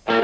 Hey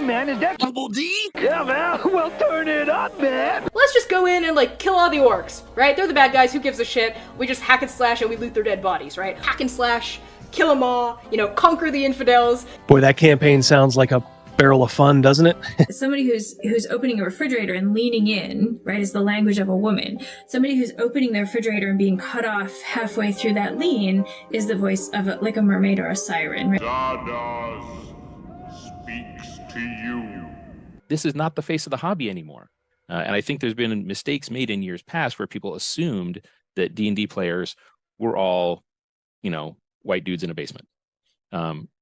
man, is that Double D? Yeah man, well turn it up man. Let's just go in and like kill all the orcs, right? They're the bad guys, who gives a shit? We just hack and slash and we loot their dead bodies, right? Hack and slash, kill them all, you know, conquer the infidels. Boy, that campaign sounds like a barrel of fun, doesn't it? Somebody who's opening a refrigerator and leaning in, right, is the language of a woman. Somebody who's opening their refrigerator and being cut off halfway through that lean is the voice of like a mermaid or a siren, right? Stardust speaks to you. This is not the face of the hobby anymore. And I think there's been mistakes made in years past where people assumed that D&D players were all, you know, white dudes in a basement,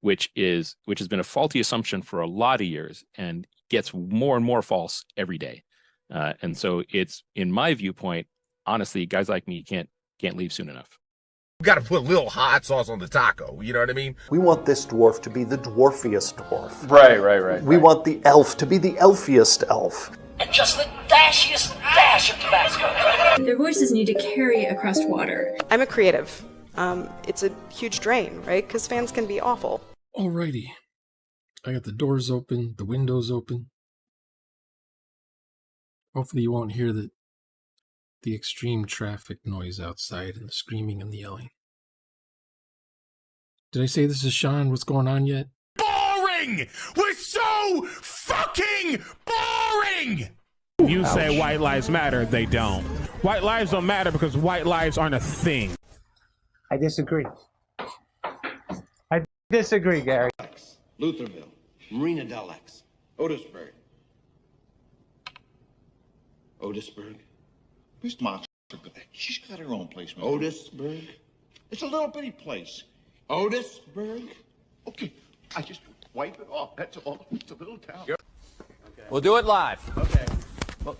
which has been a faulty assumption for a lot of years and gets more and more false every day. And so it's, in my viewpoint, honestly, guys like me can't leave soon enough. We got to put a little hot sauce on the taco, you know what I mean? We want this dwarf to be the dwarfiest dwarf. Right. We want the elf to be the elfiest elf. And just the dashiest dash of Tabasco. Their voices need to carry across water. I'm a creative. It's a huge drain, right? Because fans can be awful. Alrighty. I got the doors open, the windows open. Hopefully you won't hear the extreme traffic noise outside and the screaming and the yelling. Did I say this is Sean? What's going on yet? Boring! We're so fucking boring! You say white lives matter, they don't. White lives don't matter because white lives aren't a thing. I disagree. I disagree, Gary. Lutherville, Marina Del X, Otisburg. Miss Monster, she's got her own place. Otisburg? It's a little bitty place. Otisburg? Okay, I just wipe it off. That's all. It's a little town. Okay. We'll do it live. Okay. We'll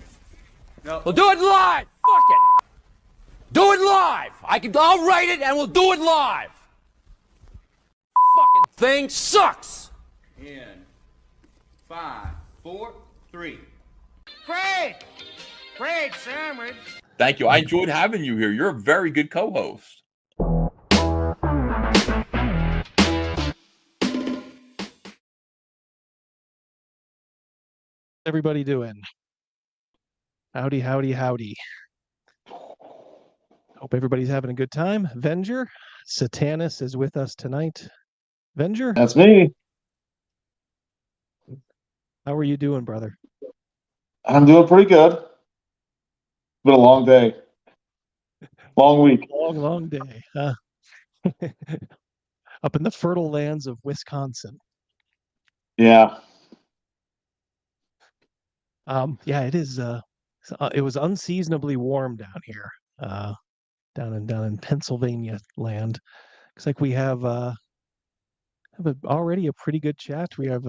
do it live. Fuck it. Do it live. I'll write it and we'll do it live. Fucking thing sucks. In 5, 4, 3. Great sandwich. Thank you. I enjoyed having you here. You're a very good co-host. Everybody doing? Howdy. Hope everybody's having a good time. Venger, Satanis is with us tonight. Venger? That's me. How are you doing, brother? I'm doing pretty good. It's been a long day. Long week. Long day. Huh? Up in the fertile lands of Wisconsin. Yeah. Yeah, it is. It was unseasonably warm down here. Down in Pennsylvania land. Looks like we have already a pretty good chat. We have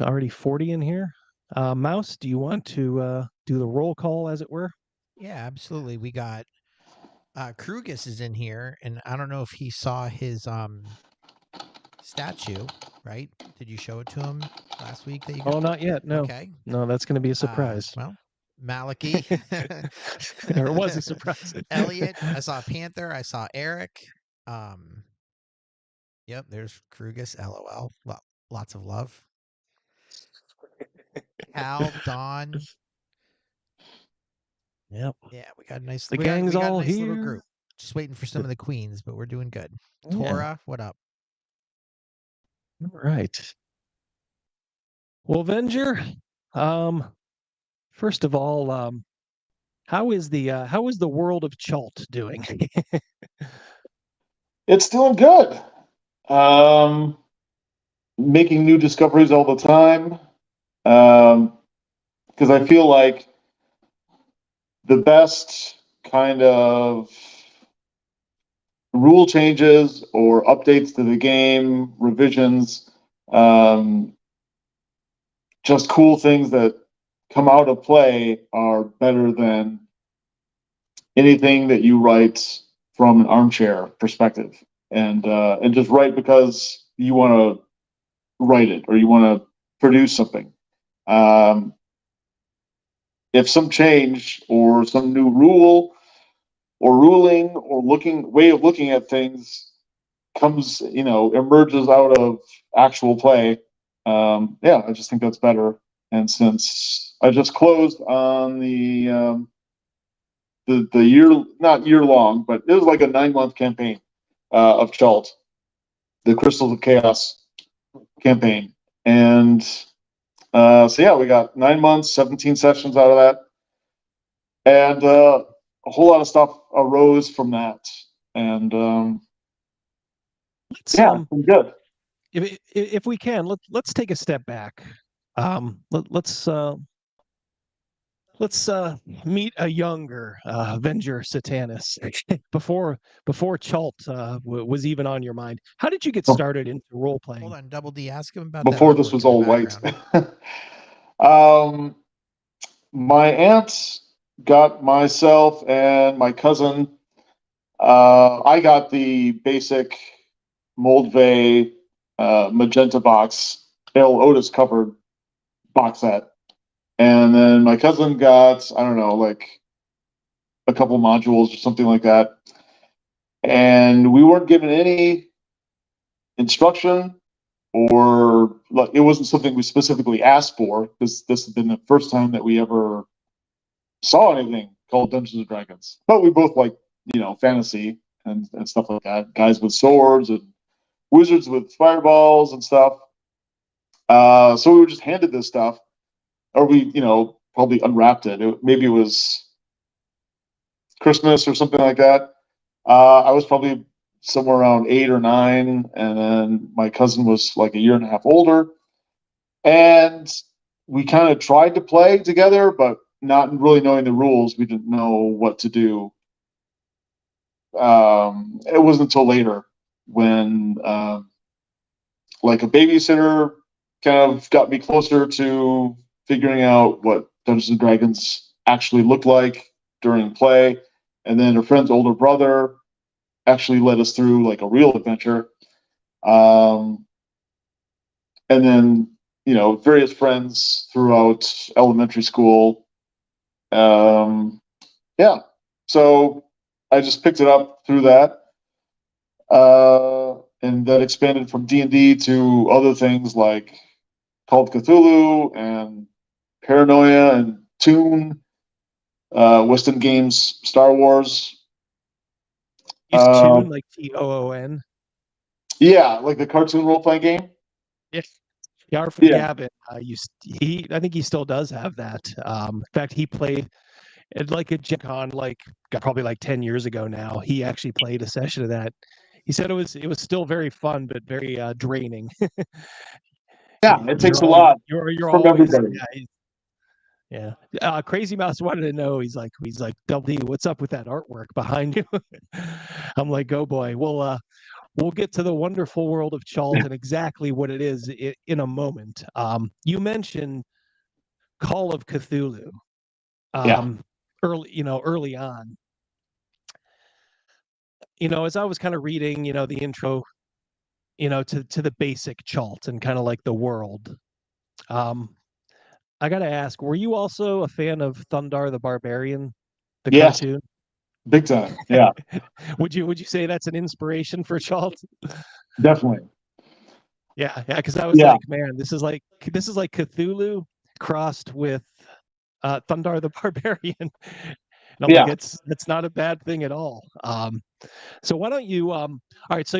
already 40 in here. Mouse, do you want to do the roll call, as it were? Yeah, absolutely. We got Krugus is in here, and I don't know if he saw his statue, right? Did you show it to him last week? That you got? Oh, not yet. No. Okay. No, that's going to be a surprise. Well, Malachi. There was a surprise. Elliot. I saw Panther. I saw Eric. Yep, there's Krugus. LOL. Well, lots of love. Cal, Don. Yep. Yeah, we got a nice. The gang's all here. Little group. Just waiting for some of the queens, but we're doing good. Tora, what up? All right. Well, Venger, first of all, how is the world of Chult doing? It's doing good. Making new discoveries all the time. Because I feel like the best kind of rule changes or updates to the game, revisions, just cool things that come out of play are better than anything that you write from an armchair perspective. And just write because you want to write it or you want to produce something. if some change or some new rule or ruling or way of looking at things comes, emerges out of actual play, I just think that's better. And since I just closed on the year, not year long, but it was like a 9-month campaign of Chult, the Crystals of Chaos campaign. And we got 9 months, 17 sessions out of that. And a whole lot of stuff arose from that. And good. If we can, let's take a step back. Let's meet a younger Venger Satanis before Chult was even on your mind. How did you get started into role playing? Hold on, Double D. Ask him about before that this was all white. background. My aunt got myself and my cousin. I got the basic Moldvay magenta box, L. Otis covered box set. And then my cousin got, I don't know, like a couple modules or something like that. And we weren't given any instruction, or like it wasn't something we specifically asked for, because this had been the first time that we ever saw anything called Dungeons and Dragons. But we both like, fantasy and stuff like that. Guys with swords and wizards with fireballs and stuff. So we were just handed this stuff. Or we, probably unwrapped it. Maybe it was Christmas or something like that. I was probably somewhere around 8 or 9, and then my cousin was like a year and a half older. And we kind of tried to play together, but not really knowing the rules, we didn't know what to do. It wasn't until later when, like a babysitter kind of got me closer to figuring out what Dungeons and Dragons actually looked like during play. And then a friend's older brother actually led us through like a real adventure. And then, various friends throughout elementary school. So I just picked it up through that. And that expanded from D&D to other things like Call of Cthulhu and Paranoia and Toon, Western Games, Star Wars. Is Toon like Toon? Yeah, like the cartoon role-playing game. Yes. Yeah, our friend Gavin, I think he still does have that. In fact, he played at like a Gen Con, probably like 10 years ago now. He actually played a session of that. He said it was still very fun, but very draining. Yeah, it takes a lot you're from always, everybody. Yeah. Crazy Mouse wanted to know. He's like, Double D, what's up with that artwork behind you? I'm like, oh boy, we'll get to the wonderful world of Chult and exactly what it is in a moment. You mentioned Call of Cthulhu. Early on. As I was kind of reading, the intro, to the basic Chult and kind of like the world. I gotta ask, were you also a fan of Thundar the Barbarian, the cartoon? Big time. Yeah. Would you say that's an inspiration for Chult? Definitely. Yeah, because I was like, man, this is like Cthulhu crossed with Thundar the Barbarian. And I'm like, it's not a bad thing at all. So why don't you all right, so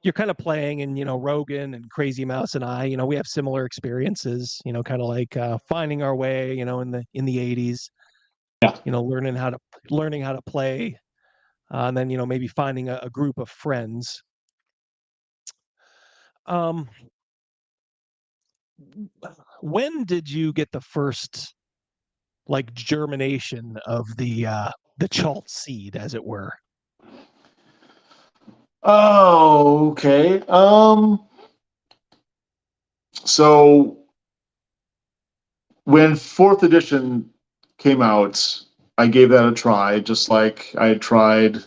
you're kind of playing, and Rogan and Crazy Mouse and I, we have similar experiences, kind of like finding our way, in the 80s. Yeah. Learning how to play, and then maybe finding a group of friends. When did you get the first like germination of the Chult seed, as it were? Oh, okay. So when 4th edition came out, I gave that a try, just like I had tried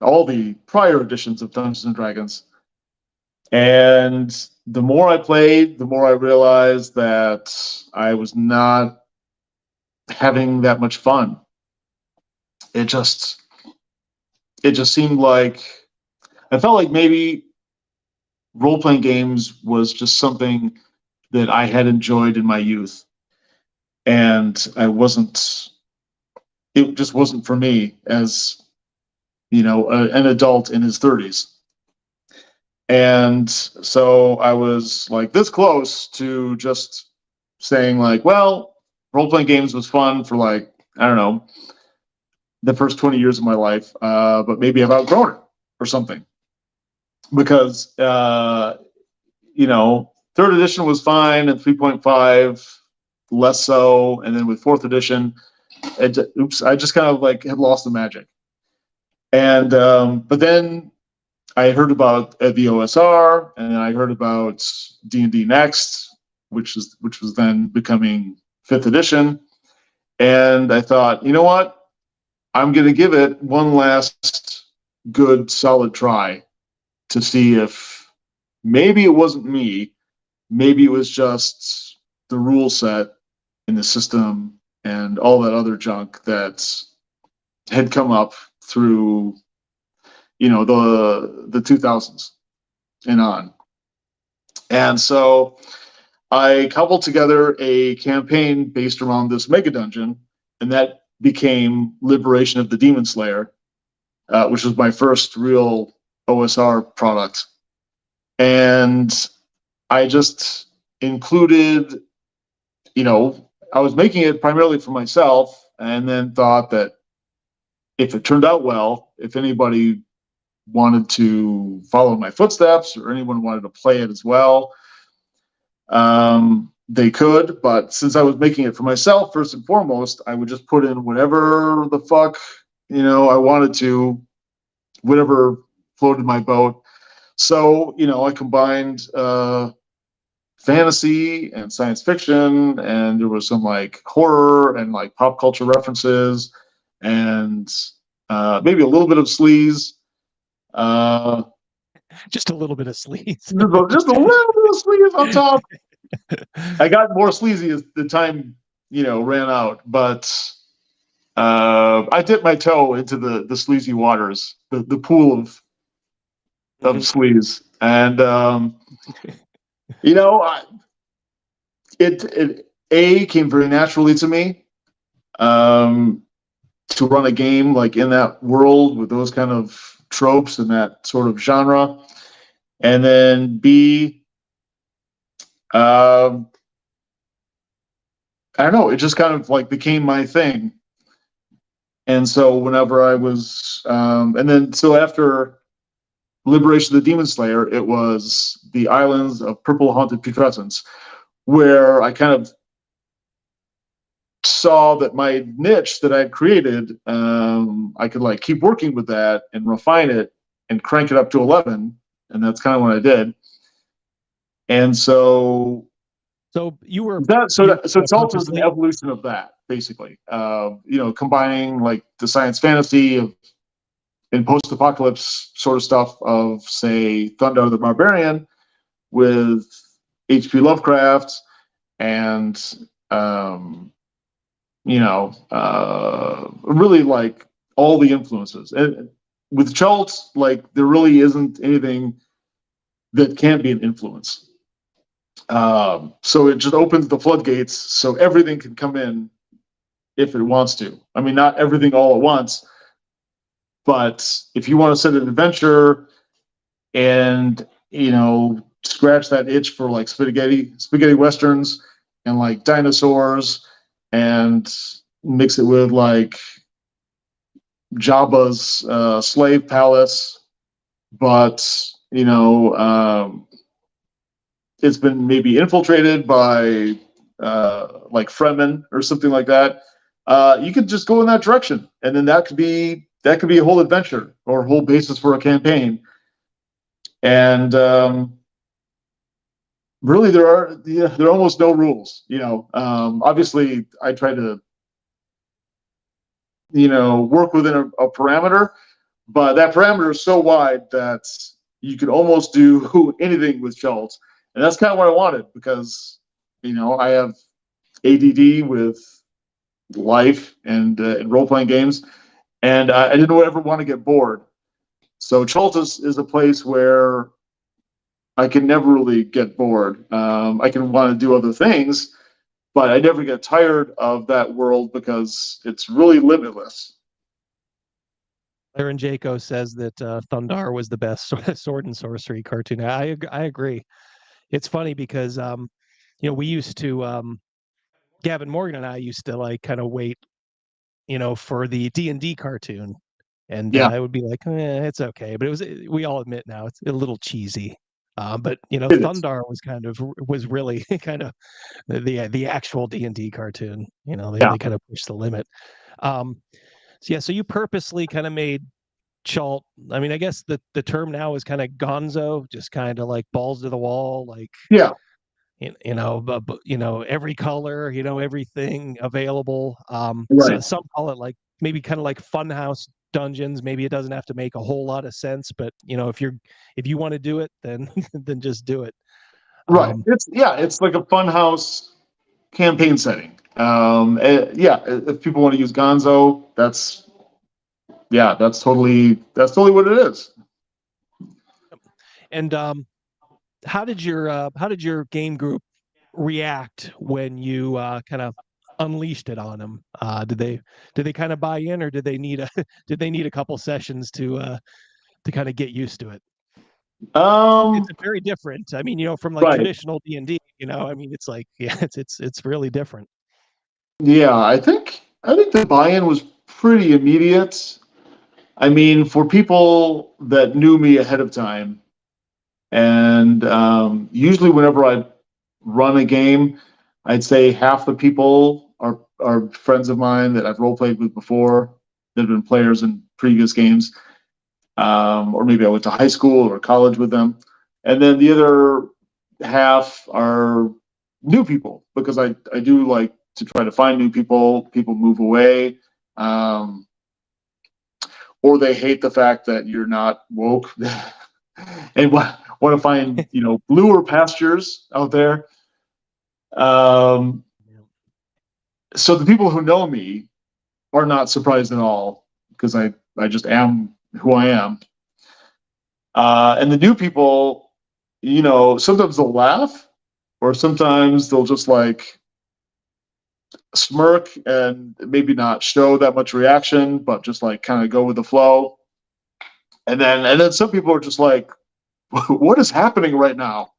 all the prior editions of Dungeons and Dragons. And the more I played, the more I realized that I was not having that much fun. It just seemed like I felt like maybe role-playing games was just something that I had enjoyed in my youth, and it just wasn't for me as, an adult in his 30s. And so I was like this close to just saying like, well, role-playing games was fun for like, I don't know, the first 20 years of my life, but maybe I've outgrown it or something. Because, third edition was fine and 3.5 less so. And then with fourth edition, I just kind of like had lost the magic. And, but then I heard about the OSR, and then I heard about D&D Next, which was then becoming fifth edition. And I thought, you know what? I'm going to give it one last good, solid try to see if maybe it wasn't me, maybe it was just the rule set in the system and all that other junk that had come up through, the 2000s and on. And so I cobbled together a campaign based around this mega dungeon, and that became Liberation of the Demon Slayer, which was my first real OSR product. And I just included, I was making it primarily for myself, and then thought that if it turned out well, if anybody wanted to follow my footsteps or anyone wanted to play it as well, they could. But since I was making it for myself, first and foremost, I would just put in whatever the fuck, I wanted to, whatever floated my boat. So, I combined fantasy and science fiction, and there was some like horror and like pop culture references, and maybe a little bit of sleaze. Just a little bit of sleaze. Just a little bit of sleaze on top. I got more sleazy as the time, ran out, but I dipped my toe into the sleazy waters, the pool of sleaze, and it came very naturally to me to run a game like in that world with those kind of tropes and that sort of genre. And then B, I don't know, it just kind of like became my thing. And so whenever I was, so after Liberation of the Demon Slayer, it was the Islands of Purple Haunted Putrescence, where I kind of saw that my niche that I had created, I could like keep working with that and refine it and crank it up to 11, and that's kind of what I did. And so you were Chult is an evolution of that, basically. Combining like the science fantasy and post-apocalypse sort of stuff of, say, Thundar the Barbarian with H.P. Lovecraft and really like all the influences. And with Chult, like there really isn't anything that can't be an influence. So it just opens the floodgates so everything can come in if it wants to. I mean, not everything all at once, but if you want to set an adventure and, scratch that itch for like spaghetti westerns and like dinosaurs and mix it with like Jabba's slave palace, but, it's been maybe infiltrated by like Fremen or something like that. You could just go in that direction, and then that could be a whole adventure or a whole basis for a campaign. And really, there are almost no rules. Obviously, I try to work within a parameter, but that parameter is so wide that you could almost do anything with Chult. And that's kind of what I wanted, because, I have ADD with life and role-playing games, and I didn't ever want to get bored. So Chaltis is a place where I can never really get bored. I can want to do other things, but I never get tired of that world because it's really limitless. Aaron Jaco says that Thundar was the best sword and sorcery cartoon. I agree. It's funny because we used to Gavin Morgan and I used to like kind of wait, for the D&D cartoon, and it would be like, it's okay, but we all admit now it's a little cheesy. But Thundar was really kind of the actual D&D cartoon. They kind of pushed the limit. So you purposely kind of made Chalt. I mean, I guess the term now is kind of gonzo, just kind of like balls to the wall, like every color, everything available. So some call it like maybe kind of like funhouse dungeons. Maybe it doesn't have to make a whole lot of sense, but if you want to do it, then then just do it. Right. It's like a funhouse campaign setting. If people want to use gonzo, that's totally what it is. And how did your game group react when you kind of unleashed it on them? Did they kind of buy in, or did they need a couple sessions to kind of get used to it? It's very different. I mean, from like traditional D&D, I mean, it's like, it's really different. Yeah, I think the buy-in was pretty immediate. I mean, for people that knew me ahead of time, and usually whenever I run a game, I'd say half the people are friends of mine that I've role-played with before, that have been players in previous games, or maybe I went to high school or college with them. And then the other half are new people, because I do like to try to find new people. People move away, or they hate the fact that you're not woke and want to find bluer pastures out there. So the people who know me are not surprised at all, because I just am who I am. And the new people, sometimes they'll laugh, or sometimes they'll just like smirk and maybe not show that much reaction, but just like kind of go with the flow. And then some people are just like, what is happening right now?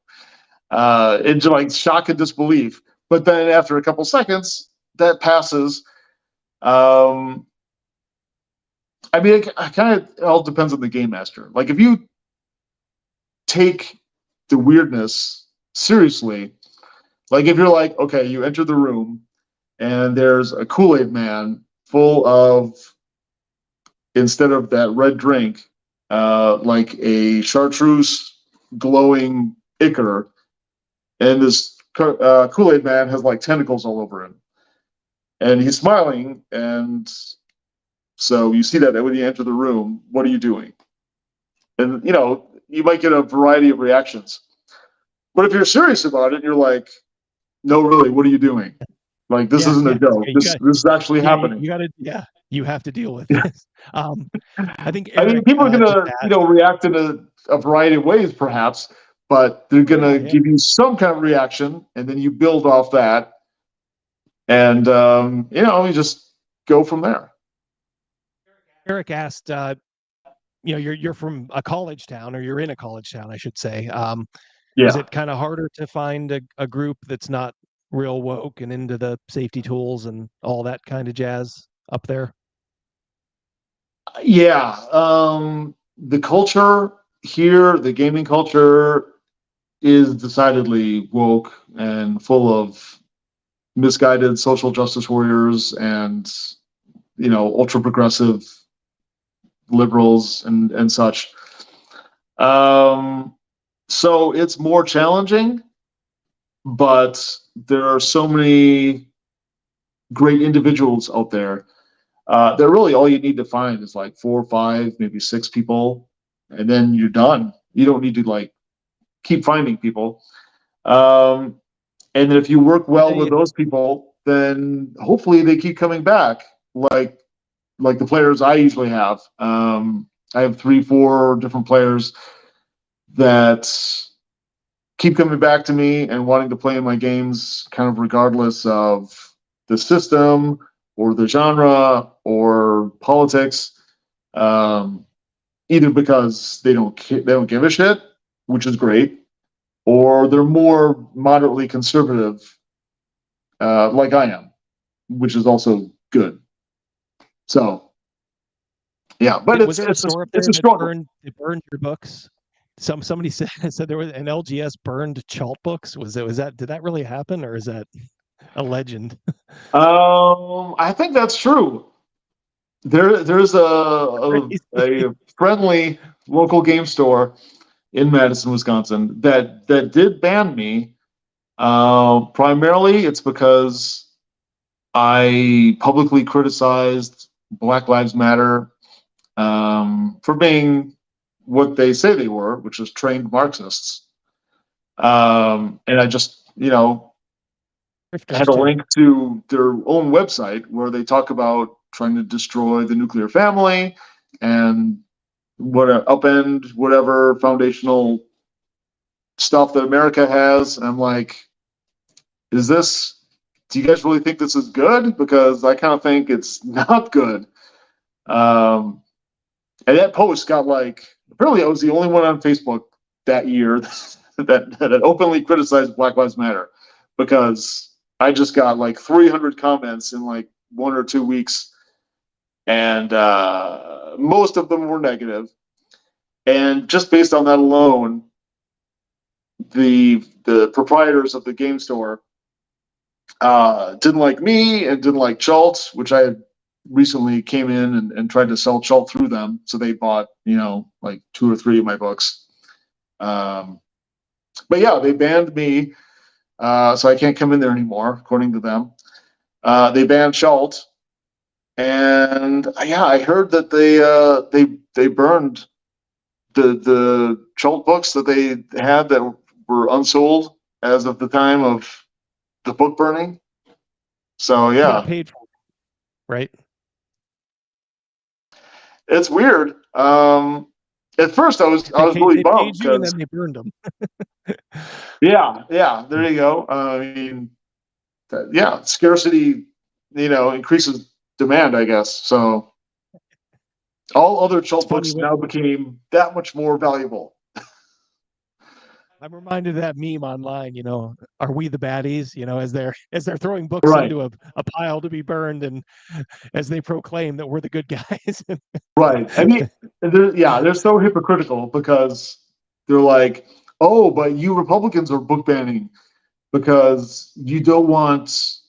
Into like shock and disbelief. But then after a couple seconds, that passes. I mean, it kind of all depends on the game master. Like, if you take the weirdness seriously, like if you're like, okay, you enter the room and there's a Kool-Aid man full of, instead of that red drink, like a chartreuse glowing ichor, and this Kool-Aid man has like tentacles all over him, and he's smiling, and so you see that when you enter the room. What are you doing? And you might get a variety of reactions. But if you're serious about it, you're like, no, really, what are you doing? Like, this isn't a joke. This is actually happening. You have to deal with this. I think people are gonna react in a variety of ways, perhaps, but they're gonna give you some kind of reaction, and then you build off that, and you just go from there. Eric asked, you're from a college town, or you're in a college town, I should say. Is it kind of harder to find a group that's not real woke and into the safety tools and all that kind of jazz up there? Yeah. The culture here, the gaming culture, is decidedly woke and full of misguided social justice warriors and ultra progressive liberals and such. So it's more challenging, but there are so many great individuals out there that really all you need to find is like 4 or 5, maybe 6 people, and then you're done. You don't need to like keep finding people. And then if you work well with those people, then hopefully they keep coming back. Like the players I usually have. I have 3-4 different players that keep coming back to me and wanting to play in my games, kind of regardless of the system or the genre or politics. Either because they don't give a shit, which is great, or they're more moderately conservative, like I am, which is also good. So, yeah, but was there a store up there that burned your books? Somebody said there was an LGS burned Chalt books. Was that did that really happen, or is that a legend? I think that's true. There's a friendly local game store in Madison, Wisconsin that did ban me. Primarily, it's because I publicly criticized Black Lives Matter for being what they say they were, which is trained Marxists. And I just, had a link to their own website where they talk about trying to destroy the nuclear family and upend whatever foundational stuff that America has. And I'm like, do you guys really think this is good? Because I kind of think it's not good. And that post got apparently I was the only one on Facebook that year that openly criticized Black Lives Matter, because I just got 300 comments in 1 or 2 weeks, and most of them were negative. And just based on that alone, the proprietors of the game store didn't like me and didn't like Chalt, which I had recently came in and tried to sell Chalt through them. So they bought 2 or 3 of my books. But yeah, they banned me. So I can't come in there anymore, according to them. They banned Chalt, and I heard that they burned the Chalt books that they had that were unsold as of the time of the book burning. So yeah, paid for, right? It's weird. At first, I was really bummed because and then they burned them. Yeah. There you go. I mean, scarcity, increases demand, I guess. So all other Chalt books now became that much more valuable. I'm reminded of that meme online. Are we the baddies? As they're throwing books into a pile to be burned, and as they proclaim that we're the good guys. Right. I mean, they're so hypocritical, because they're like, oh, but you Republicans are book banning because you don't want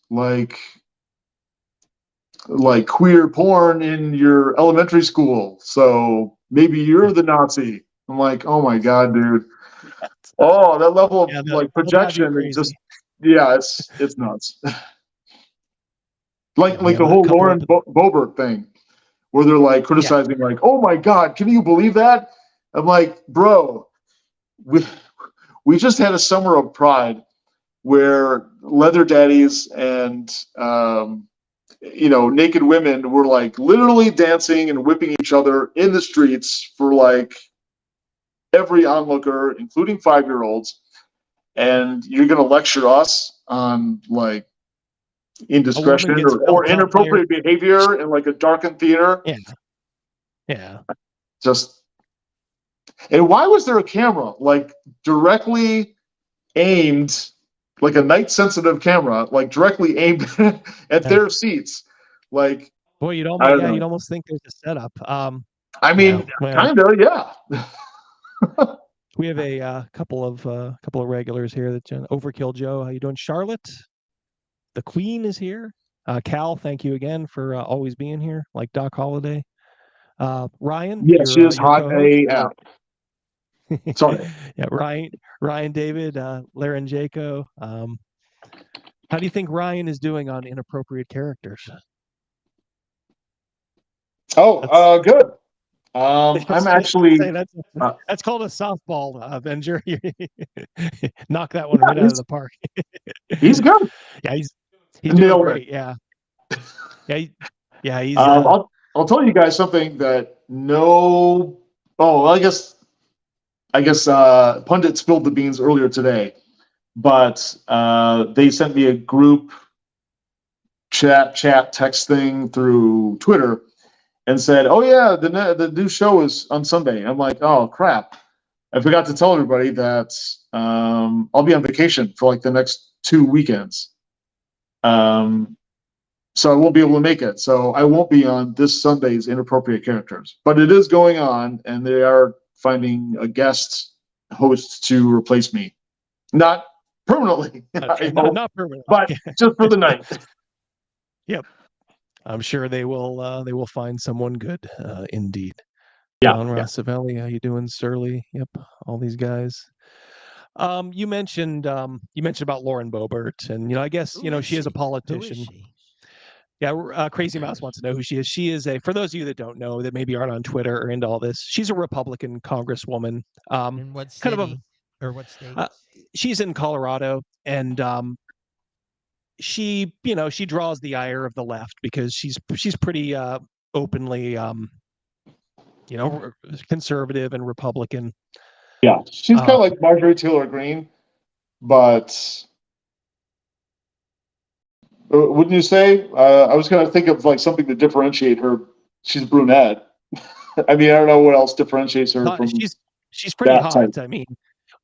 queer porn in your elementary school. So maybe you're the Nazi. I'm like, oh my God, dude. Oh, that level of projection is just, it's nuts. like the whole Lauren Boebert thing, where they're criticizing, oh my God, can you believe that? I'm like, bro, we just had a summer of Pride where leather daddies and naked women were literally dancing and whipping each other in the streets for every onlooker, including 5-year-olds. And you're going to lecture us on indiscretion or inappropriate behavior in a darkened theater. Yeah. And why was there a camera directly aimed, a night sensitive camera, directly aimed at their seats? Boy, you'd almost think there's a setup. I mean, kind of, yeah. We have a couple of regulars here. That Overkill Joe, how you doing? Charlotte, the Queen is here. Cal, thank you again for always being here. Like Doc Holliday. Ryan, yes, she is hot AF. Sorry. Yeah, Ryan, David, Laren Jaco. How do you think Ryan is doing on inappropriate characters? Oh, good. I'm actually that's called a softball, Venger. Knock that one right out of the park. He's good. Yeah, He's doing Nailed great. it. Yeah. Yeah. He's. I'll tell you guys something that no. Oh, well, I guess Pundit spilled the beans earlier today, but they sent me a group chat text thing through Twitter and said, "Oh yeah, the new show is on Sunday." I'm like, "Oh crap! I forgot to tell everybody that I'll be on vacation for like the next 2 weekends, so I won't be able to make it. So I won't be on this Sunday's Inappropriate Characters, but it is going on, and they are finding a guest host to replace me, not permanently, Not permanently, but just for the night." Yep. I'm sure they will find someone good, indeed. Yeah. Don Rossavelli, how you doing, Surly? Yep, all these guys. You mentioned about Lauren Boebert, and I guess she is a politician. Who is she? Yeah, Crazy Mouse wants to know who she is. She is for those of you that don't know, that maybe aren't on Twitter or into all this, she's a Republican congresswoman. In what city or what state? She's in Colorado, and she draws the ire of the left because she's pretty openly conservative and Republican. Yeah, she's kind of like Marjorie Taylor Greene, but wouldn't you say? I was going to think of like something to differentiate her. She's brunette. I mean, I don't know what else differentiates her from. She's pretty hot. Type. I mean,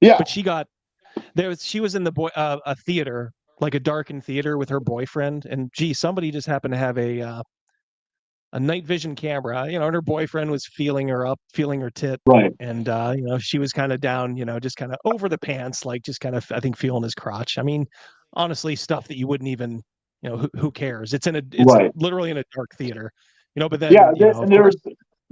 yeah. But she was in a theater, like a darkened theater, with her boyfriend, and somebody just happened to have a night vision camera, and her boyfriend was feeling her tit, right? And she was kind of down, just kind of over the pants, like just kind of, I think, feeling his crotch. I mean, honestly, stuff that you wouldn't even, who cares? It's right. literally in a dark theater, but then and there's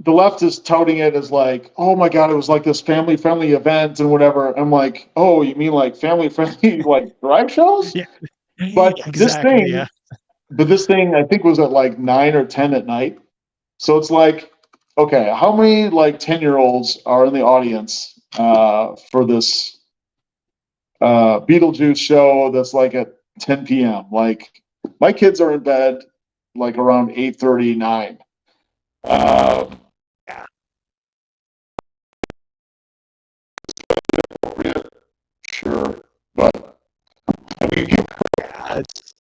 the left is touting it as like, oh my god, it was like this family friendly event and whatever. I'm like, oh, you mean like family friendly like drive shows? Yeah. But exactly, this thing I think was at like 9 or 10 at night. So it's like, okay, how many like 10-year-olds are in the audience for this Beetlejuice show that's like at 10 p.m.? Like my kids are in bed like around 8:30, 9. Sure, but I mean, it's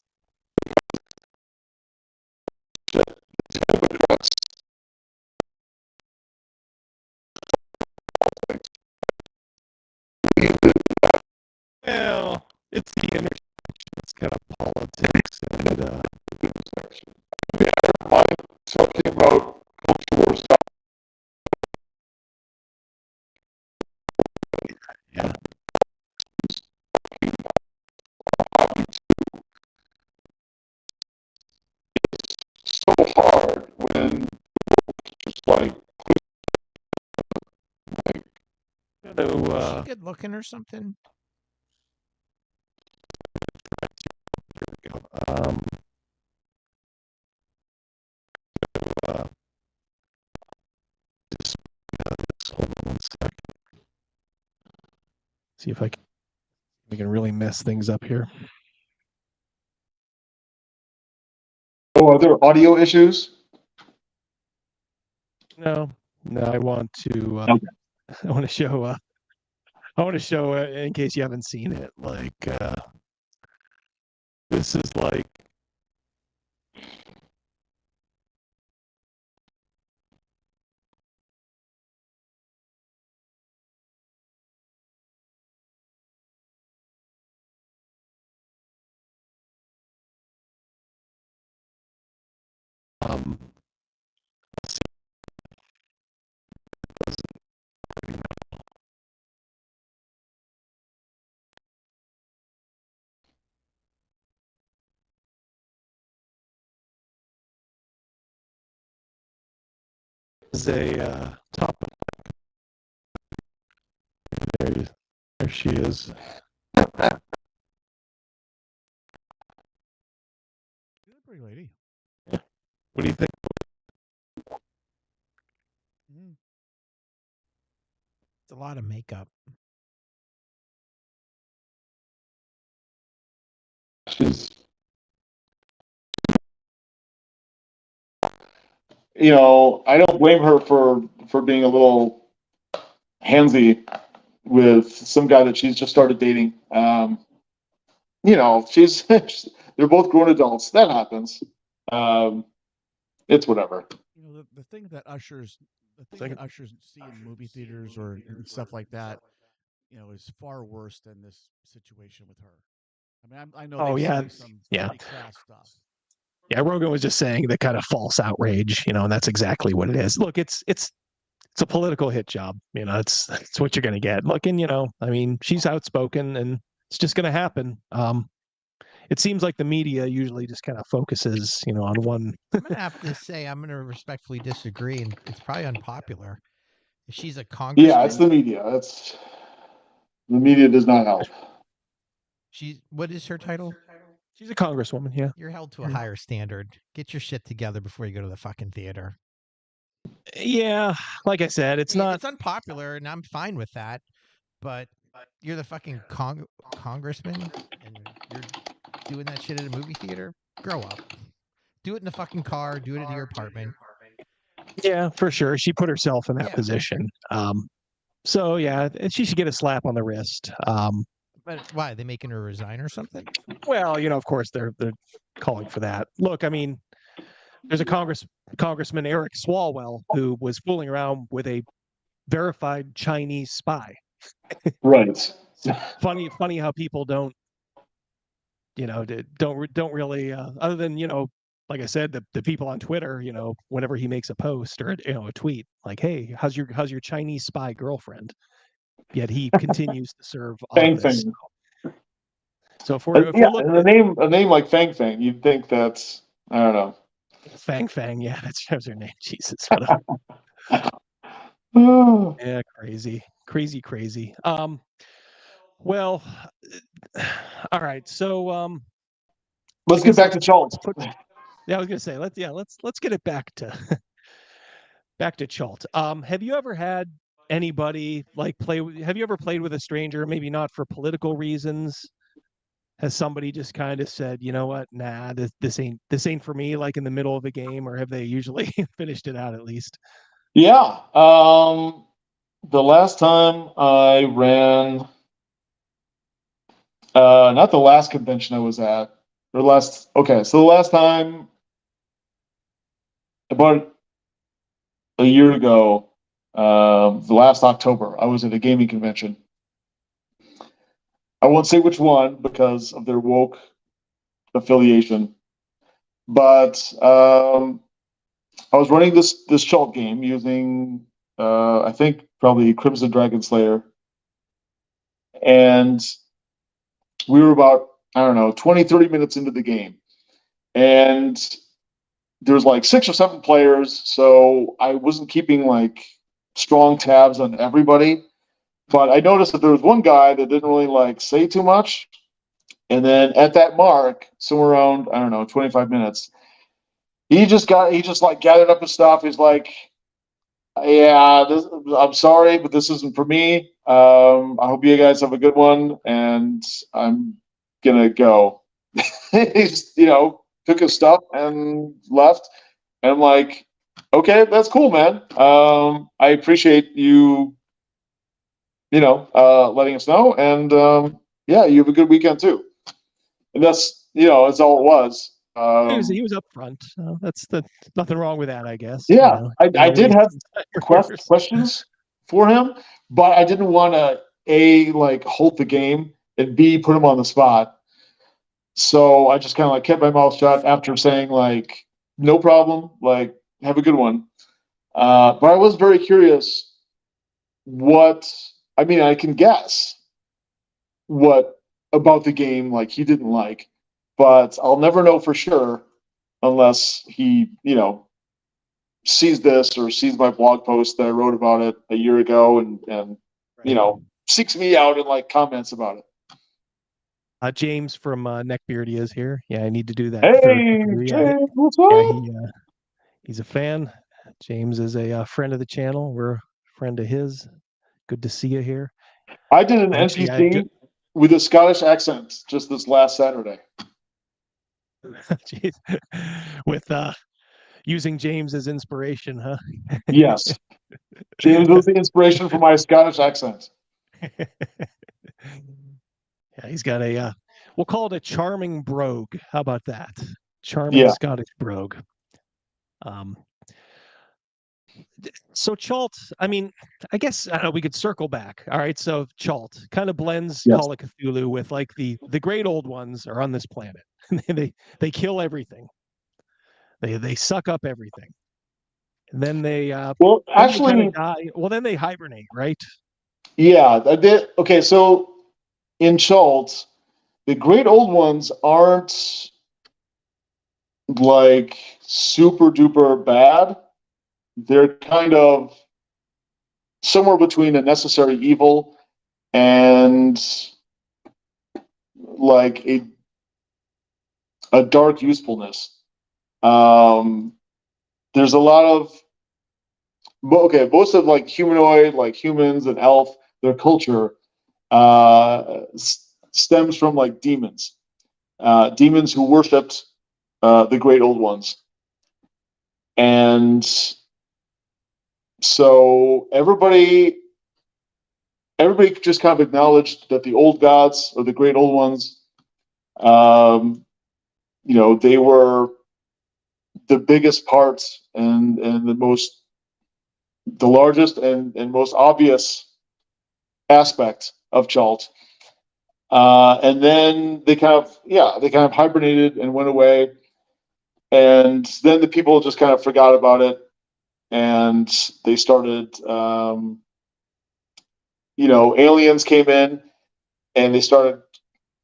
well, it's the intersection. It's kind of politics and talking about culture war stuff. Yeah. It's so hard when just like is she good looking or something? Here we go. Hold on 1 second. See if we can really mess things up here. Oh, are there audio issues? No, I want to. Okay. I want to show. In case you haven't seen it, like this is like. Is a top. There she is. Pretty lady. Yeah. What do you think? It's a lot of makeup. She's you know, I don't blame her for being a little handsy with some guy that she's just started dating. You know, they're both grown adults. That happens. It's whatever. You know, the thing that ushers see in movie theaters or and stuff like that, you know, is far worse than this situation with her. I mean, I know they say some pretty crass stuff. Yeah, Rogan was just saying the kind of false outrage, you know, and that's exactly what it is. Look, it's a political hit job, you know. It's what you're going to get. Look, and you know, I mean, she's outspoken, and it's just going to happen. It seems like the media usually just kind of focuses, you know, on one. I'm gonna have to say I'm gonna respectfully disagree, and it's probably unpopular. If she's a congressman, yeah, it's the media. The media does not help. What is her title? She's a congresswoman. Yeah, you're held to a higher standard. Get your shit together before you go to the fucking theater. Yeah, like I said, it's not. It's unpopular, and I'm fine with that. But you're the fucking congressman, and you're doing that shit at a movie theater. Grow up. Do it in the fucking car. Do it at your apartment. Yeah, for sure. She put herself in that position. So yeah, she should get a slap on the wrist. But why? Are they making her resign or something? Well, you know, of course they're calling for that. Look, I mean, there's a Congressman Eric Swalwell who was fooling around with a verified Chinese spy. Right. Funny how people don't, you know, don't really other than, you know, like I said, the people on Twitter, you know, whenever he makes a post or, you know, a tweet like, hey, how's your Chinese spy girlfriend? Yet he continues to serve office. So if we're looking at a name like Fang Fang, you'd think that's, I don't know. Fang Fang, yeah, that's her name. Jesus, yeah, crazy. Well, all right. So let's get back to Chult. Yeah, I was gonna say let's get it back to Chult. Have you ever had anybody like have you ever played with a stranger, maybe not for political reasons? Has somebody just kind of said, you know what, nah, this ain't for me, like in the middle of a game, or have they usually finished it out at least? Yeah. The last time I ran, not the last convention I was at, so the last time, about a year ago, the last October, I was at a gaming convention. I won't say which one because of their woke affiliation, but I was running this Chult game using I think probably Crimson Dragon Slayer, and we were about, I don't know, 20-30 minutes into the game, and there's like 6 or 7 players, so I wasn't keeping like strong tabs on everybody. But I noticed that there was one guy that didn't really like say too much. And then at that mark, somewhere around, I don't know, 25 minutes, he just like gathered up his stuff. He's like, yeah, I'm sorry, but this isn't for me. I hope you guys have a good one, and I'm gonna go. He just, you know, took his stuff and left. And I'm like, okay, that's cool, man. I appreciate you, you know, letting us know, and yeah, you have a good weekend too. And that's, you know, that's all it was. He was up front. That's nothing wrong with that, I guess. Yeah, you know, I did have questions for him, but I didn't want to A, like halt the game, and B, put him on the spot. So I just kind of like kept my mouth shut after saying like, no problem, like, have a good one. But I was very curious I mean, I can guess what about the game like he didn't like, but I'll never know for sure unless he, you know, sees this or sees my blog post that I wrote about it a year ago and you know, seeks me out and like comments about it. James from Neckbeardia is here. Yeah, I need to do that. Hey, James, what's up? Yeah, he's a fan. James is a friend of the channel. We're a friend of his. Good to see you here. I did an NPC with a Scottish accent just this last Saturday. Jeez. With using James as inspiration, huh? Yes. James was the inspiration for my Scottish accent. Yeah, he's got a, we'll call it a charming brogue. How about that? Charming Scottish brogue. So Chult, I mean, I guess I don't know, we could circle back. All right, so Chult kind of blends Call of Cthulhu with like the great old ones are on this planet. they kill everything. They suck up everything. And then they well, actually, kind of die. Well, then they hibernate, right? Yeah, okay, so in Chult, the great old ones aren't like super duper bad. They're kind of somewhere between a necessary evil and like a dark usefulness. There's a lot of most of like humanoid, like humans and elf, their culture stems from like demons, demons who worshipped the great old ones, and so everybody just kind of acknowledged that the old gods or the great old ones, they were the biggest parts and the largest and most obvious aspect of Chult. And then they kind of hibernated and went away. And then the people just kind of forgot about it. And they started, aliens came in and they started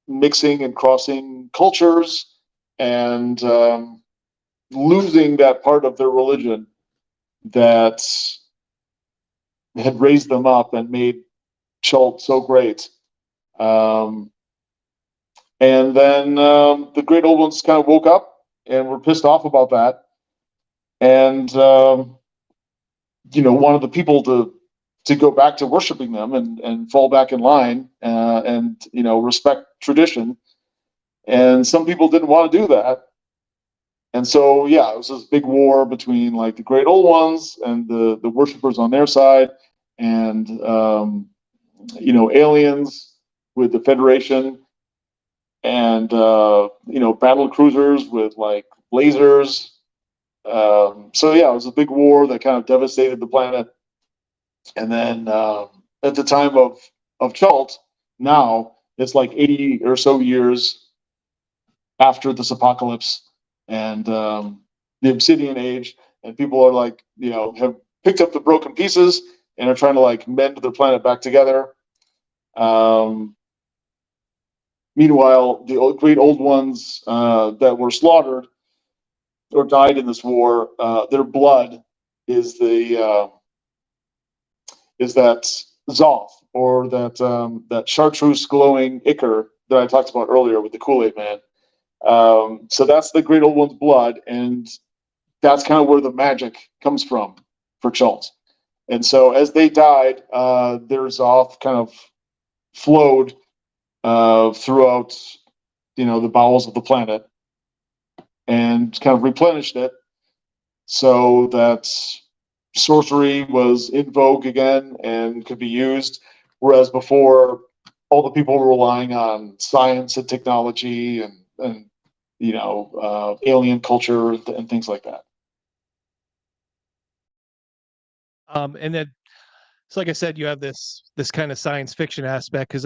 mixing and crossing cultures and losing that part of their religion that had raised them up and made Chult so great. And then the great old ones kind of woke up and were pissed off about that. And, wanted the people to go back to worshiping them and fall back in line and respect tradition. And some people didn't want to do that. And so, it was this big war between like the great old ones and the worshipers on their side, and aliens with the Federation, and battle cruisers with like lasers. It was a big war that kind of devastated the planet. And then at the time of Chult, now it's like 80 or so years after this apocalypse and the Obsidian Age, and people are like, have picked up the broken pieces and are trying to like mend the planet back together. Meanwhile, the great old ones that were slaughtered or died in this war, their blood is that Zoth, or that chartreuse glowing ichor that I talked about earlier with the Kool-Aid Man. So that's the great old one's blood, and that's kind of where the magic comes from for Chult. And so as they died, their Zoth kind of flowed throughout, the bowels of the planet and kind of replenished it, so that sorcery was in vogue again and could be used, whereas before all the people were relying on science and technology and alien culture and things like that. And then, so like I said, you have this kind of science fiction aspect, because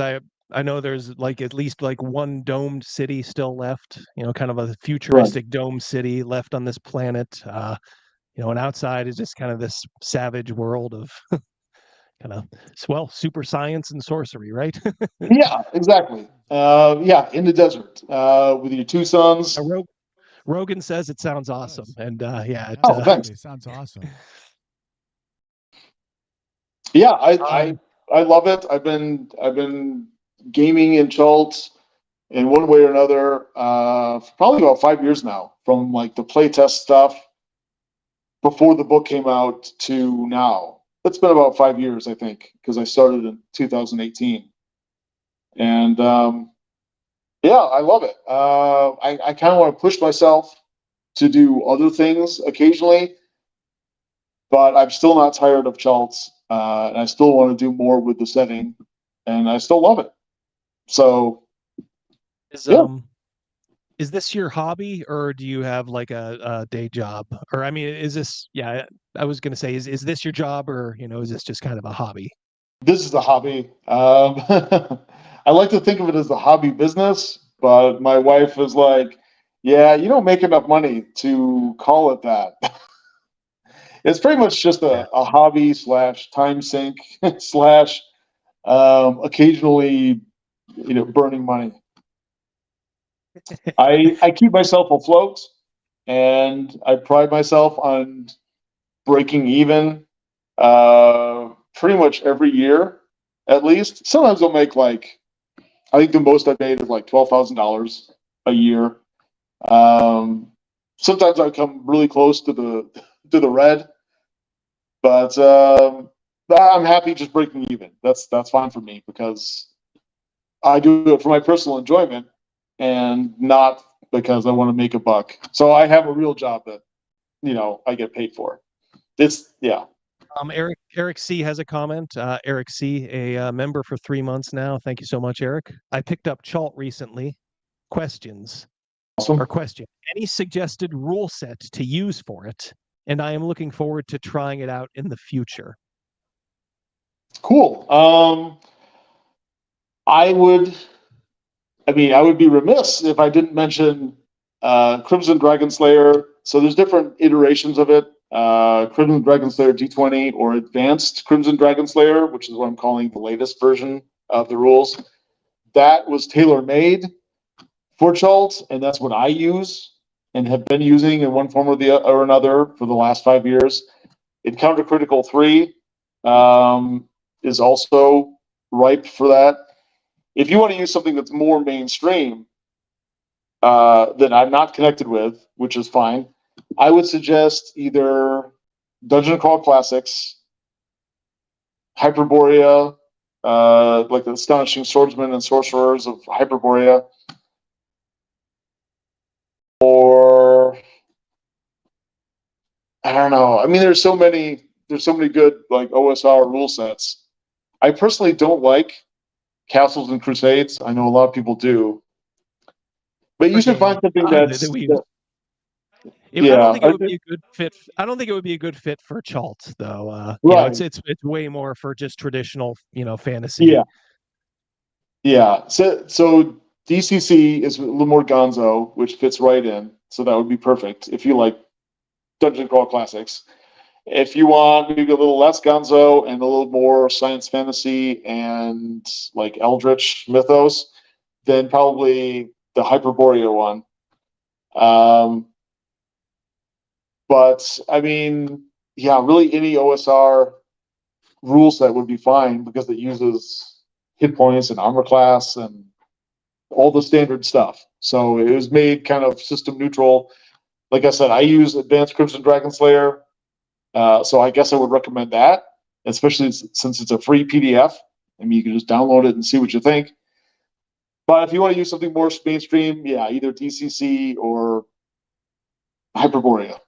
I know there's like at least like one domed city still left, kind of a futuristic dome city left on this planet. And outside is just kind of this savage world of kind of, super science and sorcery, right? Yeah, exactly. In the desert with your two sons. Rogan says it sounds awesome, and thanks. It sounds awesome. Yeah, I love it. I've been gaming in Chult in one way or another for probably about 5 years now, from like the playtest stuff before the book came out to now. It's been about 5 years, I think, because I started in 2018. And I love it. I kind of want to push myself to do other things occasionally, but I'm still not tired of Chalts, and I still want to do more with the setting, and I still love it. So, is this your hobby, or do you have like a day job? Or I mean, is this? Yeah, I was gonna say, is this your job, or is this just kind of a hobby? This is a hobby. I like to think of it as a hobby business, but my wife is like, "Yeah, you don't make enough money to call it that." It's pretty much just a hobby / time sink / occasionally, burning money. I keep myself afloat, and I pride myself on breaking even pretty much every year, at least. Sometimes I'll make I think the most I've made is like $12,000 a year. Sometimes I come really close to the red, but I'm happy just breaking even. That's fine for me because I do it for my personal enjoyment and not because I want to make a buck. So I have a real job that I get paid for. Eric C has a comment. Eric C, a member for 3 months now. Thank you so much, Eric. I picked up Chalt recently. Questions. Awesome. Or question. Any suggested rule set to use for it? And I am looking forward to trying it out in the future. Cool. I would be remiss if I didn't mention Crimson Dragon Slayer. So there's different iterations of it. Crimson Dragon Slayer D20 or Advanced Crimson Dragon Slayer, which is what I'm calling the latest version of the rules. That was tailor-made for Chalt, and that's what I use and have been using in one form or another for the last 5 years. Encounter Critical 3 is also ripe for that. If you want to use something that's more mainstream that I'm not connected with, which is fine, I would suggest either Dungeon Crawl Classics, Hyperborea, like the Astonishing Swordsmen and Sorcerers of Hyperborea, or I don't know. I mean, there's so many good like OSR rule sets. I personally don't like Castles and Crusades. I know a lot of people do, but you should find something that's. I don't think it would be a good fit. I don't think it would be a good fit for Chalt, though. Right. It's way more for just traditional, fantasy. Yeah. So DCC is a little more gonzo, which fits right in. So that would be perfect if you like Dungeon Crawl Classics. If you want maybe a little less gonzo and a little more science fantasy and like Eldritch mythos, then probably the Hyperborea one. But I mean, yeah, really any OSR rule set would be fine because it uses hit points and armor class and all the standard stuff. So it was made kind of system neutral. Like I said, I use Advanced Crimson Dragon Slayer. So I guess I would recommend that, especially since it's a free PDF. I mean, you can just download it and see what you think. But if you want to use something more mainstream, yeah, either DCC or Hyperborea.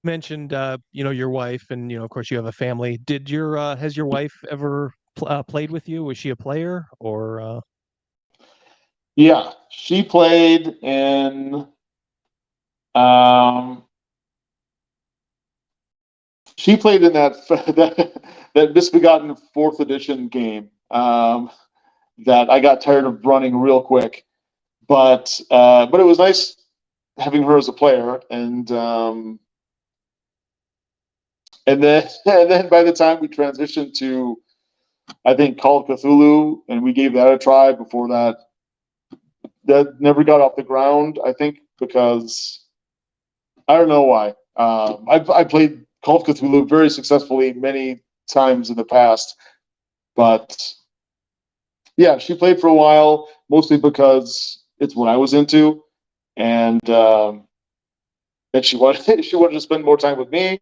Mentioned, your wife, and of course you have a family. Has your wife ever played with you? Was she a player or? Yeah, she played in. She played in that misbegotten 4th edition game that I got tired of running real quick, but it was nice having her as a player, and then by the time we transitioned to, I think, Call of Cthulhu, and we gave that a try. Before that never got off the ground. I think because I don't know why. I played Call of Cthulhu very successfully many times in the past, but yeah, she played for a while, mostly because it's what I was into, and she wanted to spend more time with me,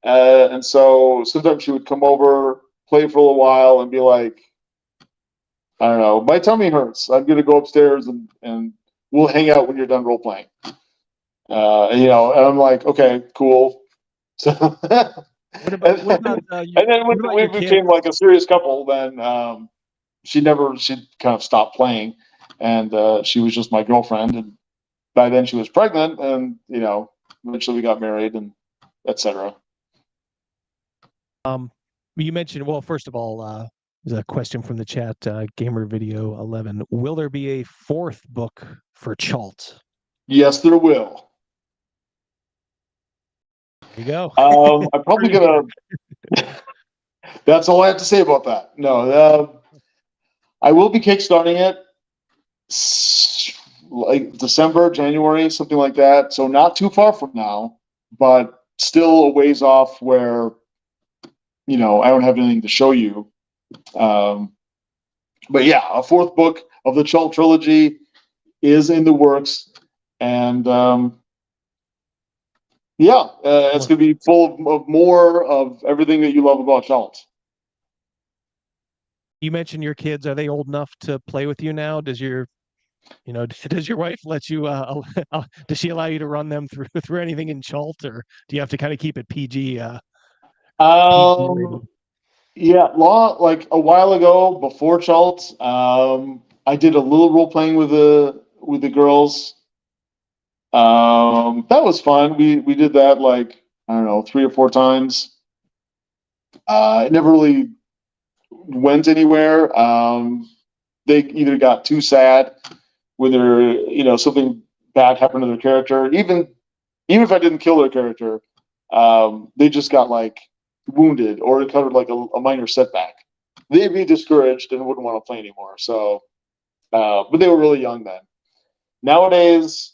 and so sometimes she would come over, play for a little while, and be like, I don't know, my tummy hurts. I'm gonna go upstairs and we'll hang out when you're done role playing. And I'm like, okay, cool. So, what about and then when we became like a serious couple, then she kind of stopped playing, and she was just my girlfriend. And by then she was pregnant, and eventually we got married, and etc. You mentioned, well, first of all, there's a question from the chat, Gamer Video 11. Will there be a fourth book for Chult? Yes, there will. There you go. I'm probably gonna. That's all I have to say about that. No, I will be kickstarting it like December, January, something like that. So not too far from now, but still a ways off where I don't have anything to show you. But yeah, a fourth book of the Chult trilogy is in the works, and it's going to be full of more of everything that you love about Chult. You mentioned your kids. Are they old enough to play with you now? Does your wife let you? Does she allow you to run them through anything in Chult, or do you have to kind of keep it PG? Yeah, like a while ago before Chult, I did a little role playing with the girls. That was fun. We did that like, I don't know, 3 or 4 times. It never really went anywhere. They either got too sad when something bad happened to their character. Even if I didn't kill their character, they just got like wounded or it covered like a minor setback. They'd be discouraged and wouldn't want to play anymore. So, but they were really young then. Nowadays,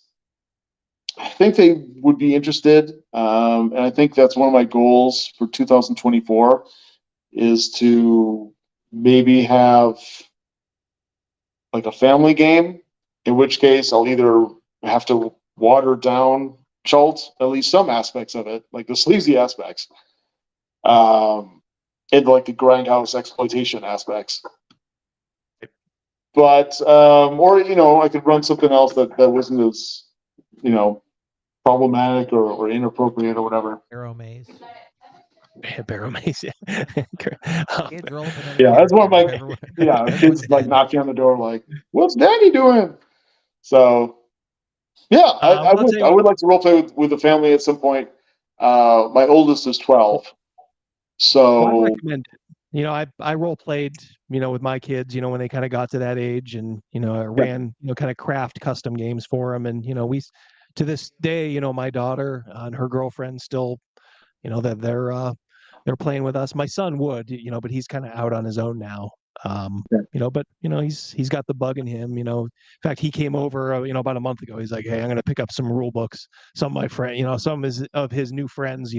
I think they would be interested, and I think that's one of my goals for 2024 is to maybe have like a family game, in which case I'll either have to water down Chult, at least some aspects of it, like the sleazy aspects, and like the grindhouse exploitation aspects. But or I could run something else that wasn't as problematic or inappropriate or whatever. Barrow maze. Barrow maze, yeah. Yeah, that's one of my kids like knocking on the door like, "What's Daddy doing?" So yeah, I would like to role play with the family at some point. My oldest is 12, so I recommend it. I role played with my kids when they kind of got to that age, and I ran kind of craft custom games for them, and we to this day my daughter and her girlfriend still that they're playing with us. My son would but he's kind of out on his own now. But he's got the bug in him. In fact, he came over about a month ago. He's like, hey, I'm going to pick up some rule books. Some of my friend some of his new friends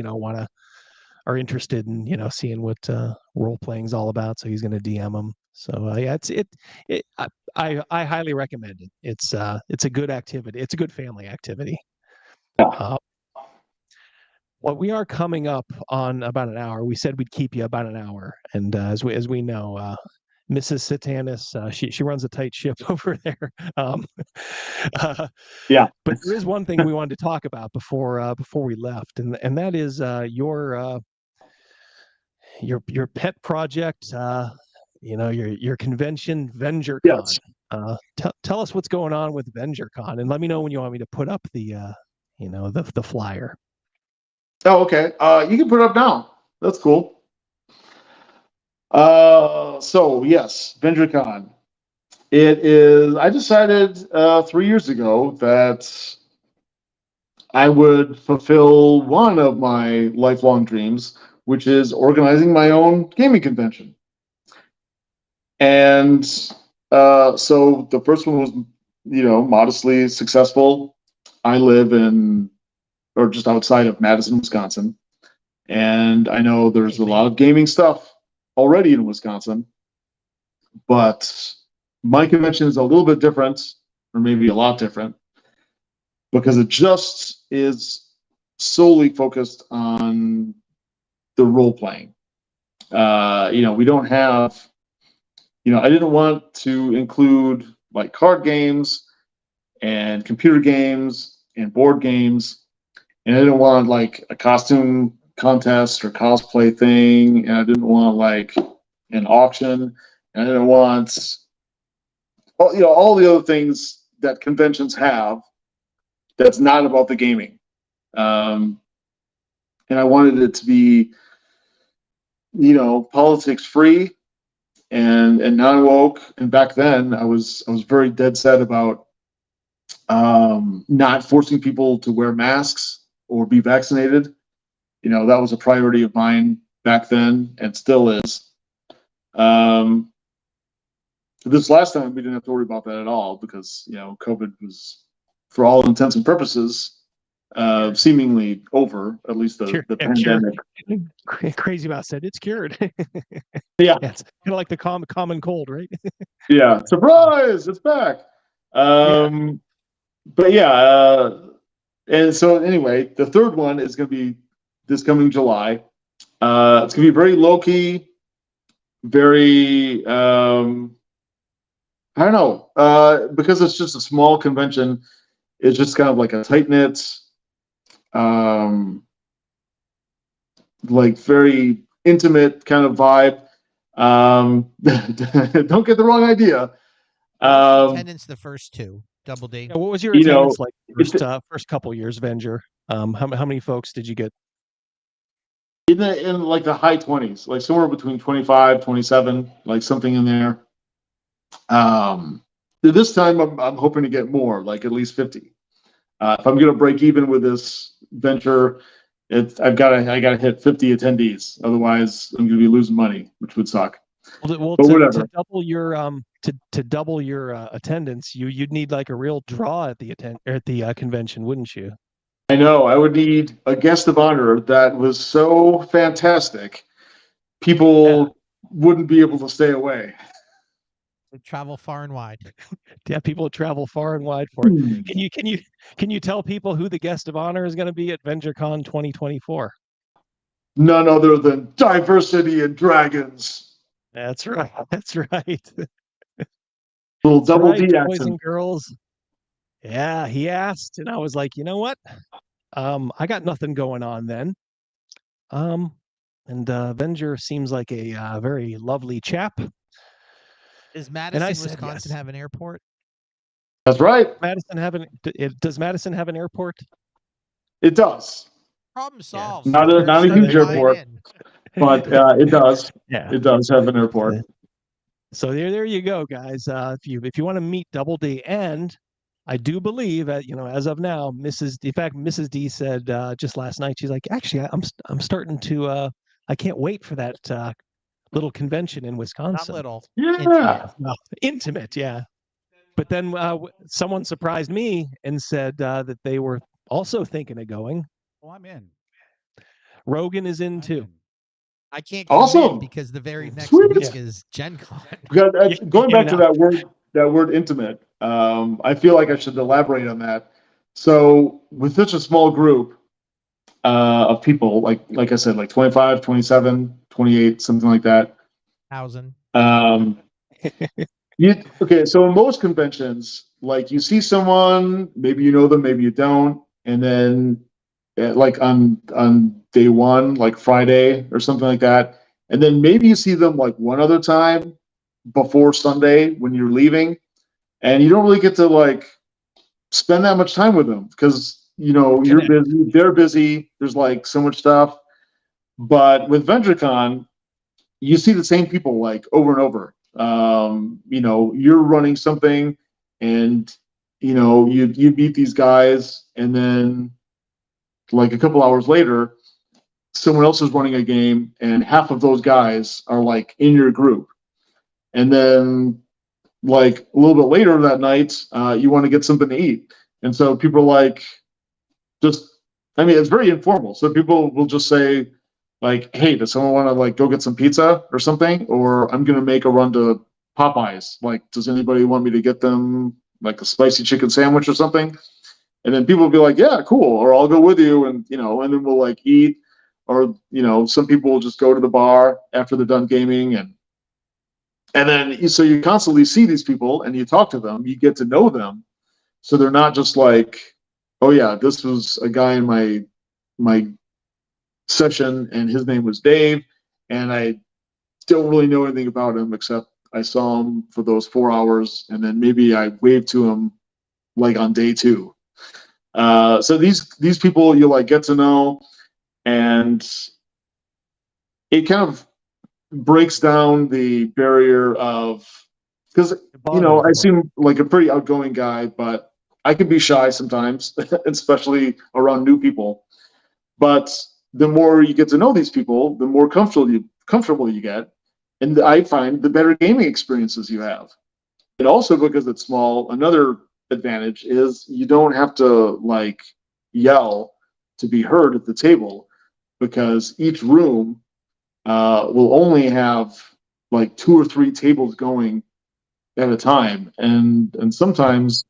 are interested in seeing what role playing is all about, so he's going to DM them. So yeah, I highly recommend it. It's a good activity. It's a good family activity. Well, we are coming up on about an hour. We said we'd keep you about an hour, and as we know, Mrs. Satanis, she runs a tight ship over there. Yeah, but there is one thing we wanted to talk about before we left, and that is your pet project. Your convention, VengerCon. Yes. Tell us what's going on with VengerCon, and let me know when you want me to put up the the flyer. Oh, okay. You can put it up now. That's cool. So yes, VengerCon. It is. I decided 3 years ago that I would fulfill one of my lifelong dreams, which is organizing my own gaming convention. And so the first one was, modestly successful. I live just outside of Madison, Wisconsin. And I know there's a lot of gaming stuff already in Wisconsin, but my convention is a little bit different, or maybe a lot different, because it just is solely focused on the role playing. We don't have, I didn't want to include like card games and computer games and board games, and I didn't want like a costume contest or cosplay thing, and I didn't want like an auction, and I didn't want all the other things that conventions have that's not about the gaming. And I wanted it to be, politics free and non woke. And back then, I was very dead set about not forcing people to wear masks or be vaccinated. That was a priority of mine back then, and still is. This last time, we didn't have to worry about that at all because COVID was, for all intents and purposes, seemingly over. At least the pandemic. Crazy Mouse said it's cured. Yeah, it's kind of like the common cold, right? Yeah, surprise, it's back. But yeah, and so anyway, the third one is going to be this coming July. It's going to be very low key, very I don't know, because it's just a small convention. It's just kind of like a tight knit, like very intimate kind of vibe. Don't get the wrong idea. Attendance the first two, Double D. Yeah, what was your attendance like first couple years, Venger? How many folks did you get? In like the high 20s, like somewhere between 25, 27, like something in there. This time I'm hoping to get more, like at least 50. If I'm going to break even with this venture, I gotta hit 50 attendees. Otherwise, I'm going to be losing money, which would suck. Well, but whatever. To double your to double your attendance, you'd need like a real draw at the convention, wouldn't you? I know. I would need a guest of honor that was so fantastic, people wouldn't be able to stay away. They travel far and wide. Yeah, people travel far and wide for it. Can you tell people who the guest of honor is going to be at VengerCon 2024? None other than Diversity and Dragons. That's right. That's right. Little double D boys action. and girls. Yeah, he asked, and I was like, you know what? I got nothing going on then. And Venger seems like a very lovely chap. Does Madison, Wisconsin have an airport? That's right. Does Madison have an airport? It does. Problem solved. Not a huge airport, but it does. Yeah, it does have an airport. So there you go, guys. If you want to meet Double D, and I do believe that as of now, Mrs. D said just last night, she's like, actually, I'm starting to I can't wait for that little convention in Wisconsin. Not little. Yeah. Intimate, yeah. But then someone surprised me and said that they were also thinking of going. Oh, I'm in. Rogan is in too. I can't come in because the very next week is Gen Con. Going back to that word intimate, I feel like I should elaborate on that. So with such a small group of people, like I said, like 25, 27, 28, something like that. 1,000. Okay, so in most conventions, like you see someone, maybe you know them, maybe you don't, and then like on day one, like Friday or something like that, and then maybe you see them like one other time before Sunday when you're leaving, and you don't really get to like spend that much time with them because you're busy, they're busy, there's like so much stuff. But with VengerCon, you see the same people like over and over. You're running something, and you meet these guys, and then like a couple hours later, someone else is running a game, and half of those guys are like in your group. And then like a little bit later that night, you want to get something to eat, and so people are like, it's very informal. So people will just say, like, hey, does someone want to like go get some pizza or something? Or I'm going to make a run to Popeyes. Like, does anybody want me to get them like a spicy chicken sandwich or something? And then people will be like, yeah, cool. Or I'll go with you. And, and then we'll like eat. Or, some people will just go to the bar after they're done gaming. And then, so you constantly see these people and you talk to them, you get to know them. So they're not just like, oh yeah, this was a guy in my session, and his name was Dave, and I don't really know anything about him except I saw him for those 4 hours, and then maybe I waved to him like on day 2. So these people you like get to know, and it kind of breaks down the barrier of, because I seem like a pretty outgoing guy, but I can be shy sometimes, especially around new people. But the more you get to know these people, the more comfortable you get, and I find the better gaming experiences you have. And also because it's small, another advantage is you don't have to like yell to be heard at the table, because each room will only have like 2 or 3 tables going at a time, and sometimes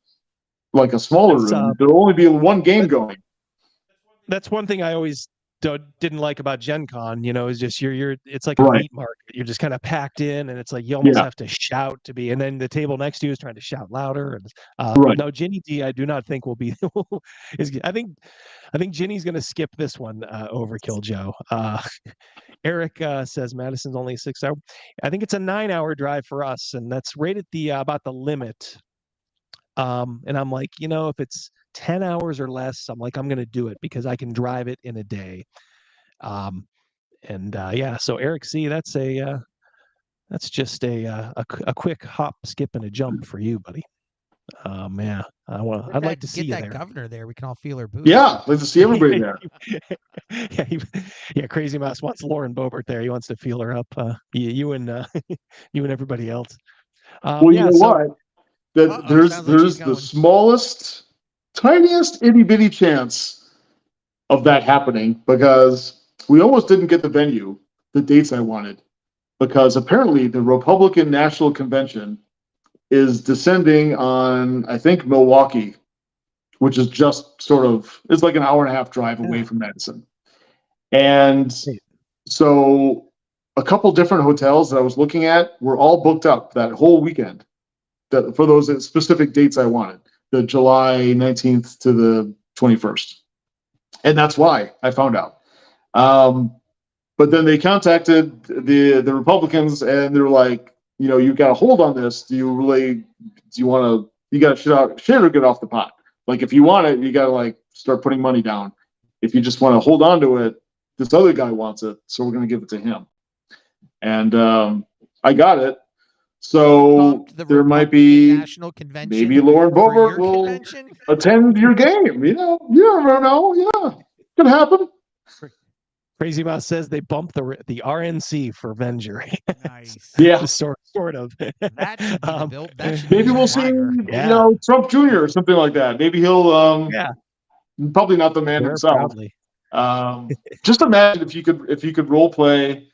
like a smaller room, there'll only be one game going. That's one thing I always didn't like about Gen Con, is just it's like a meat market. You're just kind of packed in, and it's like you almost have to shout to be, and then the table next to you is trying to shout louder. And no, Ginny D, I do not think will be. I think Ginny's going to skip this one. Overkill Joe. Eric says Madison's only a 6 hour. I think it's a 9-hour drive for us, and that's right at the about the limit. And I'm like, if it's 10 hours or less, I'm like, I'm going to do it because I can drive it in a day. So Eric C, that's just a quick hop, skip, and a jump for you, buddy. Yeah, I'd like to see you that there. Governor there. We can all feel her boots. Yeah, I'd like to see everybody there. Yeah, Crazy Mouse wants Lauren Boebert there. He wants to feel her up. You and everybody else. Well, you know what? That there's the smallest, tiniest itty bitty chance of that happening, because we almost didn't get the venue, the dates I wanted, because apparently the Republican National Convention is descending on, I think, Milwaukee, which is just it's like an hour and a half drive away from Madison. And so a couple different hotels that I was looking at were all booked up that whole weekend for those specific dates I wanted, the July 19th to the 21st. And that's why I found out. But then they contacted the Republicans, and they're like, you got to hold on this. You got to shit or get off the pot. Like, if you want it, you got to like start putting money down. If you just want to hold on to it, this other guy wants it, so we're going to give it to him. And I got it. So there might be maybe Lauren Boebert will attend your game. You never know. Yeah, could happen. Crazy Mouse says they bumped the RNC for Venger. Nice. Yeah, sort of. Maybe we'll see, Trump Jr. or something like that. Maybe he'll. Probably not the man himself. Just imagine if you could role play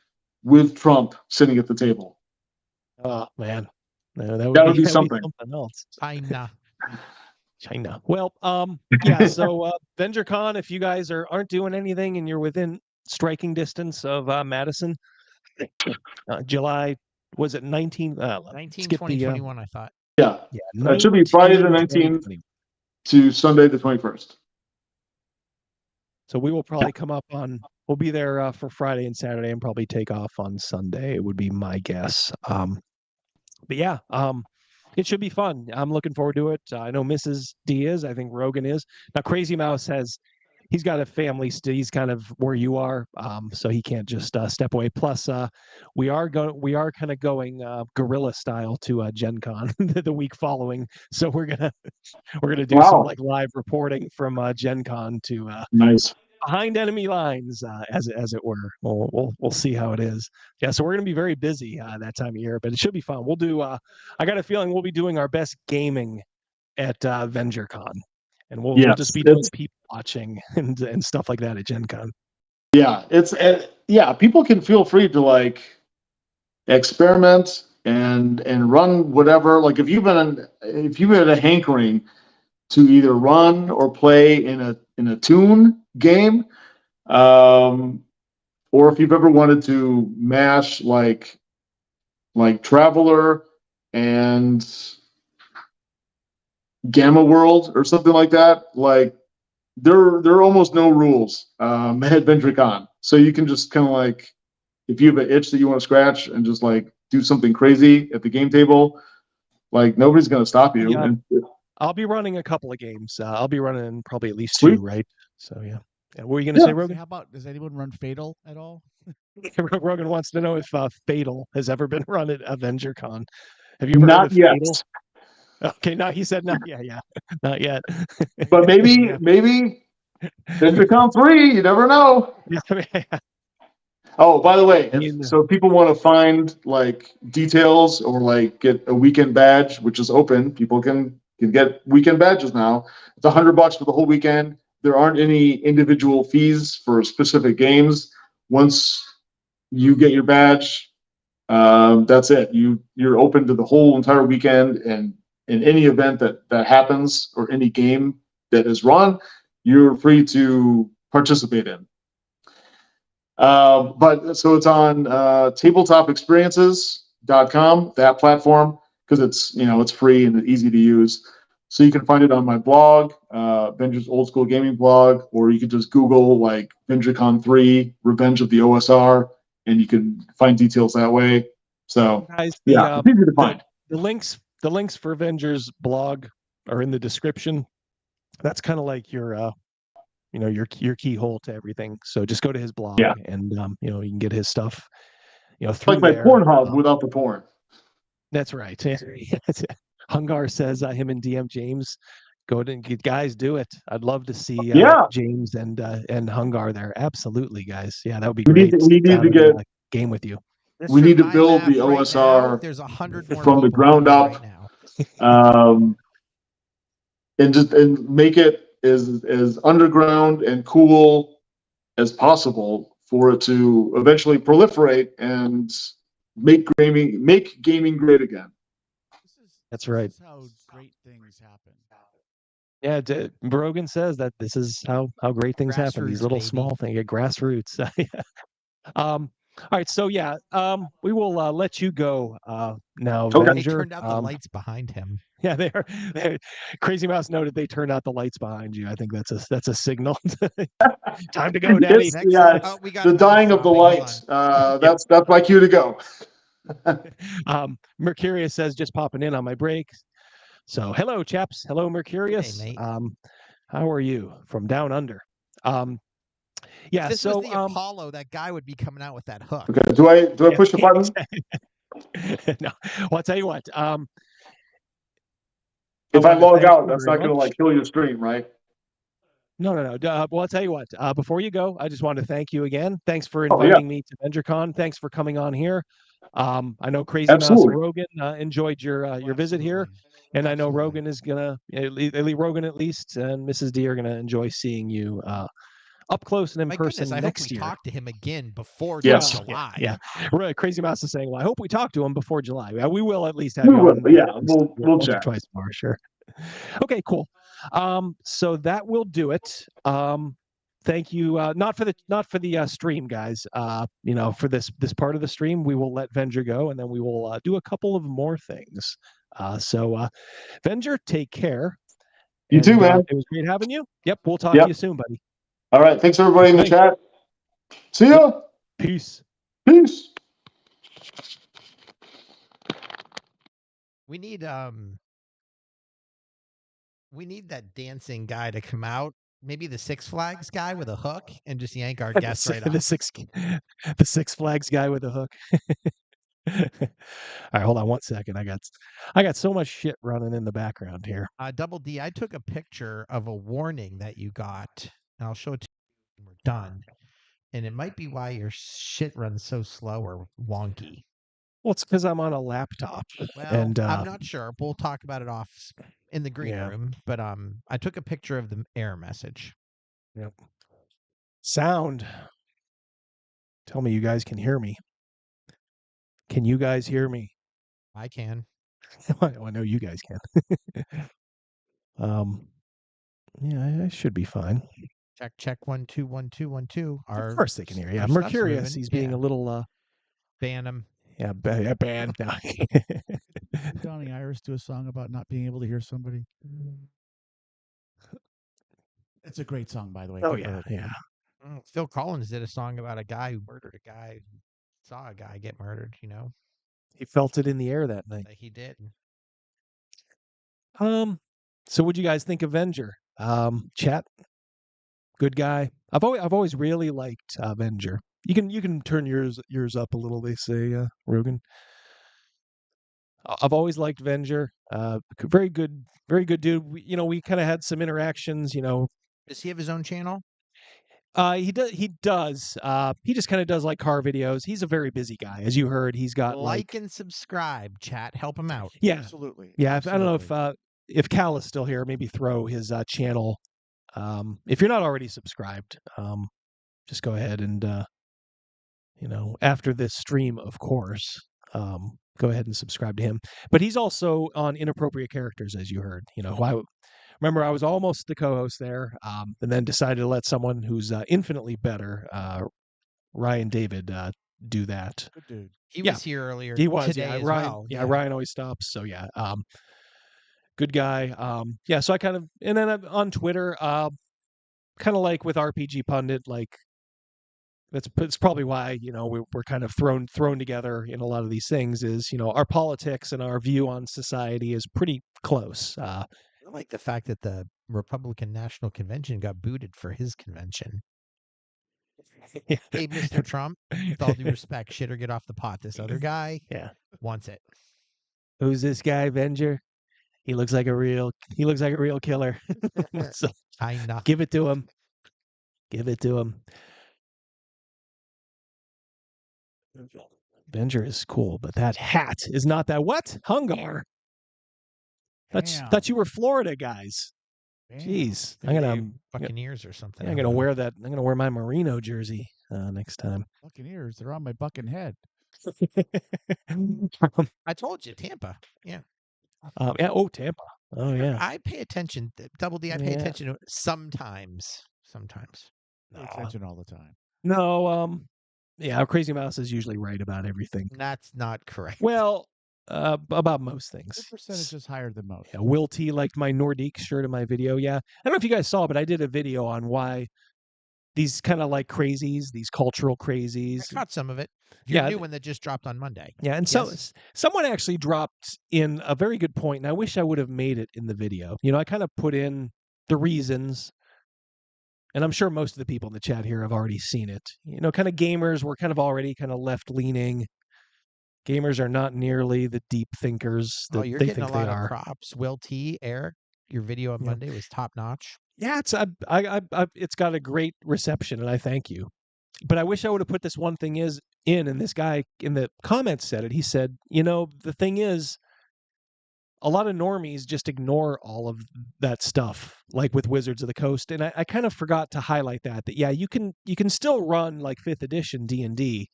with Trump sitting at the table. Oh man, no, that would be something. Else. China. Well, yeah. So VengerCon, if you guys aren't doing anything and you're within striking distance of Madison, July, was it 19? 19, 20, 21, I thought. Yeah. It should be Friday the 19th to Sunday the 21st. So we will probably we'll be there for Friday and Saturday, and probably take off on Sunday. It would be my guess. But yeah, it should be fun. I'm looking forward to it. I know Mrs. D is. I think Rogan is. Now, Crazy Mouse he's got a family. He's kind of where you are, so he can't just step away. Plus, we are kind of going guerrilla style to Gen Con the week following. So we're gonna do some like live reporting from Gen Con to nice behind enemy lines, as it were. We'll see how it is. Yeah, so we're gonna be very busy that time of year, but it should be fun. We'll do. I got a feeling we'll be doing our best gaming at VengerCon. And we'll just be doing people watching and stuff like that at Gen Con. Yeah, people can feel free to like experiment and run whatever. Like if you've had a hankering to either run or play in a Toon game, or if you've ever wanted to mash like Traveler and Gamma World or something like that, like there are almost no rules at VentureCon, so you can just kind of like, if you have an itch that you want to scratch and just like do something crazy at the game table, like nobody's going to stop you. Yeah. And I'll be running a couple of games. I'll be running probably at least Sweet. 2, right? So yeah. What were you going to say, Rogan? How about, does anyone run Fatal at all? Rogan wants to know if Fatal has ever been run at AvengerCon. Have you ever Not heard of yet. Fatal? Okay, no, he said not yet. Yeah, not yet. But maybe VentureCon 3, you never know. Oh, by the way, so if people want to find like details or like get a weekend badge, which is open, people can get weekend badges now. It's $100 for the whole weekend. There aren't any individual fees for specific games. Once you get your badge, that's it. You're open to the whole entire weekend, and in any event that happens or any game that is run, you're free to participate in. But so it's on tabletopexperiences.com, that platform, because it's free and easy to use. So you can find it on my blog, Venger's Old School Gaming blog, or you could just Google like VentureCon 3, Revenge of the OSR, and you can find details that way. So guys, it's easy to find. The links for Venger's blog are in the description. That's kind of like your your keyhole to everything. So just go to his blog, and you can get his stuff. Through like my there. Pornhub without the porn. That's right. Hungar says him and DM James, guys, do it. I'd love to see James and Hungar there. Absolutely, guys. Yeah, that would be great. We need to get a game with you. We need to build the OSR There's 100 more from the ground up, and make it as underground and cool as possible for it to eventually proliferate and make gaming great again. That's right. This is how great things happen. Yeah, Brogan says that this is how great things happen. These little small things, grassroots. All right, so we will let you go now, Venger. They turned out the lights behind him. Yeah, they are. Crazy Mouse noted they turned out the lights behind you. I think that's a signal. Time to go, Daddy. The dying of the light. That's my cue to go. Mercurius says just popping in on my break. So hello, chaps. Hello, Mercurius. Hey, mate. How are you from down under? If this was the Apollo, that guy would be coming out with that hook. Okay. Do I push the button? No. Well, I'll tell you what. If I log out, that's not going to kill your stream, right? No. Well, I'll tell you what. Before you go, I just want to thank you again. Thanks for inviting me to VengerCon. Thanks for coming on here. I know Crazy Mouse and Rogan enjoyed your visit here, and I know Rogan is gonna Rogan at least and Mrs. D are gonna enjoy seeing you up close and in person next year. I hope we talk to him again before July. Yeah. Crazy Mouse is saying, well, I hope we talk to him before July. Yeah, we will at least have you on. Yeah, we'll check check. Twice more, sure. Okay, cool. So that will do it. Thank you. Not for the stream, guys. For this part of the stream, we will let Venger go, and then we will do a couple of more things. So Venger, take care. You too, man. It was great having you. Yep, we'll talk to you soon, buddy. All right. Thanks everybody in the chat. See ya. Peace. Peace. We need that dancing guy to come out. Maybe the Six Flags guy with a hook and just yank our guests right off. The Six Flags guy with a hook. All right, hold on 1 second. I got so much shit running in the background here. Double D, I took a picture of a warning that you got, and I'll show it to you when we're done. And it might be why your shit runs so slow or wonky. Well, it's because I'm on a laptop. Well, and I'm not sure. We'll talk about it off in the green room. But I took a picture of the error message. Yep. Sound. Tell me you guys can hear me. Can you guys hear me? I can. I know you guys can. Yeah, I should be fine. Check 1 2 1 2 1 2. Of course they can hear. Yeah, Mercurius. He's being a little. Ban him. Yeah, ban. Did Donnie Iris do a song about not being able to hear somebody? It's a great song, by the way. Oh yeah, yeah. Phil Collins did a song about a guy who murdered a guy, who saw a guy get murdered. He felt it in the air that night. He did. So what'd you guys think of Venger? Chat, good guy. I've always really liked Venger. You can turn yours up a little. They say, Rogan. I've always liked Venger. Very good dude. We kind of had some interactions. Does he have his own channel? He does. He just kind of does like car videos. He's a very busy guy, as you heard. He's got like and subscribe. Chat, help him out. Yeah, absolutely. Yeah, I don't know if Cal is still here. Maybe throw his channel. If you're not already subscribed, just go ahead and after this stream, of course, go ahead and subscribe to him. But he's also on Inappropriate Characters, as you heard. Remember, I was almost the co-host there, and then decided to let someone who's infinitely better, Ryan David, do that. Good dude. He was here earlier. He was. Today Yeah, as Ryan. well. Yeah, Ryan always stops. So yeah, good guy. Yeah. So I kind of, and then on Twitter, kind of like with RPG Pundit, like it's probably why we're kind of thrown together in a lot of these things. Is our politics and our view on society is pretty close. I like the fact that the Republican National Convention got booted for his convention. Hey, Mr. Trump, with all due respect, shit or get off the pot. This other guy wants it. Who's this guy, Venger? He looks like a real killer. So, give it to him. Give it to him. Venger is cool, but that hat is not that. What? Hungar? Thought you were Florida guys. Damn. Jeez, I'm gonna Buccaneers or something. I'm gonna wear that. I'm gonna wear my Marino jersey next time. Buccaneers, they're on my bucking head. I told you, Tampa. Yeah. Yeah. Oh, Tampa. Oh, yeah. I pay attention. Double D. I pay attention sometimes. Sometimes. Pay attention all the time. No. Yeah. Crazy Mouse is usually right about everything. That's not correct. Well, about most things. Your percentage is higher than most. Yeah, Will T liked my Nordique shirt in my video. Yeah. I don't know if you guys saw, but I did a video on why these kind of like crazies, these cultural crazies. I caught some of it. Your new one that just dropped on Monday. Yeah, and so someone actually dropped in a very good point, and I wish I would have made it in the video. I kind of put in the reasons, and I'm sure most of the people in the chat here have already seen it. Kind of gamers were kind of already kind of left-leaning. Gamers are not nearly the deep thinkers that you're they getting think a lot they are. of props. Will T, Eric, your video on Monday was top-notch. Yeah, it's got a great reception, and I thank you. But I wish I would have put this one thing and this guy in the comments said it. He said, the thing is, a lot of normies just ignore all of that stuff, like with Wizards of the Coast. And I kind of forgot to highlight that yeah, you can still run like 5th edition D&D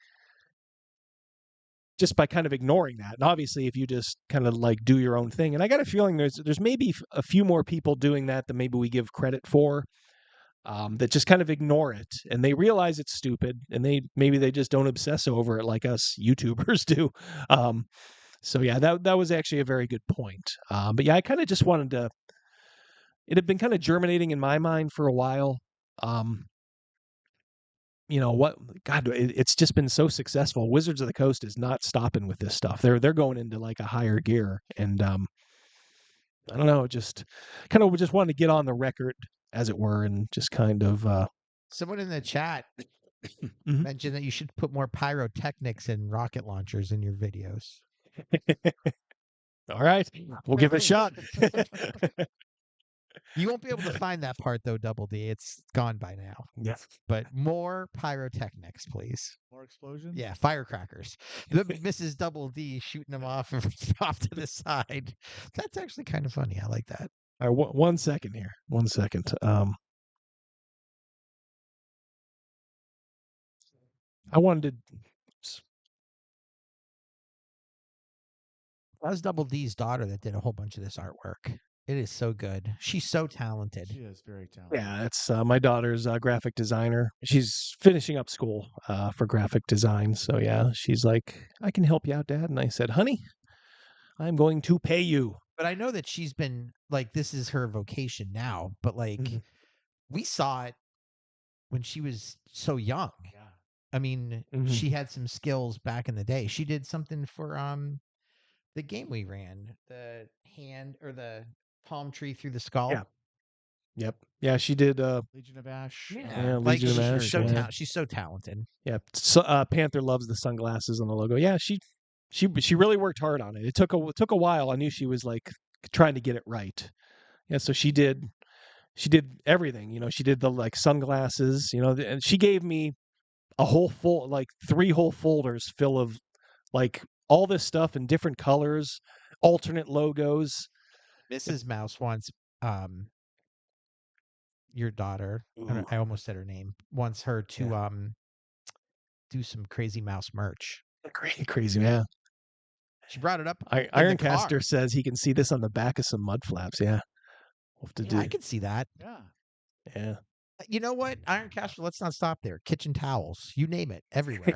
just by kind of ignoring that. And obviously, if you just kind of like do your own thing, and I got a feeling there's maybe a few more people doing that than maybe we give credit for, that just kind of ignore it, and they realize it's stupid, and maybe they just don't obsess over it like us YouTubers do. So yeah, that was actually a very good point. But yeah, I kind of just wanted to. It had been kind of germinating in my mind for a while. What? God, it's just been so successful. Wizards of the Coast is not stopping with this stuff. They're going into like a higher gear, and I don't know, just wanted to get on the record, as it were, and just kind of. Someone in the chat mentioned that you should put more pyrotechnics and rocket launchers in your videos. All right, we'll give it a shot. You won't be able to find that part though, Double D. It's gone by now. Yes. But more pyrotechnics, please. More explosions? Yeah, firecrackers. Mrs. Double D shooting them off to the side. That's actually kind of funny. I like that. All right, 1 second here. 1 second. I wanted to. That was Double D's daughter that did a whole bunch of this artwork. It is so good. She's so talented. She is very talented. Yeah, it's my daughter's graphic designer. She's finishing up school for graphic design. So yeah, she's like, I can help you out, Dad. And I said, honey, I'm going to pay you. But I know that she's been like, this is her vocation now. But like, we saw it when she was so young. I mean, she had some skills back in the day. She did something for the game we ran, the hand or the palm tree through the skull. Yeah. Yep. Yeah, she did. Legion of Ash. Yeah, Legion of Ash. She's so talented. Yeah. So, Panther loves the sunglasses on the logo. Yeah, she really worked hard on it. It took a while. I knew she was like trying to get it right. Yeah. So she did everything. You know, she did the like sunglasses. You know, and she gave me a whole 3 whole folders full of like all this stuff in different colors, alternate logos. Mrs. Mouse wants your daughter. I almost said her name. Wants her to do some Crazy Mouse merch. Crazy, yeah. She brought it up. Ironcaster says he can see this on the back of some mud flaps. Yeah, we'll have to do. I can see that. Yeah. Yeah. You know what, Ironcaster? Let's not stop there. Kitchen towels, you name it, everywhere.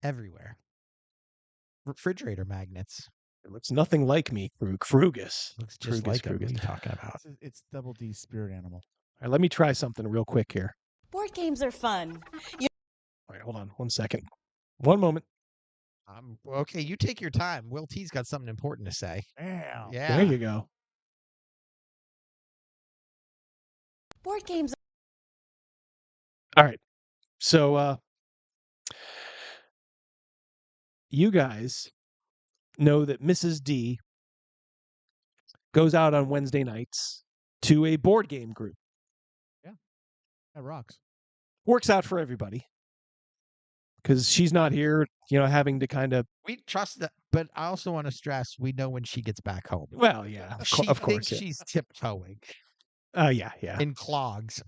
Everywhere. Refrigerator magnets. It looks nothing like me, Frugus. Looks just like him. What are you talking about? It's Double D's spirit animal. All right, let me try something real quick here. Board games are fun. All right, hold on 1 second. 1 moment. Okay, you take your time. Will T's got something important to say. Damn. Yeah. There you go. Board games. All right. So you guys know that Mrs. D goes out on Wednesday nights to a board game group. Yeah. That rocks. Works out for everybody. Because she's not here, you know, having to kind of... We trust that, but I also want to stress, we know when she gets back home. Well, yeah, of course. Yeah. She's tiptoeing. Yeah. In clogs.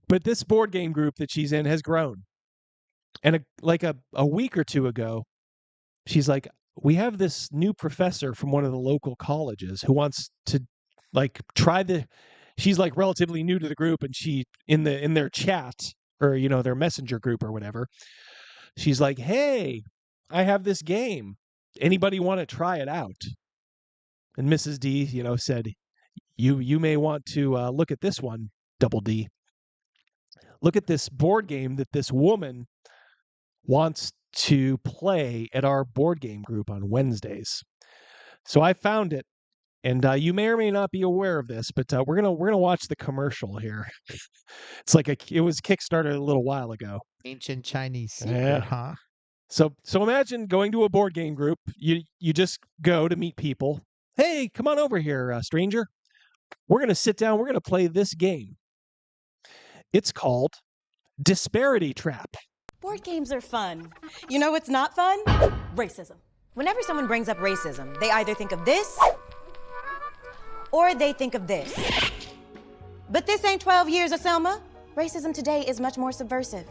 But this board game group that she's in has grown. And a week or two ago, she's like, we have this new professor from one of the local colleges who wants to like try she's like relatively new to the group, and she in their chat or, you know, their messenger group or whatever, she's like, hey, I have this game. Anybody want to try it out? And Mrs. D, you know, said, you may want to look at this one, Double D. Look at this board game that this woman wants to play at our board game group on Wednesdays. So I found it, and you may or may not be aware of this, but we're gonna watch the commercial here. It's like it was Kickstarted a little while ago. Ancient Chinese secret, huh? So imagine going to a board game group. You just go to meet people. Hey, come on over here, stranger. We're gonna sit down. We're gonna play this game. It's called Disparity Trap. Board games are fun. You know what's not fun? Racism. Whenever someone brings up racism, they either think of this or they think of this. But this ain't 12 years of Selma. Racism today is much more subversive.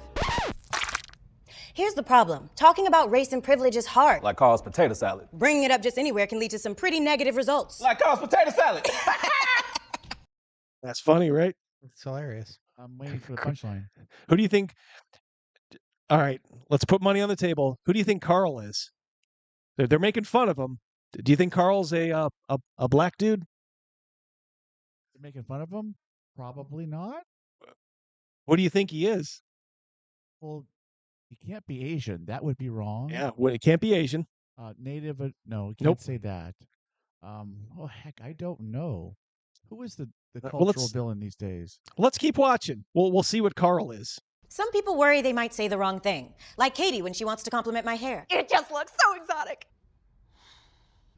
Here's the problem. Talking about race and privilege is hard. Like Carl's potato salad. Bringing it up just anywhere can lead to some pretty negative results. Like Carl's potato salad. That's funny, right? It's hilarious. I'm waiting for the punchline. Who do you think? All right, let's put money on the table. Who do you think Carl is? They're making fun of him. Do you think Carl's a black dude? They're making fun of him? Probably not. What do you think he is? Well, he can't be Asian. That would be wrong. Yeah, well, it can't be Asian. Native? No, you can't say that. Oh heck, I don't know. Who is the cultural villain these days? Let's keep watching. We'll see what Carl is. Some people worry they might say the wrong thing, like Katie when she wants to compliment my hair. It just looks so exotic.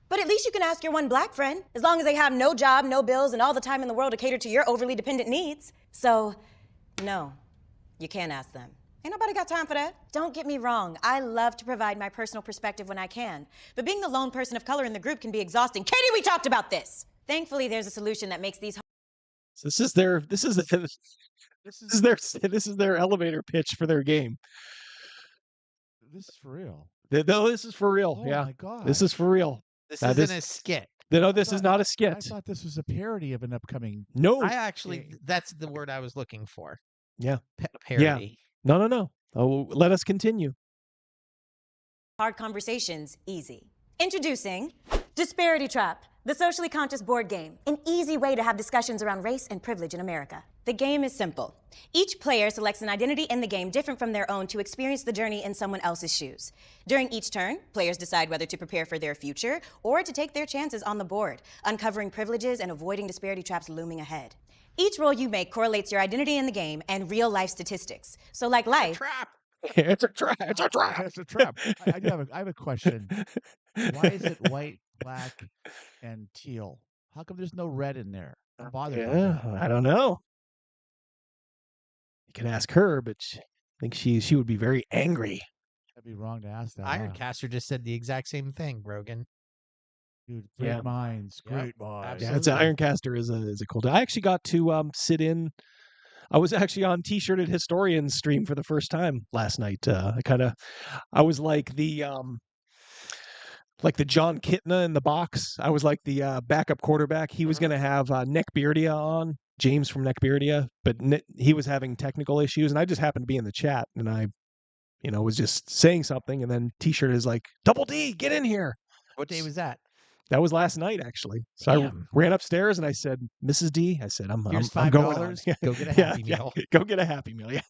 But at least you can ask your one black friend, as long as they have no job, no bills, and all the time in the world to cater to your overly dependent needs. So, no, you can't ask them. Ain't nobody got time for that. Don't get me wrong, I love to provide my personal perspective when I can, but being the lone person of color in the group can be exhausting. Katie, we talked about this. Thankfully, there's a solution that makes these. So this is their elevator pitch for their game. This is for real. No, this is for real. Oh yeah, my God. This is for real. This isn't a skit. No, this is not a skit. I thought this was a parody of an upcoming. No, that's the word I was looking for. Yeah, parody. Yeah. No. Oh, let us continue. Hard conversations, easy. Introducing Disparity Trap, the socially conscious board game, an easy way to have discussions around race and privilege in America. The game is simple. Each player selects an identity in the game different from their own to experience the journey in someone else's shoes. During each turn, players decide whether to prepare for their future or to take their chances on the board, uncovering privileges and avoiding disparity traps looming ahead. Each roll you make correlates your identity in the game and real-life statistics. So like life... It's a trap. It's a trap. It's a trap. I have a question. Why is it white, black, and teal? How come there's no red in there? I'm bothered by Yeah, that. I don't know. You can ask her, but I think she would be very angry. I'd be wrong to ask that. Ironcaster just said the exact same thing, Rogan. Dude, great minds, great minds. Yeah, it's Ironcaster is a cool. I actually got to sit in. I was actually on T-shirted Historians stream for the first time last night. I was like the John Kitna in the box. I was like the backup quarterback. He was going to have Neckbeardia on, James from Neckbeardia, but he was having technical issues, and I just happened to be in the chat, and I, was just saying something, and then T-shirt is like, Double D, get in here. What day was that? That was last night, actually. So I ran upstairs and I said, Mrs. D, I said, I'm going on. Go get a Happy Meal. Go get a Happy Meal. Yeah.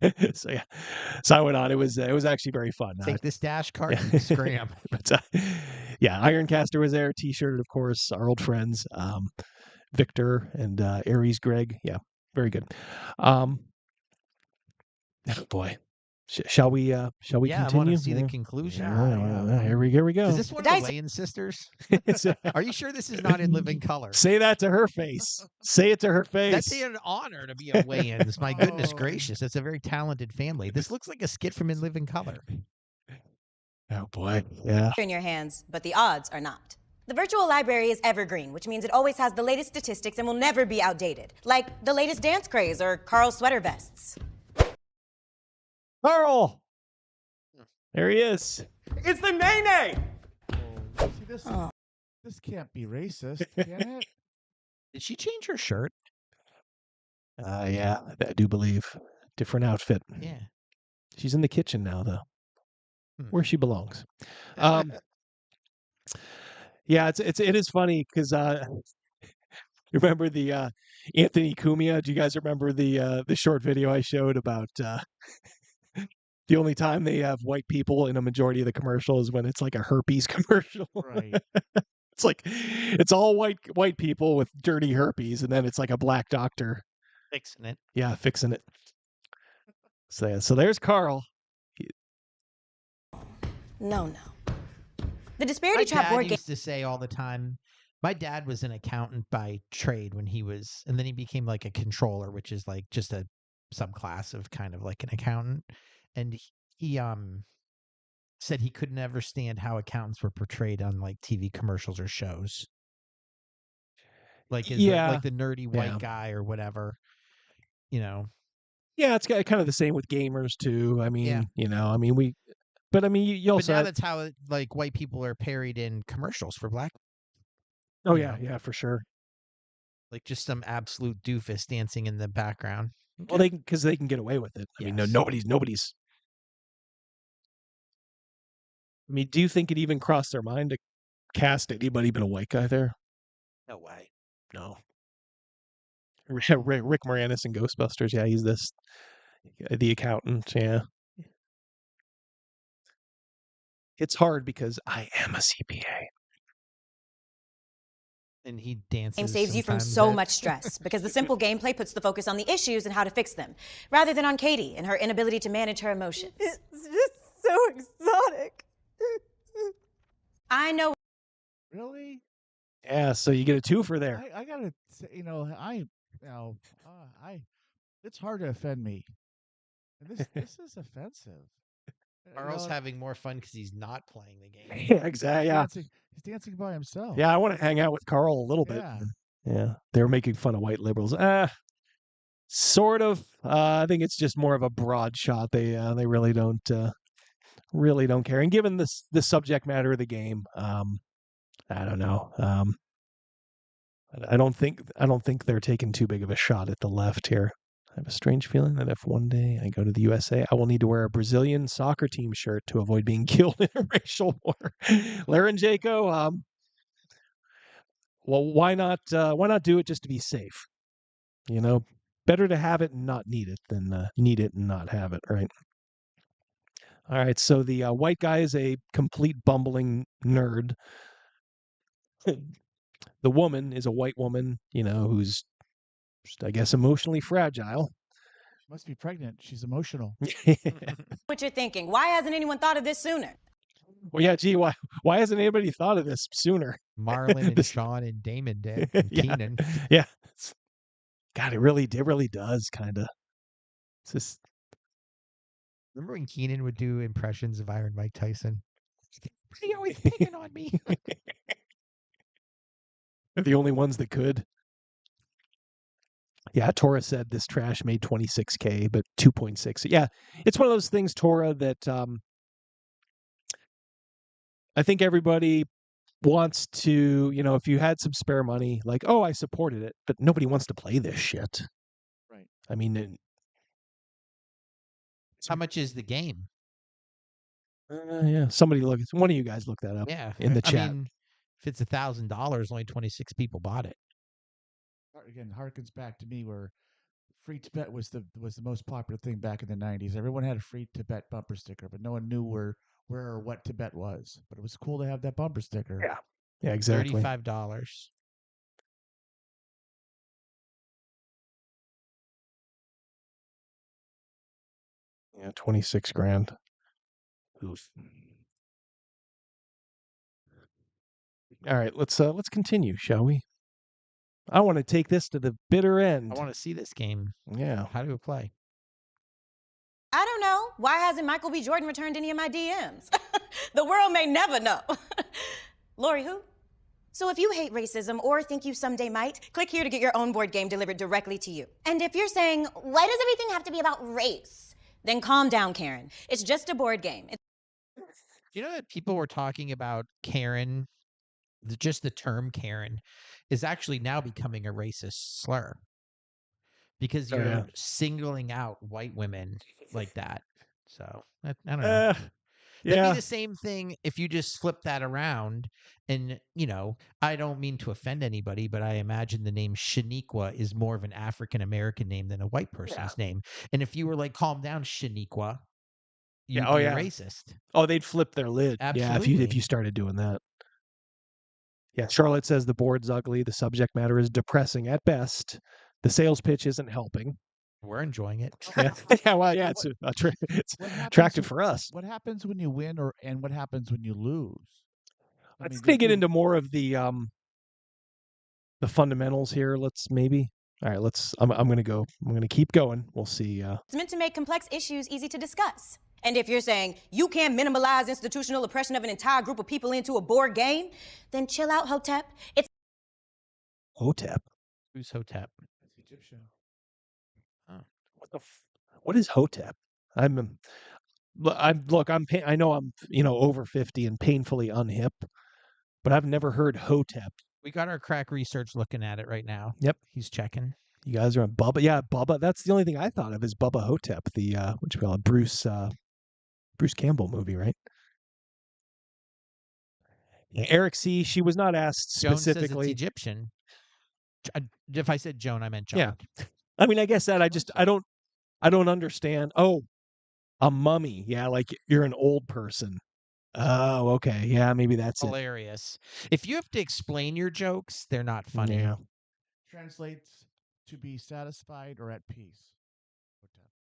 So I went on. It was actually very fun. Take this dash cart and scram. But, Ironcaster was there. T-shirted, of course. Our old friends, Victor and Aries Greg. Yeah, very good. Oh boy. Shall we continue? I want to see the conclusion. Here we go. Is this one of the Wayans sisters? Are you sure this is not in living color? Say that to her face. Say it to her face. That's an honor to be a Wayans. My goodness gracious. That's a very talented family. This looks like a skit from In Living Color. Oh boy. Yeah. In your hands, but the odds are not. The virtual library is evergreen, which means it always has the latest statistics and will never be outdated. Like the latest dance craze or Carl sweater vests. Carl! There he is. It's the Nene! See, this can't be racist, can it? Did she change her shirt? Yeah, I do believe. Different outfit. Yeah. She's in the kitchen now, though. Where she belongs. Yeah, it is funny because remember the Anthony Cumia? Do you guys remember the short video I showed about the only time they have white people in a majority of the commercial is when it's like a herpes commercial. Right. It's like it's all white people with dirty herpes, and then it's like a black doctor fixing it. Yeah, fixing it. So there's Carl. No. The disparity trap board game used to say all the time. My dad was an accountant by trade and then he became like a controller, which is like just a subclass of kind of like an accountant. And he said he could never stand how accountants were portrayed on like TV commercials or shows. Like like the nerdy white guy or whatever, Yeah, it's kind of the same with gamers too. I mean, you also. But now that's how like white people are parodied in commercials for black. Oh yeah, for sure. Like just some absolute doofus dancing in the background. Well, because they can get away with it. I mean, nobody's. I mean, do you think it even crossed their mind to cast anybody but a white guy there? No way. No. Rick Moranis in Ghostbusters. Yeah, he's the accountant. Yeah. It's hard because I am a CPA. And he dances. Game saves you from so much stress because the simple gameplay puts the focus on the issues and how to fix them, rather than on Katie and her inability to manage her emotions. It's just so exotic. I know. Really? Yeah, so you get a twofer there. I gotta say, it's hard to offend me. And this is offensive. Carl's having more fun because he's not playing the game. Yeah, exactly. Yeah. He's dancing by himself. Yeah, I want to hang out with Carl a little bit. Yeah. They were making fun of white liberals. Sort of. I think it's just more of a broad shot. They really don't care. And given the subject matter of the game, I don't know. I don't think they're taking too big of a shot at the left here. I have a strange feeling that if one day I go to the USA, I will need to wear a Brazilian soccer team shirt to avoid being killed in a racial war. Larenjaco, well, why not do it just to be safe? You know, better to have it and not need it than need it and not have it, right? All right, so the white guy is a complete bumbling nerd. The woman is a white woman, you know, who's, I guess, emotionally fragile. She must be pregnant. She's emotional. What you're thinking? Why hasn't anyone thought of this sooner? Well, yeah, gee, why hasn't anybody thought of this sooner? Marlon and Sean and Damon did. And Keenan. Yeah. God, it really does kind of. It's just. Remember when Keenan would do impressions of Iron Mike Tyson? You're always picking on me. They're the only ones that could. Yeah, Tora said this trash made $26K, but 2.6. Yeah, it's one of those things, Tora, that I think everybody wants to, you know, if you had some spare money, like, oh, I supported it, but nobody wants to play this shit. Right. I mean, how much is the game? Yeah, one of you guys look that up. Yeah, in the chat. I mean, if it's $1,000, only 26 people bought it. Again, harkens back to me where free Tibet was the most popular thing back in the 90s. Everyone had a free Tibet bumper sticker, but no one knew where or what Tibet was. But it was cool to have that bumper sticker. Yeah, exactly. $35. Yeah, 26 grand. Oof. All right, let's continue, shall we? I want to take this to the bitter end. I want to see this game. Yeah. How do it play? I don't know. Why hasn't Michael B. Jordan returned any of my DMs? The world may never know. Lori, who? So if you hate racism or think you someday might, click here to get your own board game delivered directly to you. And if you're saying, why does everything have to be about race? Then calm down, Karen. It's just a board game. You know that people were talking about Karen, just the term Karen, is actually now becoming a racist slur. Because you're singling out white women like that. So, I don't know. That'd be the same thing if you just flip that around. And, you know, I don't mean to offend anybody, but I imagine the name Shaniqua is more of an African-American name than a white person's name. And if you were like, calm down, Shaniqua, you'd be a racist. Oh, they'd flip their lid. Absolutely. Yeah, if you started doing that. Yeah, Charlotte says the board's ugly. The subject matter is depressing at best. The sales pitch isn't helping. We're enjoying it. Yeah, well, yeah, it's attractive for us. What happens when you win and what happens when you lose? Let's get into more of the fundamentals here. All right, I'm going to keep going. We'll see. It's meant to make complex issues easy to discuss. And if you're saying you can't minimalize institutional oppression of an entire group of people into a board game, then chill out, Hotep. It's Hotep. Who's Hotep? It's Egyptian. What is Hotep? I know I'm over 50 and painfully unhip, but I've never heard Hotep. We got our crack research looking at it right now. Yep, he's checking. You guys are on Bubba. Yeah, Bubba. That's the only thing I thought of is Bubba Hotep, the what you call it, Bruce Campbell movie, right? Yeah, Eric C. She was not asked specifically. Joan says it's Egyptian. If I said Joan, I meant Joan. Yeah, I mean, I guess that I don't understand. Oh, a mummy. Yeah, like you're an old person. Oh, okay. Yeah, maybe that's hilarious. If you have to explain your jokes, they're not funny. Yeah. Translates to be satisfied or at peace.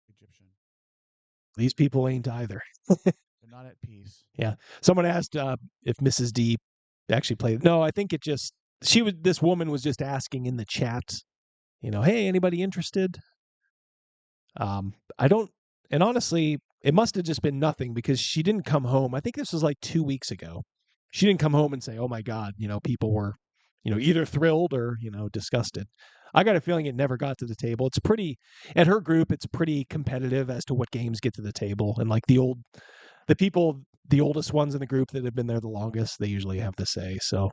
Egyptian. These people ain't either. They're not at peace. Yeah. Someone asked if Mrs. D actually played. No, I think this woman was just asking in the chat, hey, anybody interested? I don't, and honestly, it must have just been nothing because she didn't come home. I think this was like 2 weeks ago. She didn't come home and say, oh my God, people were, either thrilled or, disgusted. I got a feeling it never got to the table. It's at her group, it's pretty competitive as to what games get to the table. And like the oldest ones in the group that have been there the longest, they usually have the say. So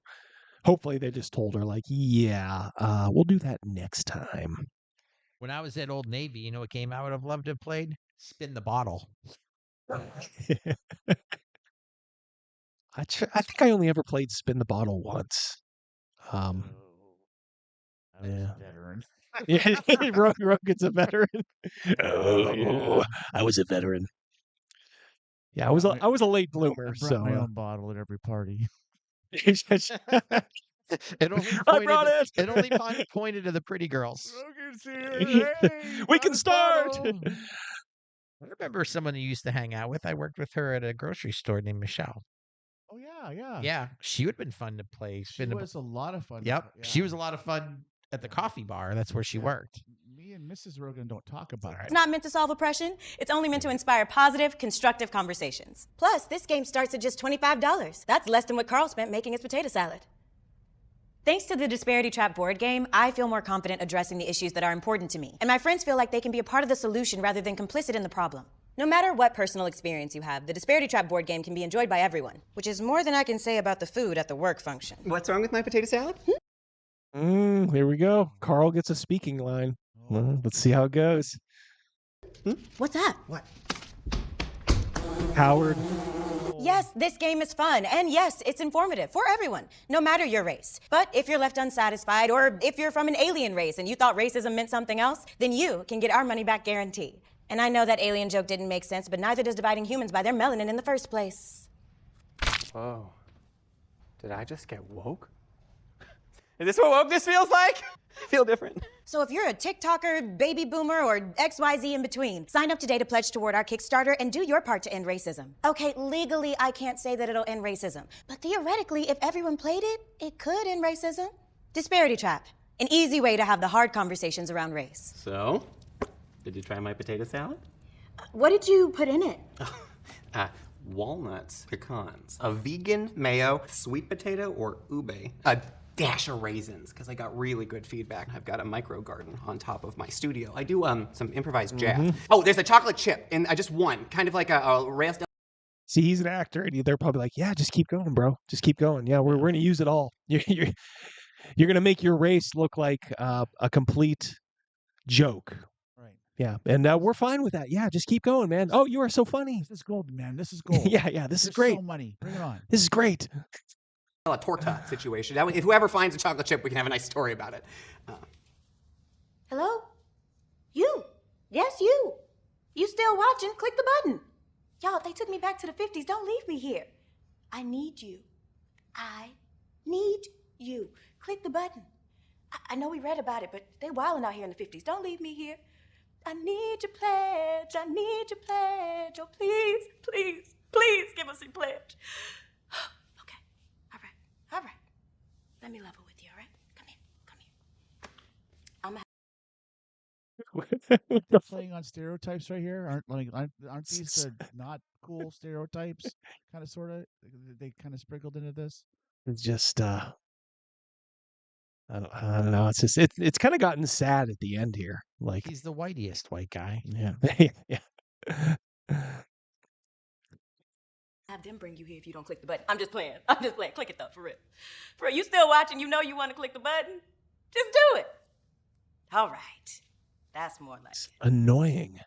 hopefully they just told her like, yeah, we'll do that next time. When I was at Old Navy, you know what game I would have loved to have played? Spin the Bottle. I think I only ever played Spin the Bottle once. Yeah. Veteran. Yeah, Rogan's a veteran. Oh, I was a veteran. Yeah, I was a late bloomer. I brought So my own bottle at every party. It only I brought it. It only pointed to the pretty girls. Rogan's here. Hey, We can start. I remember someone who used to hang out with. I worked with her at a grocery store named Michelle. Oh yeah. Yeah, she would have been fun to play. She was a lot of fun. Yep, Yeah. she was a lot of fun at the coffee bar. That's where she worked. Me and Mrs. Rogan don't talk about It's it. not meant to solve oppression. It's only meant to inspire positive, constructive conversations. Plus, this game starts at just $25. That's less than what Carl spent making his potato salad. Thanks to the Disparity Trap board game, I feel more confident addressing the issues that are important to me. And my friends feel like they can be a part of the solution rather than complicit in the problem. No matter what personal experience you have, the Disparity Trap board game can be enjoyed by everyone, which is more than I can say about the food at the work function. What's wrong with my potato salad? Here we go. Carl gets a speaking line. Let's see how it goes. What's that? What? Howard. Yes, this game is fun, and yes, it's informative for everyone, no matter your race. But if you're left unsatisfied, or if you're from an alien race and you thought racism meant something else, then you can get our money back guarantee. And I know that alien joke didn't make sense, but neither does dividing humans by their melanin in the first place. Whoa. Did I just get woke? Is this what wokeness feels like? I feel different. So if you're a TikToker, baby boomer, or XYZ in between, sign up today to pledge toward our Kickstarter and do your part to end racism. Okay, legally, I can't say that it'll end racism, but theoretically, if everyone played it, it could end racism. Disparity Trap, an easy way to have the hard conversations around race. So, did you try my potato salad? What did you put in it? Walnuts, pecans, a vegan mayo, sweet potato, or ube, a dash of raisins, because I got really good feedback. I've got a micro garden on top of my studio. I do some improvised jazz. Oh, there's a chocolate chip, and I just won, kind of like a rails down. See, he's an actor, and they're probably like, "Yeah, just keep going, bro. Just keep going. Yeah, we're gonna use it all. You're gonna make your race look like a complete joke." Right. Yeah, and we're fine with that. Yeah, just keep going, man. Oh, you are so funny. This is gold, man. This is gold. Yeah, this is great. So money. Bring it on. This is great. A torta situation. That way, if whoever finds a chocolate chip, we can have a nice story about it. Hello? You? Yes, you. You still watching? Click the button. Y'all, they took me back to the 50s. Don't leave me here. I need you. I need you. Click the button. I know we read about it, but they wilding out here in the 50s. Don't leave me here. I need your pledge. I need your pledge. Oh, please, please, please give us a pledge. Okay. All right. Let me level with you, all right? Come here. They're playing on stereotypes right here. Aren't these the not cool stereotypes? Kind of, sort of. They kind of sprinkled into this. It's just I don't know. It's just it's kind of gotten sad at the end here. Like he's the whiteiest white guy. Yeah. Yeah. Have them bring you here if you don't click the button. I'm just playing. Click it though, for real. For real, you still watching, you know you want to click the button? Just do it. All right. That's more like it. Annoying.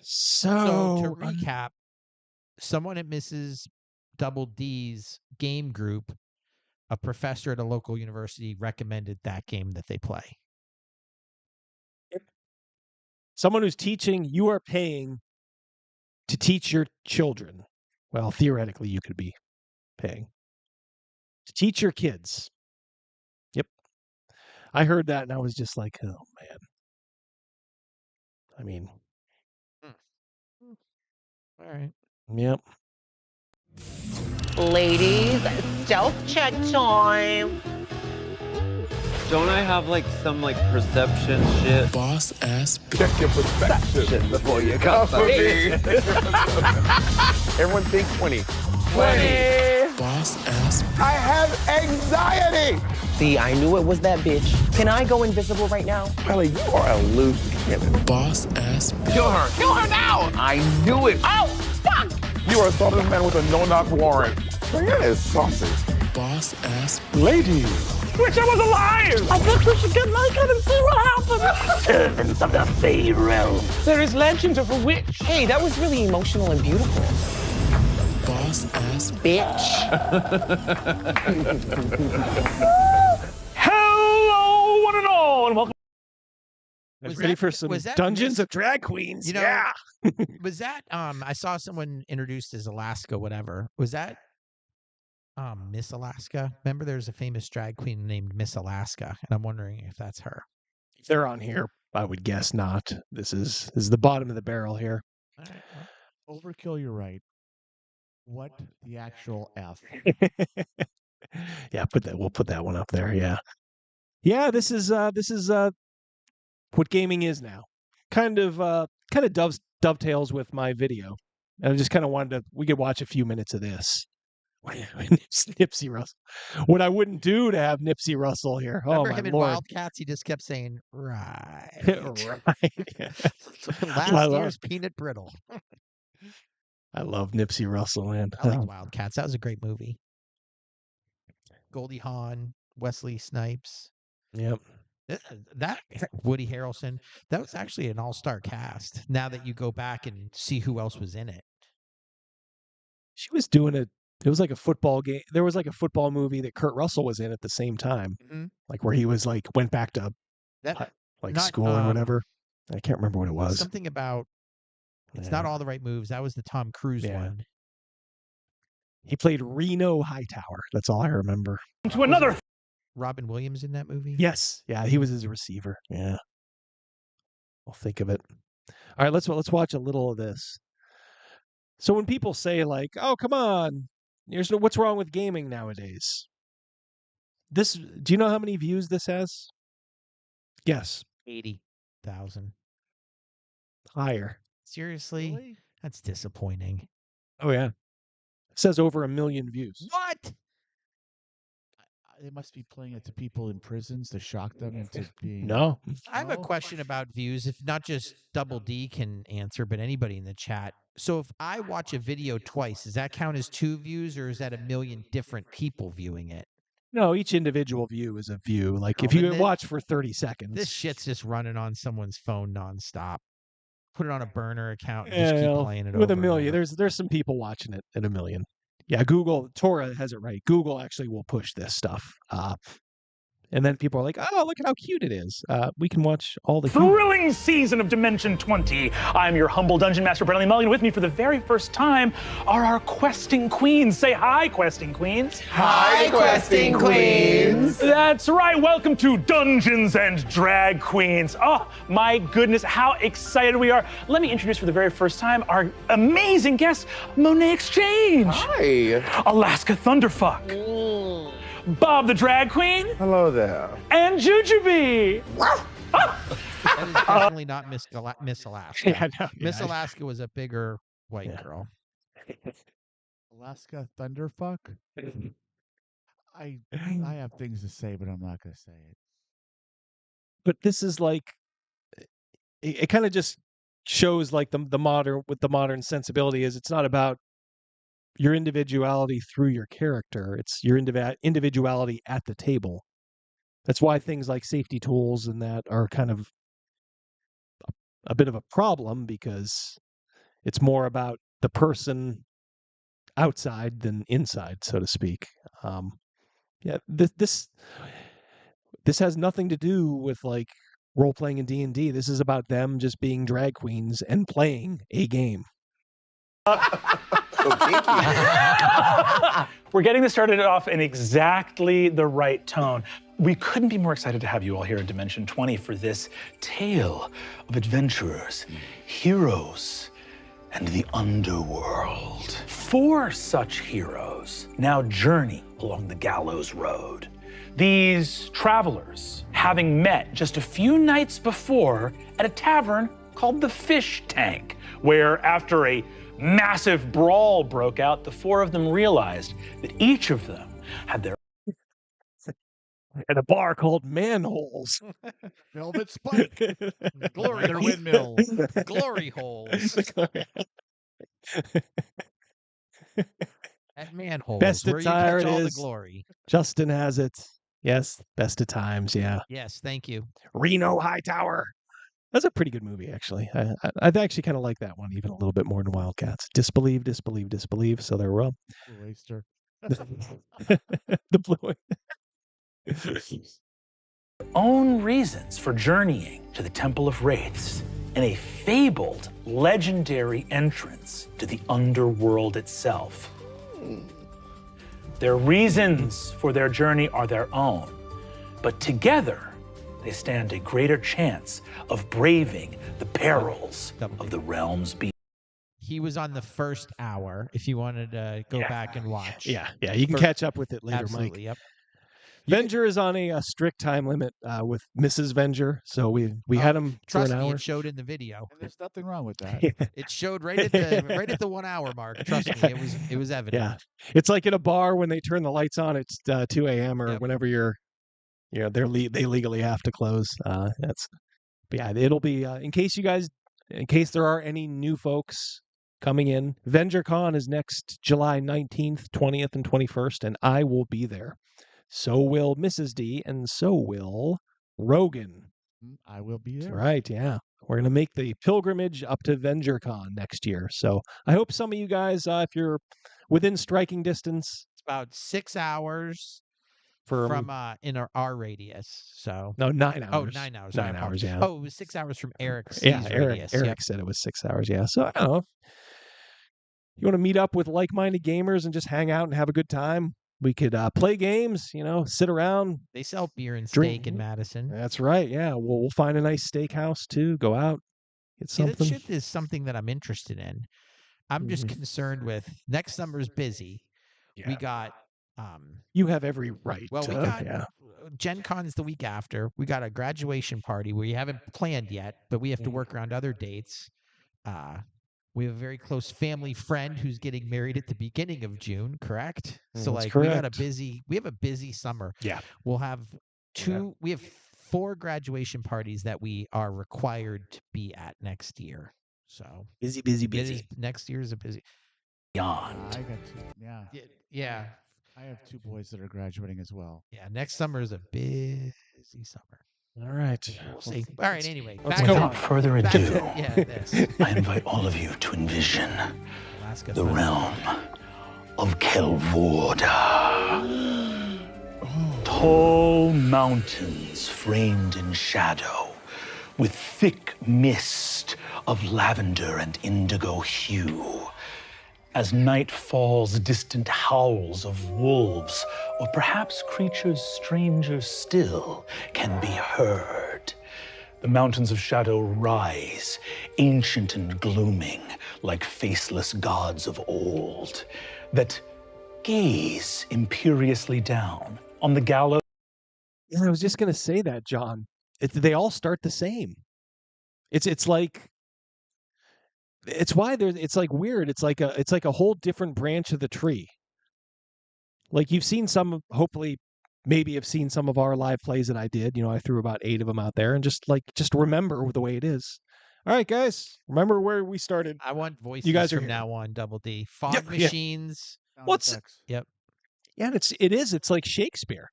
So to recap, someone at Mrs. Double D's game group, a professor at a local university, recommended that game that they play. Someone who's teaching, you are paying to teach your children. Well, theoretically, you could be paying to teach your kids. Yep. I heard that and I was just like, oh, man. I mean. All right. Yep. Ladies, stealth check time. Don't I have some perception shit? Boss ass. Check your perception before you come for me. Everyone think 20. 20. Boss ass. I have anxiety. See, I knew it was that bitch. Can I go invisible right now? Ellie, you are a loose cannon. Boss ass. Kill her. Kill her now. I knew it. Oh, fuck. You are a thoughtless man with a no-knock warrant. That is saucy. Boss ass. Ladies. Wish I was alive! I guess we should get naked and see what happens! Servants of the Fey realm. There is legend of a witch. Hey, that was really emotional and beautiful. Boss ass. ass, bitch. Hello, one and all, and welcome. Ready for some Dungeons of Drag Queens? You know, yeah. Was that I saw someone introduced as Alaska, whatever. Was that Miss Alaska? Remember there's a famous drag queen named Miss Alaska, and I'm wondering if that's her. If they're on here, I would guess not. This is the bottom of the barrel here. All right, well, overkill, you're right. What the actual F? Yeah, we'll put that one up there. Yeah. Yeah, this is what gaming is now. Kind of dovetails with my video. And I just kind of wanted we could watch a few minutes of this. Nipsey Russell. What I wouldn't do to have Nipsey Russell here. Remember oh, my him in Lord. Wildcats? He just kept saying, right. Right. Yeah. Last year's Peanut Brittle. I love Nipsey Russell, man. I like Wildcats. That was a great movie. Goldie Hawn, Wesley Snipes. Yep. That Woody Harrelson. That was actually an all-star cast. Now that you go back and see who else was in it. She was doing it. It was like a football game. There was like a football movie that Kurt Russell was in at the same time, like where he was like went back to school or whatever. I can't remember what it was. Something about it's not all the right moves. That was the Tom Cruise one. He played Reno Hightower. That's all I remember. To another. Robin Williams in that movie. Yes, yeah, he was his receiver. Yeah, I'll think of it. All right, let's watch a little of this. So when people say like, "Oh, come on, what's wrong with gaming nowadays?" Do you know how many views this has? Yes. 80,000. Higher. Seriously? Really? That's disappointing. Oh yeah. It says over 1 million views. What? They must be playing it to people in prisons to shock them into being. No. I have a question about views. If not just Double D can answer, but anybody in the chat. So if I watch a video twice, does that count as 2 views, or is that 1 million different people viewing it? No, each individual view is a view. Like if you watch for 30 seconds. This shit's just running on someone's phone nonstop. Put it on a burner account and just keep playing it with over 1 million. There's some people watching it at 1 million. Yeah, Google, Tora has it right. Google actually will push this stuff. And then people are like, oh, look at how cute it is. We can watch all the thrilling season of Dimension 20. I'm your humble dungeon master, Bradley Mulligan. With me for the very first time are our questing queens. Say hi, questing queens. Hi, questing queens. That's right. Welcome to Dungeons and Drag Queens. Oh, my goodness, how excited we are. Let me introduce for the very first time our amazing guest, Monet Exchange. Hi. Alaska Thunderfuck. Bob the Drag Queen. Hello there. And Jujubee. And definitely not Miss Alaska. Yeah, no, Miss Alaska was a bigger white girl. Alaska Thunderfuck. I have things to say, but I'm not going to say it. But this is like, it kind of just shows like the modern sensibility is. It's not about your individuality through your character. It's your individuality at the table. That's why things like safety tools and that are kind of a bit of a problem, because it's more about the person outside than inside, so to speak. Yeah, this has nothing to do with like role playing in D&D. This is about them just being drag queens and playing a game. We're getting this started off in exactly the right tone. We couldn't be more excited to have you all here at Dimension 20 for this tale of adventurers, heroes, and the underworld. 4 such heroes now journey along the gallows road. These travelers, having met just a few nights before at a tavern called the Fish Tank, where after a massive brawl broke out, the 4 of them realized that each of them had their at a bar called Manholes. Velvet Spike. Glory windmills. Glory holes. At Manholes. Best where attire you catch all is the glory. Justin has it. Yes, best of times. Yeah. Yes, thank you. Reno Hightower. That's a pretty good movie, actually. I actually kind of like that one even a little bit more than Wildcats. Disbelieve, disbelieve, disbelieve. So there we go. Blue Oyster. The Blue Own reasons for journeying to the Temple of Wraiths and a fabled, legendary entrance to the underworld itself. Their reasons for their journey are their own, but together they stand a greater chance of braving the perils of the realms beyond. He was on the first hour. If you wanted to go back and watch, Yeah, you can catch up with it later, absolutely, Mike. Yep. Venger is on a strict time limit with Mrs. Venger, so we had him for Trust an me, hour. it showed in the video. And there's nothing wrong with that. It showed right at the 1 hour mark. Trust me, it was evident. Yeah, it's like in a bar when they turn the lights on. It's 2 a.m. or whenever they legally have to close. It'll be in case there are any new folks coming in. VengerCon is next July 19th, 20th, and 21st, and I will be there. So will Mrs. D, and so will Rogan. I will be there. Right, yeah. We're going to make the pilgrimage up to VengerCon next year. So I hope some of you guys, if you're within striking distance. It's about 6 hours from in our radius. So no, 9 hours. Oh, 9 hours. 9 hours, yeah. Oh, it was 6 hours from Eric's Eric radius. said it was 6 hours, yeah. So I don't know. You want to meet up with like-minded gamers and just hang out and have a good time? We could play games, sit around. They sell beer and drink. steak in Madison. That's right, yeah. We'll find a nice steakhouse too. Go out, get something. That shit is something that I'm interested in. I'm just concerned with next summer's busy. Yeah. We got you have every right. Well, we got Gen Con's the week after. We got a graduation party we haven't planned yet, but we have to work around other dates. We have a very close family friend who's getting married at the beginning of June, correct? So That's we correct. have a busy summer. Yeah. We'll have we have 4 graduation parties that we are required to be at next year. So busy. Next year is a busy. Beyond. I got two. Yeah. I have 2 boys that are graduating as well. Yeah. Next summer is a busy summer. All right. We'll see. All right. Anyway, Without further ado, this. I invite all of you to envision Alaska the Thunder. realm of Kelvorda. Tall mountains framed in shadow, with thick mist of lavender and indigo hue. As night falls, distant howls of wolves, or perhaps creatures stranger still, can be heard. The mountains of shadow rise, ancient and glooming, like faceless gods of old, that gaze imperiously down on the gallows. Yeah, I was just gonna say that, John. They all start the same. It's like. It's why it's like weird. It's like a whole different branch of the tree. Like you've seen some, hopefully, maybe have seen some of our live plays that I did. I threw about 8 of them out there, and just remember the way it is. All right, guys, remember where we started. I want voices you guys are from here. now on. Double D. Fog machines. What's? Yep. Yeah, it's like Shakespeare.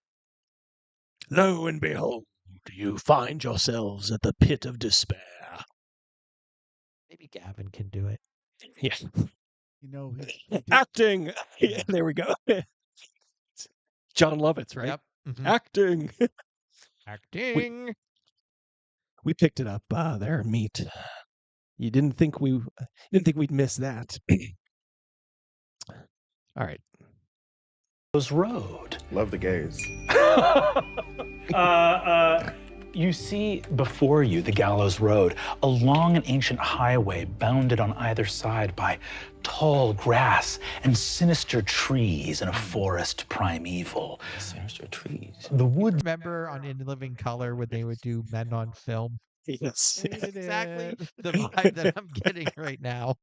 Lo and behold, you find yourselves at the pit of despair. Maybe Gavin can do it. Yeah. He Acting. Yeah, there we go. John Lovitz, right? Yep. Mhm. Acting. Acting. We picked it up there, Meat. You didn't think we'd miss that. All right. Road. Love the gays. You see before you the Gallows Road, a long and ancient highway bounded on either side by tall grass and sinister trees in a forest primeval. Sinister trees. The woods. Remember on In Living Color when they would do Men on Film? Yes. That's exactly the vibe that I'm getting right now.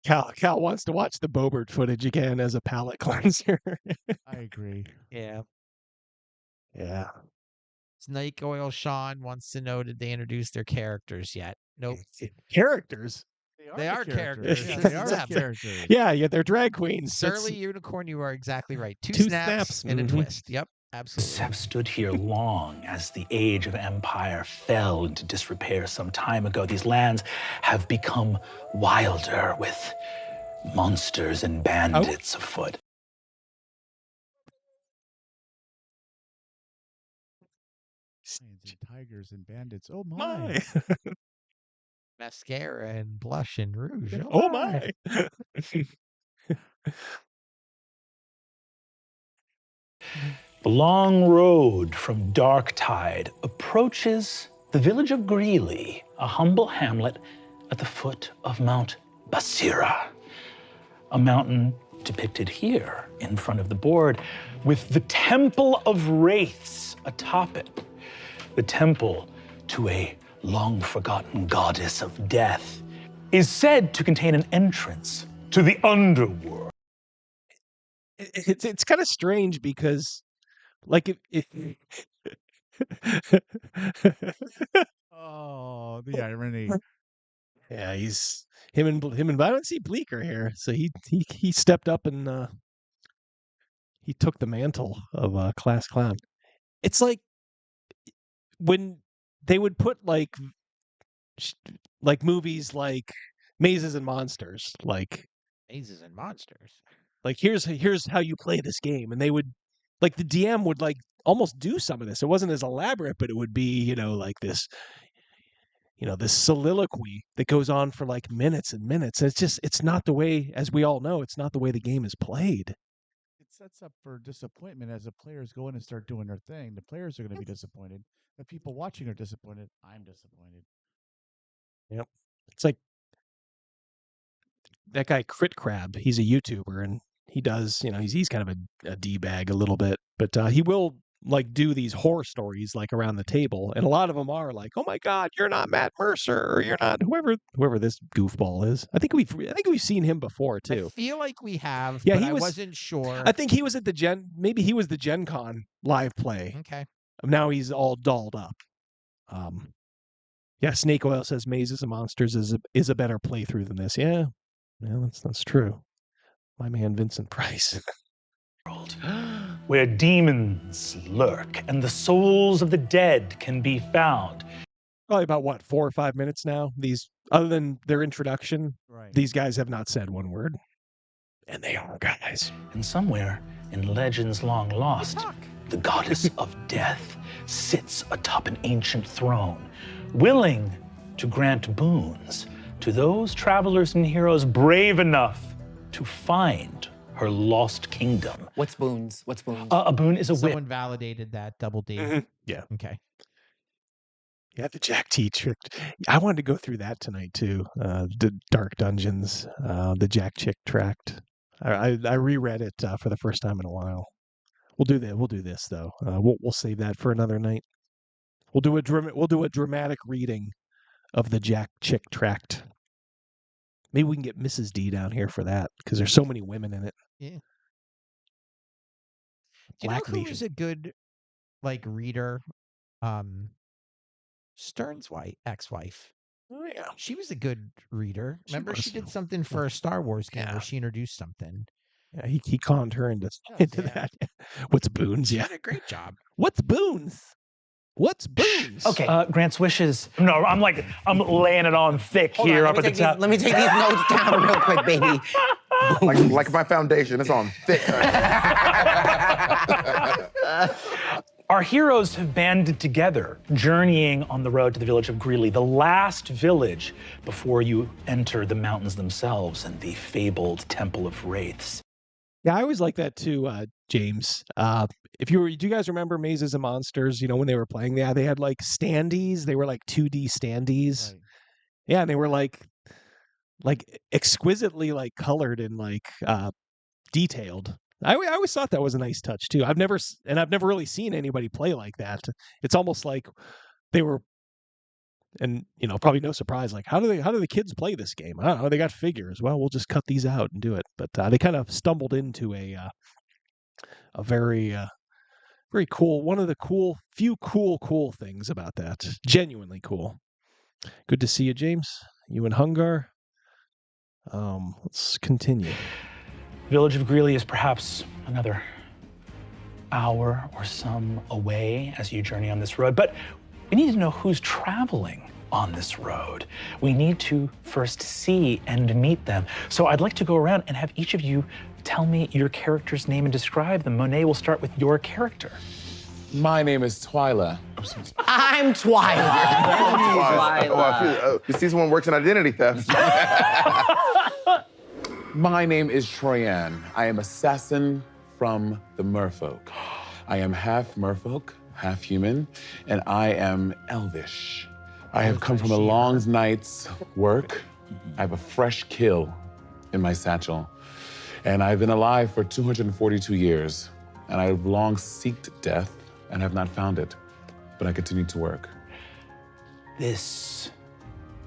Cal wants to watch the Bobert footage again as a palate cleanser. I agree. Yeah. Yeah. Snake Oil Sean wants to know, did they introduce their characters yet? Nope. Characters? They are characters. Yeah, they are characters. Yeah, they're drag queens. Surly Unicorn, you are exactly right. Two Two snaps snaps. and a Mhm. twist. Yep. Absolutely. Have stood here long as the age of empire fell into disrepair some time ago. These lands have become wilder with monsters and bandits afoot. Lions and tigers and bandits. Oh my. Mascara and blush and rouge. Oh my. The long road from Darktide approaches the village of Greeley, a humble hamlet at the foot of Mount Basira, a mountain depicted here in front of the board with the Temple of Wraiths atop it, the temple to a long-forgotten goddess of death, is said to contain an entrance to the underworld. It's kind of strange because, like, if Oh, the irony. yeah, him and I don't see Bleeker here, so he stepped up and he took the mantle of class clown. It's like when they would put like movies like Mazes and Monsters, like Mazes and Monsters. Like here's how you play this game, and they would, like, the DM would like almost do some of this. It wasn't as elaborate, but it would be, like this, this soliloquy that goes on for like minutes and minutes. And it's not the way, as we all know, it's not the way the game is played. It sets up for disappointment as the players go in and start doing their thing. The players are going to be disappointed. The people watching are disappointed. I'm disappointed. Yep. It's like that guy Crit Crab. He's a YouTuber, and he does, he's kind of a D-bag a little bit, but he will like do these horror stories like around the table, and a lot of them are like, "Oh my God, you're not Matt Mercer, or you're not whoever this goofball is." I think we've seen him before too. I feel like we have. Yeah, but I wasn't sure. I think he was at maybe he was the Gen Con live play. Okay. Now he's all dolled up. Yeah, Snake Oil says Mazes and Monsters is a better playthrough than this. Yeah, that's true. My man Vincent Price. Where demons lurk and the souls of the dead can be found. Probably about 4 or 5 minutes now. These, other than their introduction, these guys have not said one word. And they are guys. And somewhere in legends long lost, the goddess of death sits atop an ancient throne, willing to grant boons to those travelers and heroes brave enough to find her lost kingdom. What's boons? What's boons? A boon is a whip. Someone validated that double D. Mm-hmm. Yeah. Okay. Yeah, the Jack T trick. I wanted to go through that tonight too. The Dark Dungeons, the Jack Chick tract. I reread it for the first time in a while. We'll do that. We'll do this though. We'll save that for another night. We'll do a dramatic reading of the Jack Chick tract. Maybe we can get Mrs. D down here for that because there's so many women in it. Yeah. Do you Black know who Legion. is a good reader? Stern's ex-wife. Oh yeah. She was a good reader. Remember, she did was. something for a Star Wars game where she introduced something. Yeah, he conned her into that. What's boons? She Yeah. did a great job. What's boons? What's boons? Okay. Grant's wishes. No, I'm laying it on thick Hold here on, up at the top. let me take these notes down real quick, baby. like my foundation, it's on thick. Our heroes have banded together, journeying on the road to the village of Greeley, the last village before you enter the mountains themselves and the fabled Temple of Wraiths. Yeah, I always like that too, James. Do you guys remember Mazes and Monsters? When they were playing, they had like standees. They were like 2D standees. Right. Yeah, and they were like exquisitely like colored and like detailed. I always thought that was a nice touch too. I've never really seen anybody play like that. It's almost like they were, and probably no surprise. Like how do the kids play this game? I don't know. They got figures. Well, we'll just cut these out and do it. But they kind of stumbled into a very very cool. One of the few cool things about that. Genuinely cool. Good to see you, James. You and Hungar. Let's continue. Village of Greeley is perhaps another hour or some away as you journey on this road, but we need to know who's traveling on this road. We need to first see and meet them. So I'd like to go around and have each of you tell me your character's name and describe them. Monet, we'll start with your character. My name is Twyla. I'm Twyla. Oh, you see someone works in identity theft. My name is Troyan. I am assassin from the merfolk. I am half merfolk, half human, and I am elvish. I have come from a long night's work. I have a fresh kill in my satchel. And I've been alive for 242 years. And I've long sought death and have not found it. But I continue to work. This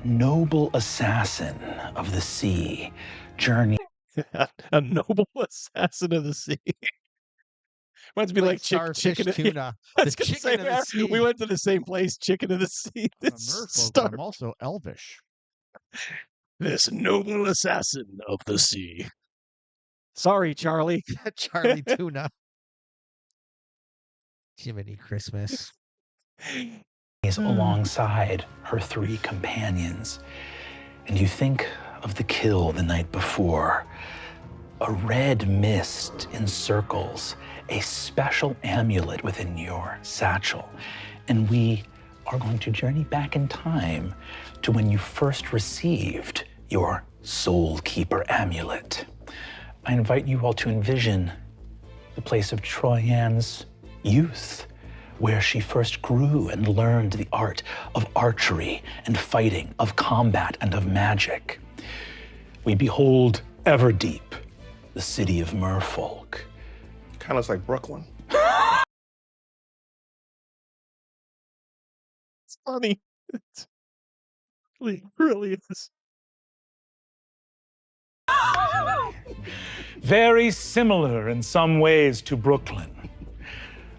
noble assassin of the sea journey. A noble assassin of the sea. Reminds me like chicken tuna. The chicken of the sea. We went to the same place, Chicken of the Sea. I'm also elvish. This noble assassin of the sea. Sorry, Charlie. Charlie Tuna. Jiminy Christmas. Is alongside her three companions. And you think of the kill the night before. A red mist encircles a special amulet within your satchel. And we are going to journey back in time to when you first received your Soul Keeper amulet. I invite you all to envision the place of Troyan's youth, where she first grew and learned the art of archery and fighting, of combat and of magic. We behold Everdeep, the city of merfolk. Kind of looks like Brooklyn. It's funny. It really is. Very similar in some ways to Brooklyn.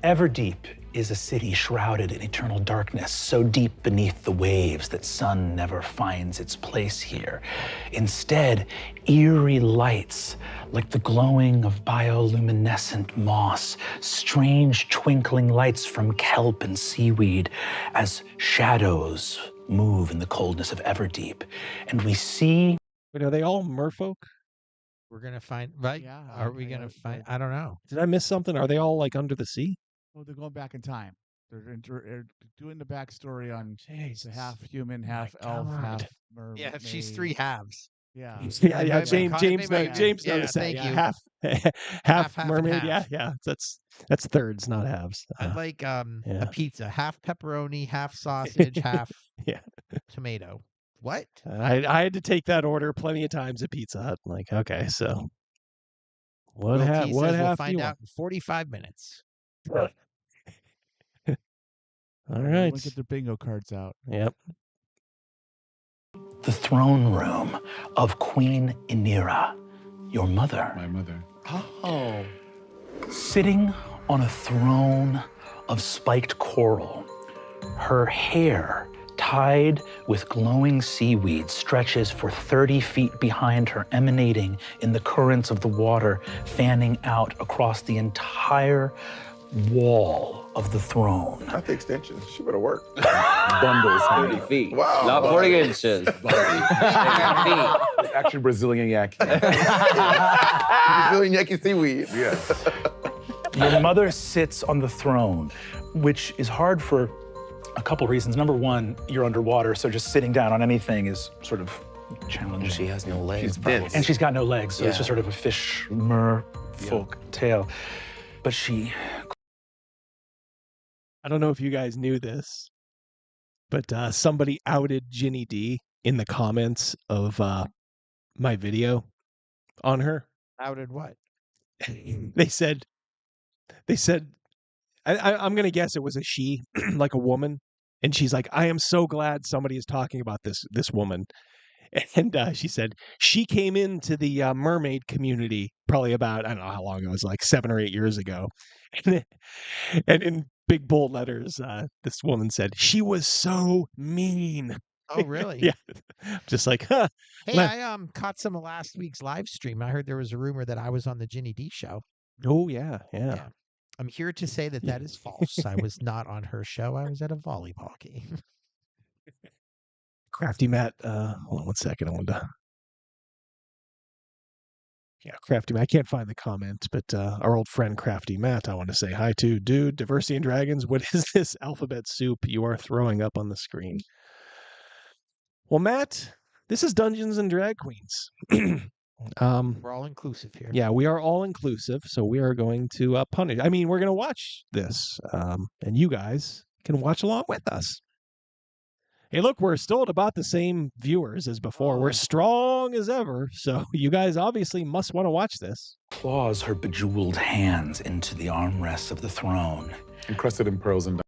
Everdeep is a city shrouded in eternal darkness, so deep beneath the waves that sun never finds its place here. Instead, eerie lights, like the glowing of bioluminescent moss, strange twinkling lights from kelp and seaweed as shadows move in the coldness of Everdeep. And we see... But are they all merfolk? We're going to find, right? Yeah, are we going to find, I don't know. Did I miss something? Are they all like under the sea? Oh, they're going back in time. They're doing the backstory on the half human, half elf, half mermaid. Yeah, she's three halves. Yeah. Yeah. James noticed that. Thank you. Half and mermaid. half. Yeah. That's thirds, not halves. I'd like a pizza, half pepperoni, half sausage, half tomato. What? I had to take that order plenty of times at Pizza Hut. I'm like, okay, so what half? What half? We'll find out in 45 minutes. All right. Look at their bingo cards out. Yep. The throne room of Queen Inira, your mother. My mother. Oh. Sitting on a throne of spiked coral, her hair tied with glowing seaweed stretches for 30 feet behind her, emanating in the currents of the water, fanning out across the entire wall of the throne. Not the extension. She better work. Bundles. 30 feet. Wow. Not 40 inches. It's actually Brazilian yak. Brazilian yaki seaweed. Yes. Your mother sits on the throne, which is hard for a couple reasons. Number one, you're underwater, so just sitting down on anything is sort of challenging. She has no legs. She's dense. And she's got no legs, so it's just sort of a fish merfolk tale. But she... I don't know if you guys knew this, but somebody outed Ginny D in the comments of my video on her. Outed what? They said, I'm going to guess it was a she, like a woman. And she's like, I am so glad somebody is talking about this woman. And she said, she came into the mermaid community probably about, I don't know how long it was, like 7 or 8 years ago. And in big bold letters, this woman said, she was so mean. Oh, really? Yeah. Just like, huh. Hey, I caught some of last week's live stream. I heard there was a rumor that I was on the Ginny D show. Oh, yeah. I'm here to say that that is false. I was not on her show. I was at a volleyball game. Crafty Matt, hold on 1 second. I wanted to. Yeah, Crafty Matt. I can't find the comment, but our old friend Crafty Matt, I want to say hi to. Dude, Diversity and Dragons, what is this alphabet soup you are throwing up on the screen? Well, Matt, this is Dungeons and Drag Queens. We're all inclusive here. Yeah, we are all inclusive, so we are going to punish. I mean, we're going to watch this, and you guys can watch along with us. Hey, look, we're still at about the same viewers as before. We're strong as ever, so you guys obviously must want to watch this. Claws her bejeweled hands into the armrests of the throne. Encrusted in pearls and...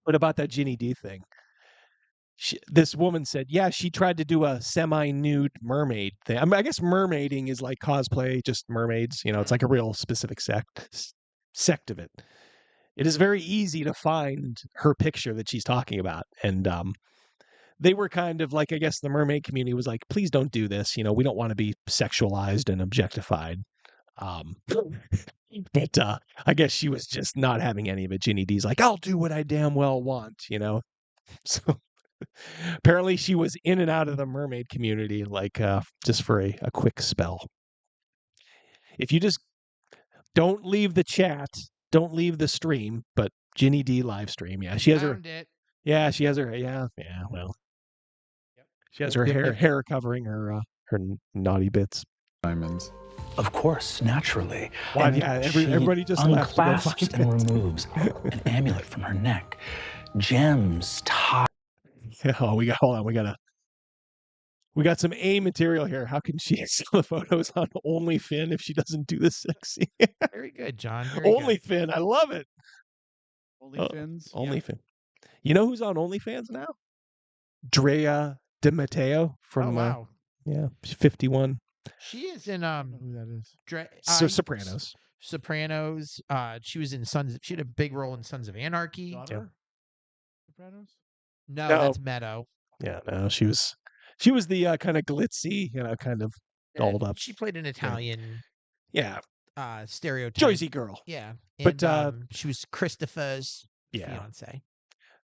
What about that Ginny D thing? This woman said, yeah, she tried to do a semi-nude mermaid thing. I mean, I guess mermaiding is like cosplay, just mermaids. You know, it's like a real specific sect of it. It is very easy to find her picture that she's talking about. And they were kind of like, I guess the mermaid community was like, please don't do this. You know, we don't want to be sexualized and objectified. But I guess she was just not having any of it. Ginny D's like, I'll do what I damn well want, you know? So apparently she was in and out of the mermaid community, like just for a quick spell. If you just don't leave the chat, don't leave the stream, but Ginny D live stream. Yeah, she has her. Yeah, she has her. Yeah, well. She has her hair covering her naughty bits. Diamonds. Of course, naturally. Well, yeah, everybody just unclasps and removes an amulet from her neck. Gems tied. Oh, hold on. We got some A material here. How can she sell the photos on OnlyFin if she doesn't do this sexy? Very good, John. OnlyFin, I love it. OnlyFins. OnlyFin. You know who's on OnlyFans now? Drea De Matteo from. Oh, wow. 51. She is in Who that is? Sopranos. Sopranos. She was in Sons. She had a big role in Sons of Anarchy. Daughter? Sopranos? No, that's Meadow. Yeah, no, she was the kind of glitzy, you know, kind of dolled up. She played an Italian. Yeah. Stereotype. Jersey girl. Yeah. But she was Christopher's fiance.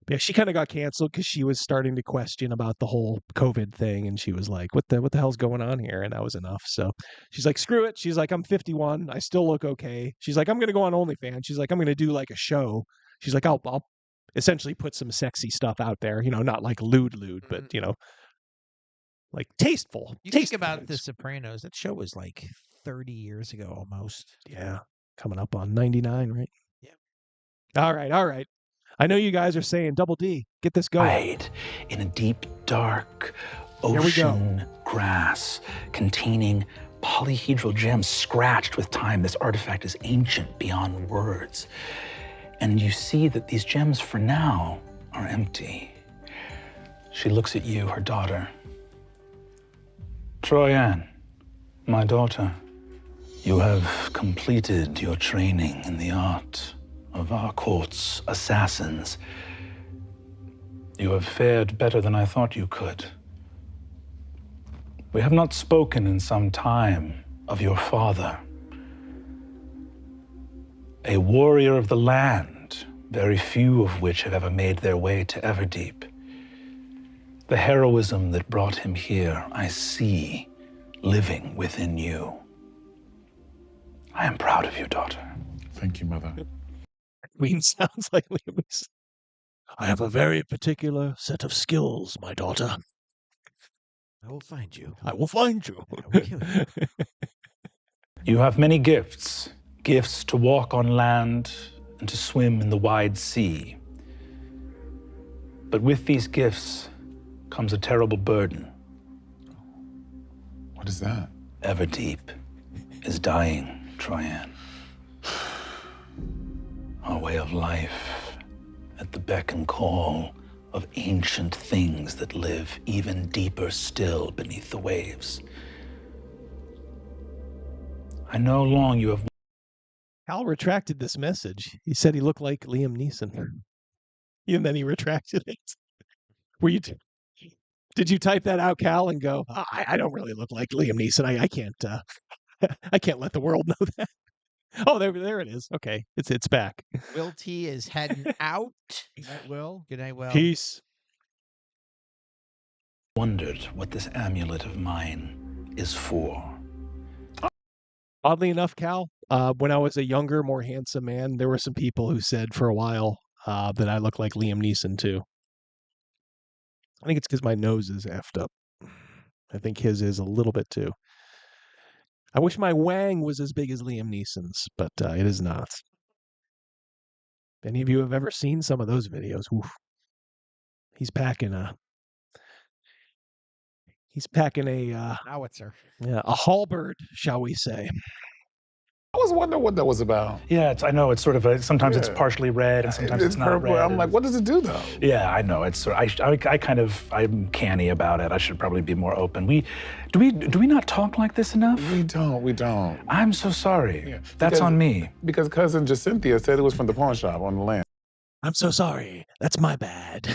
Yeah, she kind of got canceled because she was starting to question about the whole COVID thing, and she was like, "What the hell's going on here?" And that was enough. So she's like, "Screw it." She's like, "I'm 51. I still look okay." She's like, "I'm gonna go on OnlyFans." She's like, "I'm gonna do like a show." She's like, "I'll essentially put some sexy stuff out there. You know, not like lewd, but you know, like tasteful." You think about The Sopranos? That show was like 30 years ago almost. Yeah, coming up on 99, right? Yeah. All right. I know you guys are saying, Double D, get this going. Hide in a deep, dark ocean grass containing polyhedral gems scratched with time. This artifact is ancient beyond words. And you see that these gems, for now, are empty. She looks at you, her daughter. Troyan, my daughter, you have completed your training in the art of our court's assassins. You have fared better than I thought you could. We have not spoken in some time of your father. A warrior of the land, very few of which have ever made their way to Everdeep. The heroism that brought him here, I see living within you. I am proud of you, daughter. Thank you, Mother. Queen sounds like Liam Neeson. I have a very particular set of skills, my daughter. I will find you. I will find you. I will kill you. You have many gifts. Gifts to walk on land and to swim in the wide sea. But with these gifts comes a terrible burden. What is that? Everdeep is dying, Troyan. Our way of life at the beck and call of ancient things that live even deeper still beneath the waves. I know long you have... Hal retracted this message. He said he looked like Liam Neeson. And then he retracted it. Did you type that out, Cal, and go, I don't really look like Liam Neeson. I can't I can't let the world know that. Oh, there it is. Okay, it's back. Will T is heading out. Good night, Will. Good night, Will. Peace. Wondered what this amulet of mine is for. Oddly enough, Cal, when I was a younger, more handsome man, there were some people who said for a while that I look like Liam Neeson too. I think it's because my nose is effed up. I think his is a little bit too. I wish my wang was as big as Liam Neeson's, but it is not. If any of you have ever seen some of those videos, oof, he's packing a howitzer. Yeah, a halberd, shall we say. I was wondering what that was about. Yeah, I know it's sort of sometimes it's partially red and sometimes it's not purple. red. I'm like, what does it do though? Yeah, I know. It's I'm canny about it. I should probably be more open. Do we not talk like this enough? We don't. I'm so sorry. Yeah, That's on me. Because cousin Jacynthia said it was from the pawn shop on the land. I'm so sorry. That's my bad.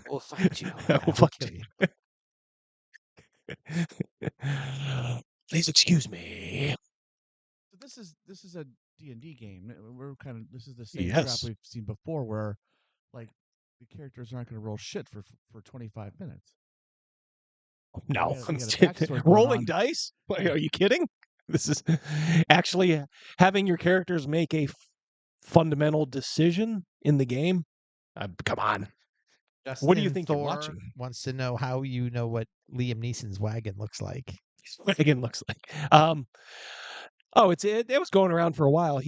We'll fight you. We'll fight you. Please excuse me. So this is a D&D game. This is the same Yes. trap we've seen before, where like the characters aren't going to roll shit for 25 minutes. No, We got a backstory going rolling on. dice? Are you kidding? This is actually having your characters make a fundamental decision in the game. Come on. What do you think Thor you're watching? wants to know how you know what Liam Neeson's wagon looks like. Wagon looks like. It was going around for a while.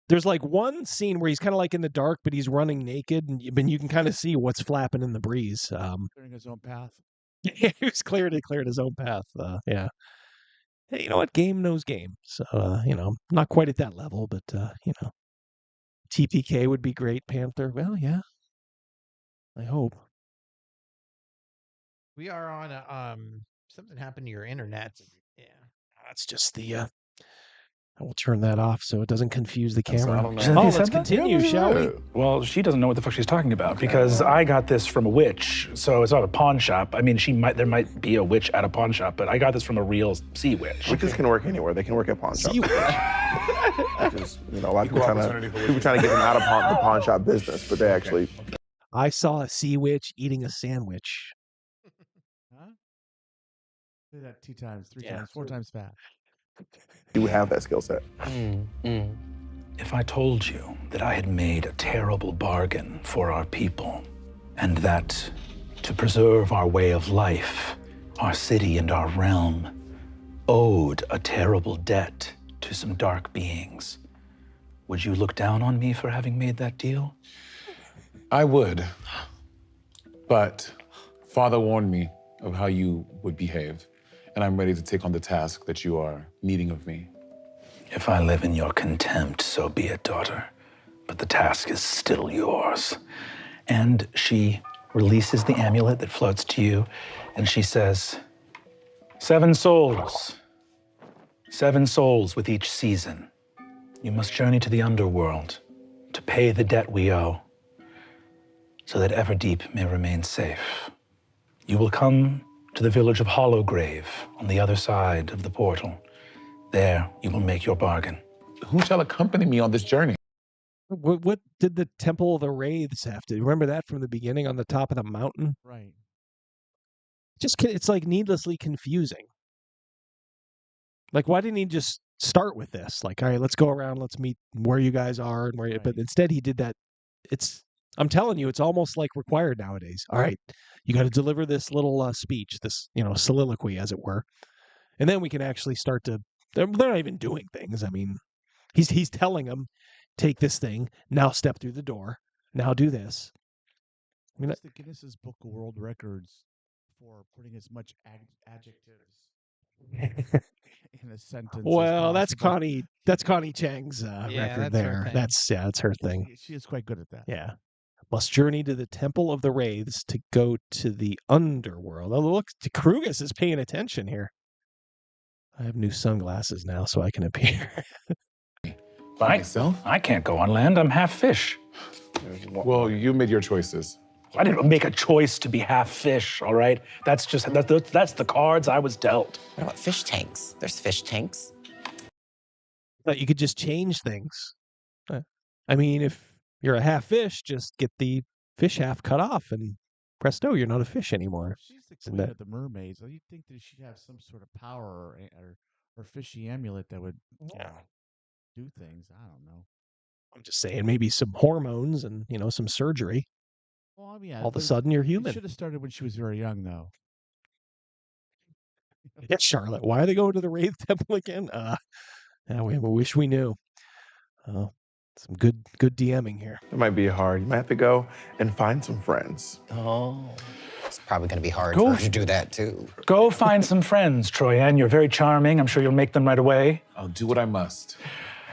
There's like one scene where he's kind of like in the dark, but he's running naked, and you can kind of see what's flapping in the breeze. Clearing his own path. He was cleared his own path. Yeah. Hey, you know what? Game knows game. So not quite at that level, but TPK would be great. Panther. Well, yeah. I hope. We are on something happened to your internet. Yeah. That's just the I will turn that off so it doesn't confuse the camera. Let's continue, shall we? Well, she doesn't know what the fuck she's talking about because I got this from a witch, so it's not a pawn shop. I mean, there might be a witch at a pawn shop, but I got this from a real sea witch. Witches can work anywhere. They can work at pawn shops. Sea witch. Which is, a lot of people trying to get them out of the pawn shop business, but they actually. I saw a sea witch eating a sandwich. Huh? Say that 2 times, 3 times, 4 times fast. You have that skill set. If I told you that I had made a terrible bargain for our people, and that to preserve our way of life, our city and our realm owed a terrible debt to some dark beings, would you look down on me for having made that deal? I would. But Father warned me of how you would behave, and I'm ready to take on the task that you are needing of me. If I live in your contempt, so be it, daughter. But the task is still yours. And she releases the amulet that floats to you, and she says, 7 souls. 7 souls with each season. You must journey to the underworld to pay the debt we owe, so that Everdeep may remain safe. You will come to the village of Hollowgrave on the other side of the portal. There, you will make your bargain. Who shall accompany me on this journey? What did the Temple of the Wraiths have to? Remember that from the beginning on the top of the mountain? Right. It's like needlessly confusing. Like, why didn't he just start with this? Like, all right, let's go around, let's meet where you guys are, and where. Right. But instead, he did that. I'm telling you, it's almost like required nowadays. All right, you got to deliver this little speech, this soliloquy, as it were, and then we can actually start to. They're not even doing things. I mean, he's telling them, take this thing now, step through the door, now do this. I mean, What's the Guinness's Book of World Records for putting as much adjectives in a sentence? Well, that's Connie Chang's record there. That's her thing. She is quite good at that. Yeah. Must journey to the Temple of the Wraiths to go to the underworld. Oh, look, Krugus is paying attention here. I have new sunglasses now, so I can appear. By myself? I can't go on land. I'm half fish. Well, you made your choices. I didn't make a choice to be half fish, all right? That's the cards I was dealt. What about fish tanks? There's fish tanks. That you could just change things. I mean, if you're a half fish, just get the fish half cut off, and presto, you're not a fish anymore. She's the queen of the mermaids. You'd think that she'd have some sort of power or fishy amulet that would do things. I don't know. I'm just saying, maybe some hormones and some surgery. Well, I mean, all of a sudden you're human. It should have started when she was very young, though. Yeah, Charlotte. Why are they going to the Wraith Temple again? We wish we knew. Some good DMing here. It might be hard. You might have to go and find some friends. Oh. It's probably going to be hard for her to do that, too. Go find some friends, Troyan. You're very charming. I'm sure you'll make them right away. I'll do what I must.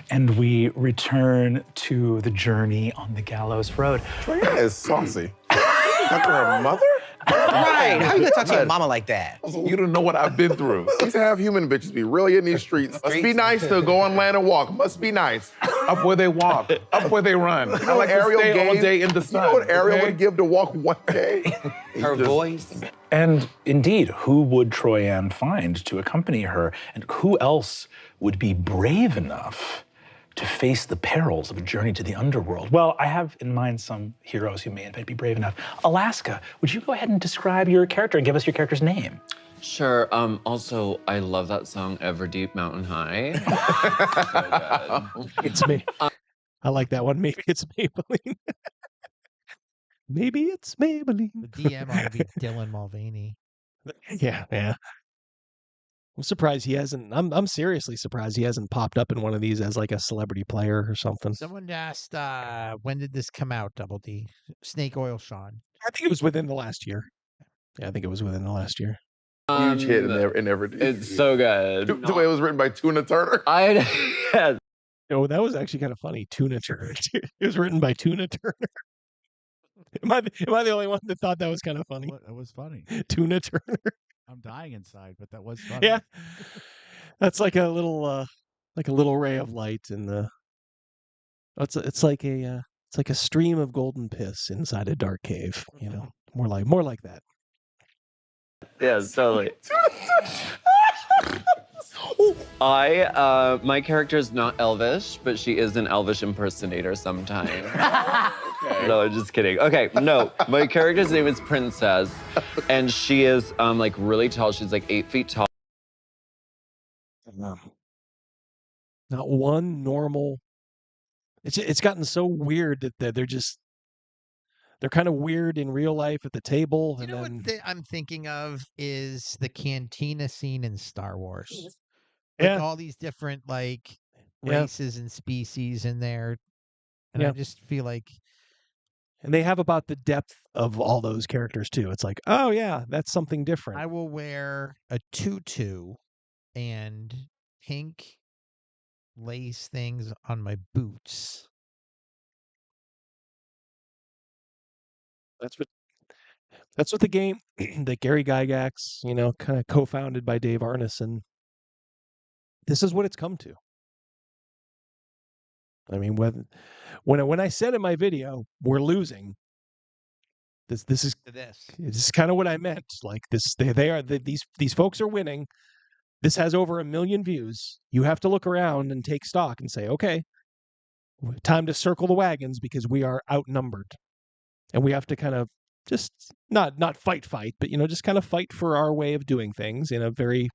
And we return to the journey on the Gallows Road. Troyan is saucy. Talk to her mother? Right. How you gonna talk to your mama like that? You don't know what I've been through. These half human bitches be really in these streets. Must be nice to go on land and walk. Must be nice. Up where they walk, up where they run. I like Ariel to stay all gave- day in the sun. You know what Ariel okay? would give to walk 1K? Her voice. And indeed, who would Troyan find to accompany her? And who else would be brave enough to face the perils of a journey to the underworld? Well, I have in mind some heroes who may in fact be brave enough. Alaska, would you go ahead and describe your character and give us your character's name? Sure. Also, I love that song, Everdeep Mountain High. So good. It's me. I like that one. Maybe it's Maybelline. Maybe it's Maybelline. The DM ought to be Dylan Mulvaney. Yeah. I'm surprised he hasn't. I'm seriously surprised he hasn't popped up in one of these as like a celebrity player or something. Someone asked, when did this come out, Double D? Snake Oil Sean. I think it was within the last year. Yeah, I think it was within the last year. Huge hit in Everdeep. It's so good. The way it was written by Tuna Turner. Yes. Oh, that was actually kind of funny. Tuna Turner. It was written by Tuna Turner. Am I the only one that thought that was kind of funny? That was funny. Tuna Turner. I'm dying inside, but that was funny. Yeah, that's like a little ray of light in the. It's like a stream of golden piss inside a dark cave. More like that. Yeah, totally. My character is not Elvish, but she is an Elvish impersonator sometimes. No, I'm just kidding. Okay, no, my character's name is Princess, and she is like really tall. She's like 8 feet tall. Not one normal. It's gotten so weird that they're kind of weird in real life at the table. You know what I'm thinking of is the cantina scene in Star Wars. Yeah. With all these different races and species in there. And I just feel like. And they have about the depth of all those characters too. It's like, oh yeah, that's something different. I will wear a tutu and pink lace things on my boots. That's what the game that Gary Gygax, kind of co-founded by Dave Arneson. This is what it's come to. I mean, when I said in my video, we're losing. This is kind of what I meant. Like this, these folks are winning. This has over 1 million views. You have to look around and take stock and say, okay, time to circle the wagons because we are outnumbered, and we have to kind of just not fight, but just kind of fight for our way of doing things in a very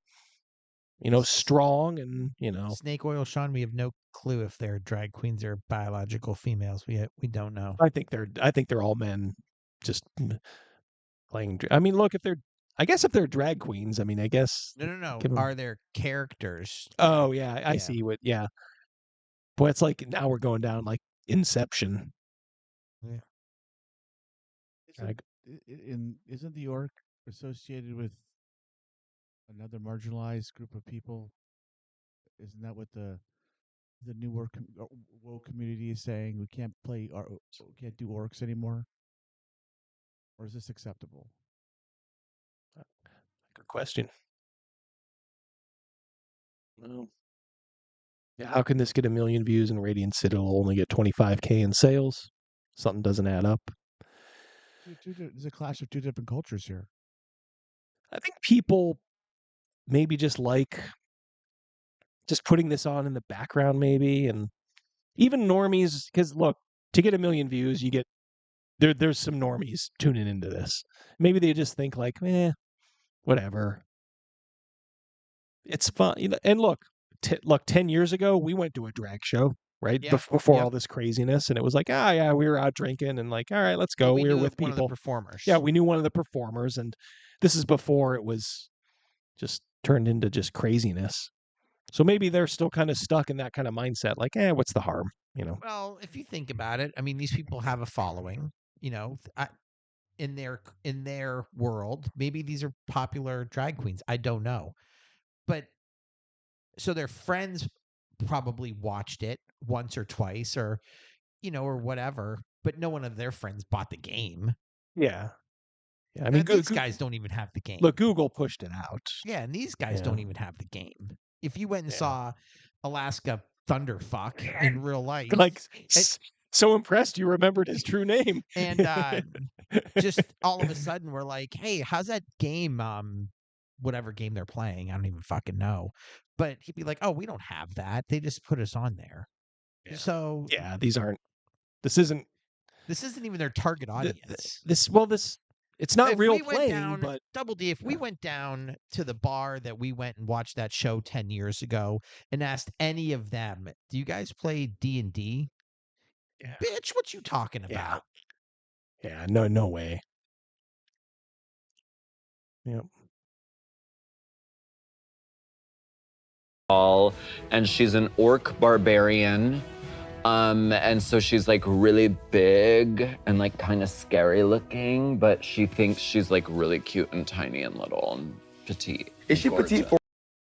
strong and Snake Oil Sean, we have no clue if they're drag queens or biological females. We don't know. I think they're all men just playing. I mean, look, if they're drag queens, I mean, I guess No. Are there characters? Oh yeah, I see what. Yeah, boy, it's like now we're going down like Inception. Yeah. Isn't the orc associated with another marginalized group of people? Isn't that what the new woke community is saying? We can't do orcs anymore? Or is this acceptable? Good question. Well, yeah, how can this get 1 million views and Radiant City will only get 25K in sales? Something doesn't add up. There's a clash of two different cultures here. I think people maybe just like just putting this on in the background maybe, and even normies, because look, to get 1 million views, you get there's some normies tuning into this. Maybe they just think like, whatever. It's fun, and look, 10 years ago we went to a drag show, right? Yeah. Before all this craziness, and it was like, yeah, we were out drinking and like, all right, let's go. We We were knew with one people. of the performers. Yeah, we knew one of the performers, and this is before it was just turned into just craziness. So maybe they're still kind of stuck in that kind of mindset, like, what's the harm, Well, if you think about it, I mean, these people have a following, in their world. Maybe these are popular drag queens. I don't know. But so their friends probably watched it once or twice or whatever, but no one of their friends bought the game. Yeah. I mean, these guys don't even have the game. Look, Google pushed it out. Yeah, and these guys don't even have the game. If you went and saw Alaska Thunderfuck in real life, like, so impressed you remembered his true name, and just all of a sudden we're like, hey, how's that game? Whatever game they're playing, I don't even fucking know. But he'd be like, oh, we don't have that. They just put us on there. Yeah. So yeah, this isn't even their target audience. It's not if real we went play, down, but Double D, if we went down to the bar that we went and watched that show 10 years ago and asked any of them, do you guys play D&D? Yeah. Bitch, what you talking about? Yeah, no way. Yep. And she's an orc barbarian. And so she's like really big and like kind of scary looking, but she thinks she's like really cute and tiny and little and petite. Is she petite for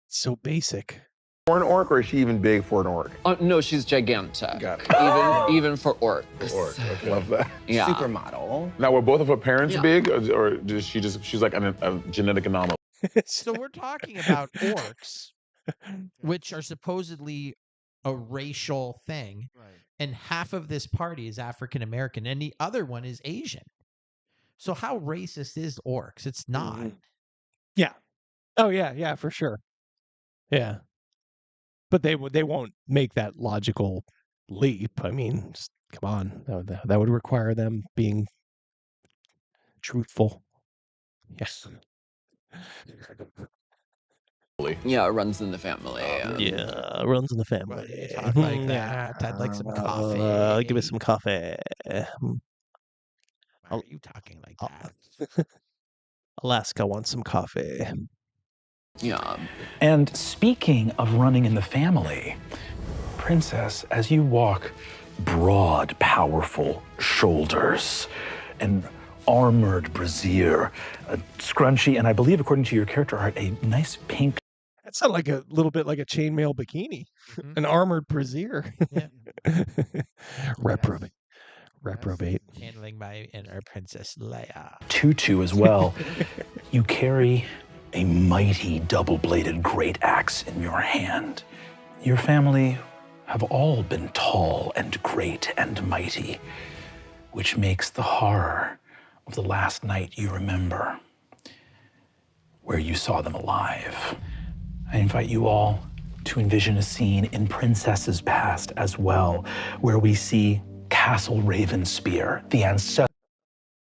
so basic? For an orc, or is she even big for an orc? No, she's gigantic. Got it. Even for orcs. Okay. Love that. Yeah. Supermodel. Now, were both of her parents big, or does she's like a genetic anomaly? So we're talking about orcs, which are supposedly a racial thing, Right. and half of this party is African American, and the other one is Asian. So how racist is orcs? It's not. Yeah. Oh yeah, for sure. Yeah. But they won't make that logical leap. I mean, just, come on, that would require them being truthful. Yes. Yeah, it runs in the family. Yeah, runs in the family. Talk like that. I'd like some coffee. Give me some coffee. Why are you talking like that? Alaska wants some coffee. Yeah. And speaking of running in the family, Princess, as you walk broad, powerful shoulders and armored brassiere, a scrunchy, and I believe, according to your character art, a nice pink. That sounded like a little bit like a chainmail bikini, an armored brassiere. Yeah. Reprobate. Handling my inner Princess Leia. Tutu as well. You carry a mighty double-bladed great axe in your hand. Your family have all been tall and great and mighty, which makes the horror of the last night you remember, where you saw them alive. I invite you all to envision a scene in Princess's past as well, where we see Castle Ravenspear, the ancestor.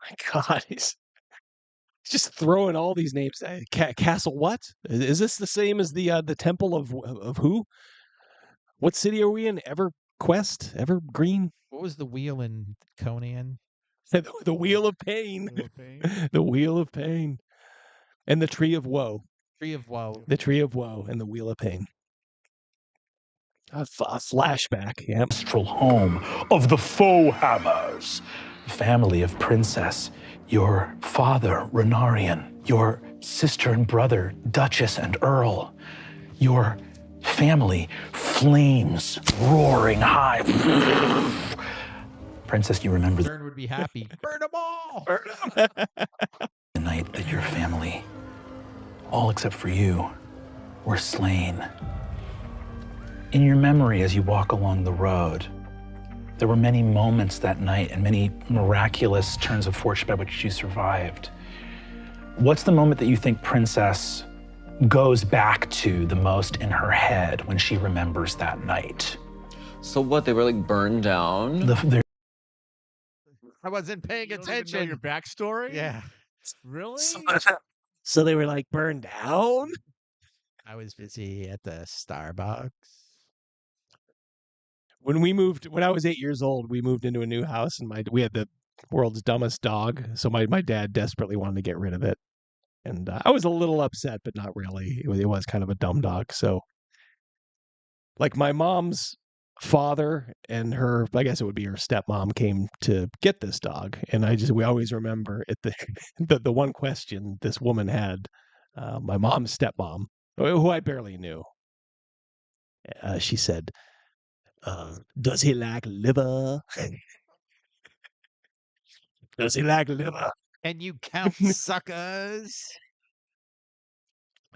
My God, he's just throwing all these names. Castle what? Is this the same as the temple of who? What city are we in? EverQuest? Evergreen? What was the wheel in Conan? The Wheel of Pain. The Wheel of Pain. And the Tree of Woe. Tree of Woe. The Tree of Woe and the Wheel of Pain. A flashback, yeah. Ancestral home of the Foehammers, family of Princess, your father, Renarian, your sister and brother, Duchess and Earl, your family, flames roaring high. Princess, you remember Bern would be happy. Burn them all! the night that your family, all except for you, were slain. In your memory as you walk along the road, there were many moments that night and many miraculous turns of fortune by which you survived. What's the moment that you think Princess goes back to the most in her head when she remembers that night. So what, they were like burned down? I wasn't paying You don't even attention. know your backstory? Yeah. Really? So they were like burned down? I was busy at the Starbucks. When I was 8 years old, we moved into a new house, and we had the world's dumbest dog. So my dad desperately wanted to get rid of it, and I was a little upset, but not really. It was kind of a dumb dog. So, like, my mom's father and her, I guess it would be her stepmom, came to get this dog, and we always remember the one question this woman had, my mom's stepmom, who I barely knew. She said, does he like liver? Does he like liver? And you count suckers.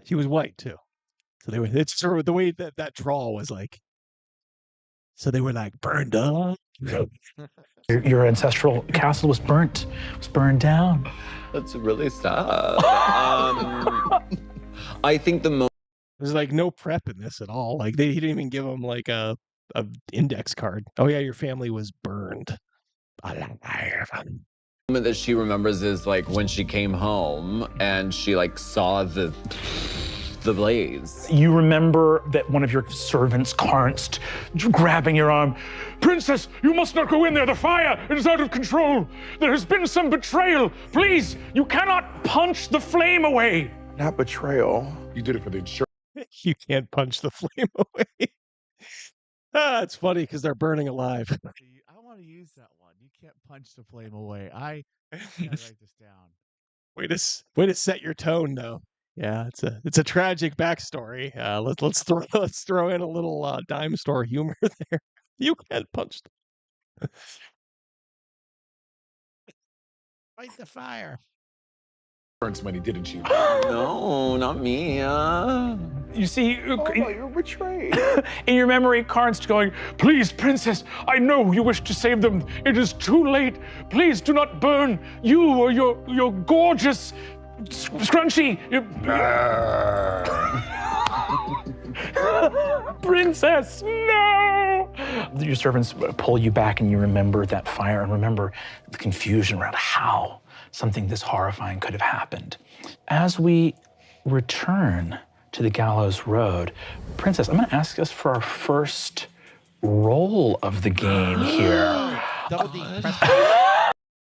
She was white too, so they were. It's sort of the way that drawl was like. So they were like burned up. Your ancestral castle was burned down. That's really sad. I think the most. There's like no prep in this at all. Like he didn't even give him like a index card. Oh yeah, your family was burned. Moment that she remembers is like when she came home and she like saw the blaze. You remember that one of your servants, Karnst, grabbing your arm. Princess, you must not go in there. The fire is out of control. There has been some betrayal. Please, you cannot punch the flame away. Not betrayal. You did it for the insurance. You can't punch the flame away. It's funny because they're burning alive. I want to use that one. You can't punch the flame away. I gotta write this down. Way to set your tone, though. Yeah, it's a tragic backstory. Let's throw in a little dime store humor there. You can't punch them. Fight the fire. Money, didn't you? No, not me. You see, you're betrayed. In your memory, Karnst going, please, princess, I know you wish to save them. It is too late. Please do not burn you or your gorgeous scrunchy. Princess, no! Your servants pull you back and you remember that fire and remember the confusion around how something this horrifying could have happened. As we return to the Gallows Road, Princess, I'm going to ask us for our first roll of the game here. Double D.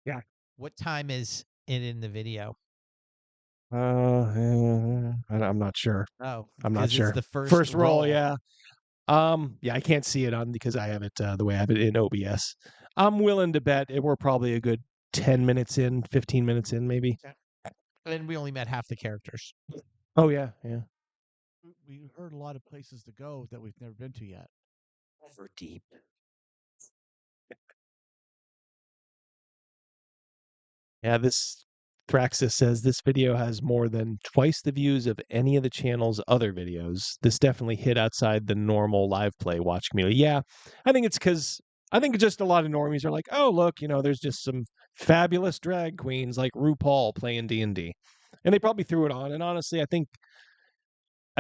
Yeah. What time is it in the video? I'm not sure. Oh, I'm not sure. It's the first roll, yeah. Yeah, I can't see it on because I have it the way I have it in OBS. I'm willing to bet we're probably a good 10 minutes in, 15 minutes in, maybe. And we only met half the characters. Oh yeah, yeah. We heard a lot of places to go that we've never been to yet. For deep. Yeah, this Thraxis says this video has more than twice the views of any of the channel's other videos. This definitely hit outside the normal live play watch community. Yeah, I think it's just a lot of normies are like, oh, look, there's just some fabulous drag queens like RuPaul playing D&D. And they probably threw it on. And honestly, I think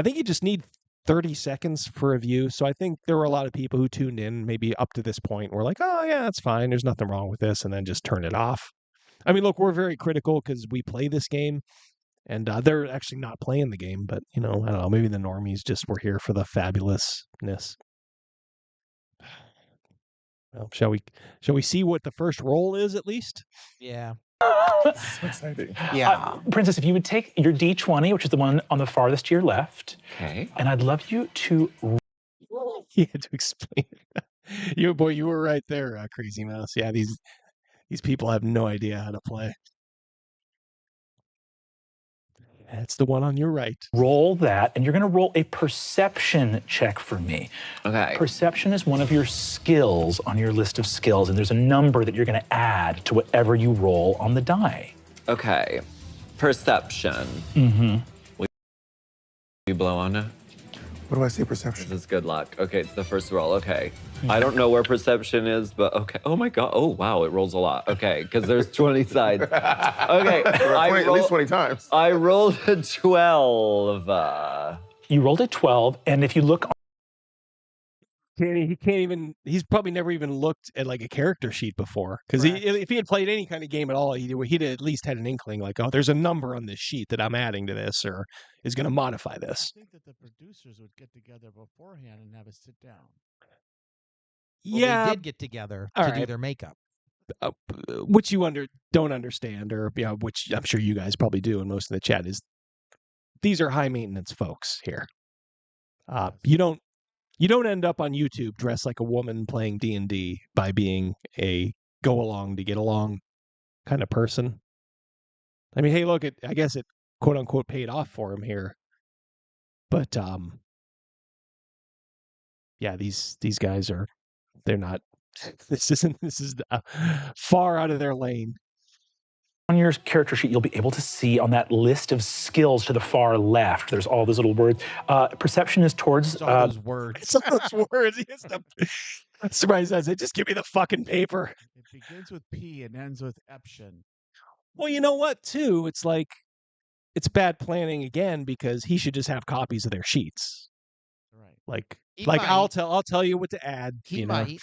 you just need 30 seconds for a view. So I think there were a lot of people who tuned in maybe up to this point were like, oh, yeah, that's fine. There's nothing wrong with this. And then just turn it off. I mean, look, we're very critical because we play this game. And they're actually not playing the game. But, I don't know, maybe the normies just were here for the fabulousness. Well, shall we see what the first roll is at least? Yeah. So exciting. Yeah. Princess, if you would take your D20, which is the one on the farthest to your left. Okay. And I'd love you to... You had to explain. You were right there, Crazy Mouse. Yeah, these people have no idea how to play. That's the one on your right. Roll that, and you're going to roll a perception check for me. Okay. Perception is one of your skills on your list of skills, and there's a number that you're going to add to whatever you roll on the die. Okay. Perception. Mm-hmm. Will you blow on it? What do I say, perception? This is good luck. Okay, it's the first roll. Okay. I don't know where perception is, but okay. Oh my God. Oh, wow, it rolls a lot. Okay, because there's 20 sides. Okay. At least 20 times. I rolled a 12. You rolled a 12, and if you look He can't even. He's probably never even looked at like a character sheet before. Because if he had played any kind of game at all, he'd at least had an inkling like, oh, there's a number on this sheet that I'm adding to this, or is going to modify this. I think that the producers would get together beforehand and have a sit down. Well, Yeah, they did get together all to do right. their makeup. Which you don't understand, or which I'm sure you guys probably do, and most of the chat is. These are high maintenance folks here. You don't end up on YouTube dressed like a woman playing D&D by being a go along to get along kind of person. I mean, hey, look, I guess it quote unquote paid off for him here. But yeah, these guys they're not. This is far out of their lane. on your character sheet, you'll be able to see on that list of skills to the far left, there's all those little words. Perception is towards... all those words. It's all those words. Somebody says, just give me the fucking paper. It begins with P and ends with Eption. Well, you know what, too? It's like, it's bad planning again, because he should just have copies of their sheets. Right. Like I'll tell you what to add. He might.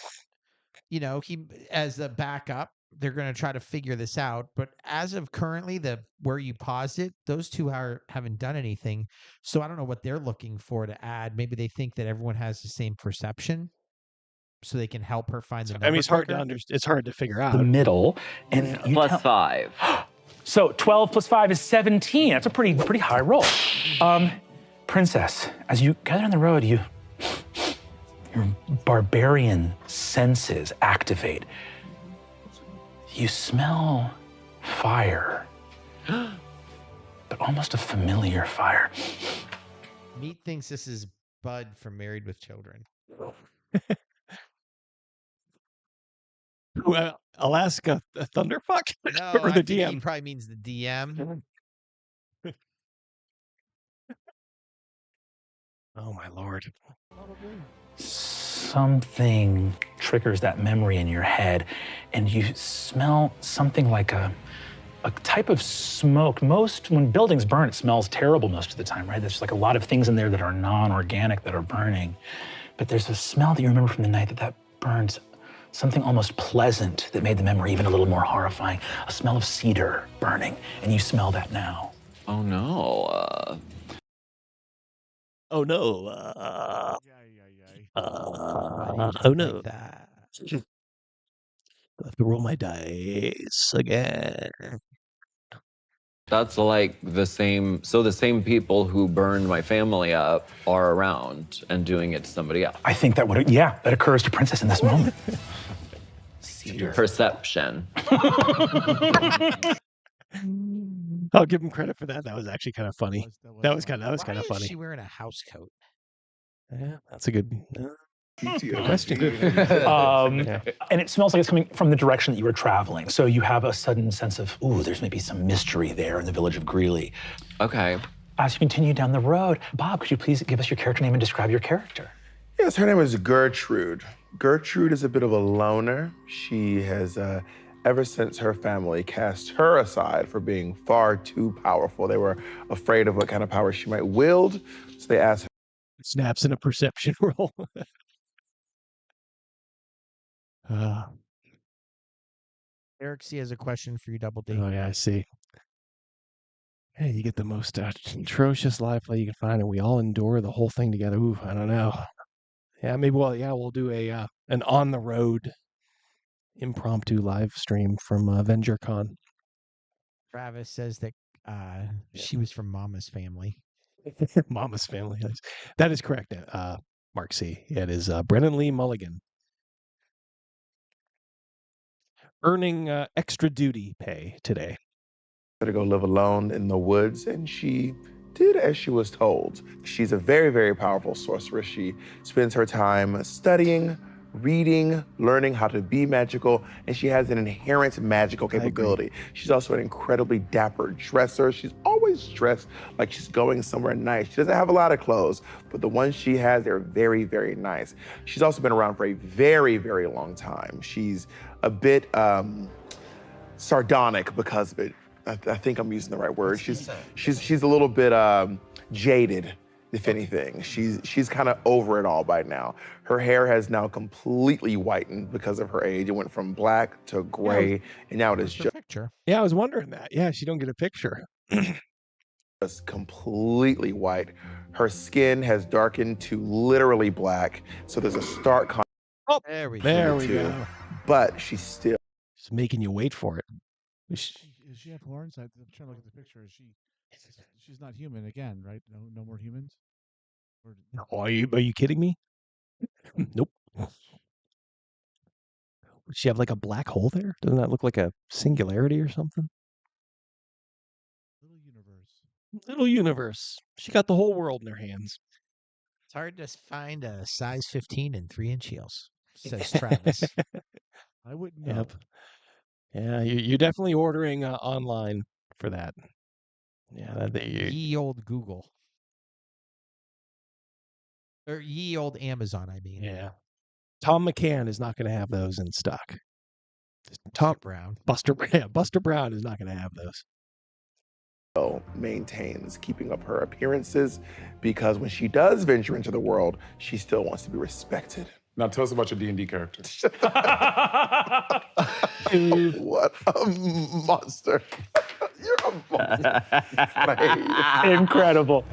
You know, he as a backup, they're going to try to figure this out. But as of currently, where you paused it, those two haven't done anything. So I don't know what they're looking for to add. Maybe they think that everyone has the same perception, so they can help her find the number. I mean, it's hard to quicker. it's hard to figure out. The middle, and plus 5. So 12 plus 5 is 17. That's a pretty high roll. Princess, as you gather on the road, your barbarian senses activate. You smell fire, but almost a familiar fire. Meat thinks this is Bud from Married with Children. Well, Alaska Thunderfuck? No, or I the think DM? he probably means the DM. Oh my lord. Something triggers that memory in your head, and you smell something like a type of smoke. When buildings burn, it smells terrible most of the time, right? There's like a lot of things in there that are non-organic that are burning. But there's a smell that you remember from the night that burns, something almost pleasant that made the memory even a little more horrifying. A smell of cedar burning, and you smell that now. Oh no. Oh no. Oh no. Like that. I have to roll my dice again. That's like the same people who burned my family up are around and doing it to somebody else. I think that occurs to Princess in this moment. Perception. I'll give him credit for that. That was actually kind of funny. That was kind of Why funny. is she wearing a house coat? Yeah, that's a good question. And it smells like it's coming from the direction that you were traveling. So you have a sudden sense of, ooh, there's maybe some mystery there in the village of Greeley. Okay. As you continue down the road, Bob, could you please give us your character name and describe your character? Yes, her name is Gertrude. Gertrude is a bit of a loner. She has, ever since her family cast her aside for being far too powerful, they were afraid of what kind of power she might wield, so they asked her. Snaps in a perception roll. Eric C has a question for you, Double D. Oh yeah, I see. Hey, you get the most atrocious live play you can find, and we all endure the whole thing together. Ooh, I don't know. Yeah, maybe. Well, yeah, we'll do an on the road impromptu live stream from Venger Con. Travis says that she was from Mama's family. Mama's family. That is correct, Mark C. It is Brennan Lee Mulligan. Earning extra duty pay today. To go live alone in the woods, and she did as she was told. She's a very, very powerful sorceress. She spends her time studying, reading, learning how to be magical, and she has an inherent magical capability. She's also an incredibly dapper dresser. She's always always dressed like she's going somewhere nice. She doesn't have a lot of clothes, but the ones she has, they're very, very nice. She's also been around for a very, very long time. She's a bit sardonic because of it. I think I'm using the right word. She's a little bit jaded, if anything. She's kind of over it all by now. Her hair has now completely whitened because of her age. It went from black to gray, and now it is just picture. Yeah, I was wondering that. Yeah, she don't get a picture. just completely white. Her skin has darkened to literally black, so there's a stark contrast. Oh, there we go. But she's still just making you wait for it. Does she have horns? I'm trying to look at the picture. She's not human again, right? No more humans. Or, Oh, are you kidding me? Nope. Does she have like a black hole there? Doesn't that look like a singularity or something? little universe. Little universe. She got the whole world in her hands. It's hard to find a size 15 and 3-inch heels, says Travis. I wouldn't know. Yep. Yeah, you're definitely ordering online for that. Yeah, Ye old Google. Or ye old Amazon, I mean. Yeah. Tom McCann is not going to have those in stock. Buster Brown is not going to have those. maintains keeping up her appearances because when she does venture into the world, she still wants to be respected. Now tell us about your D&D character. What a monster. You're a monster. Incredible.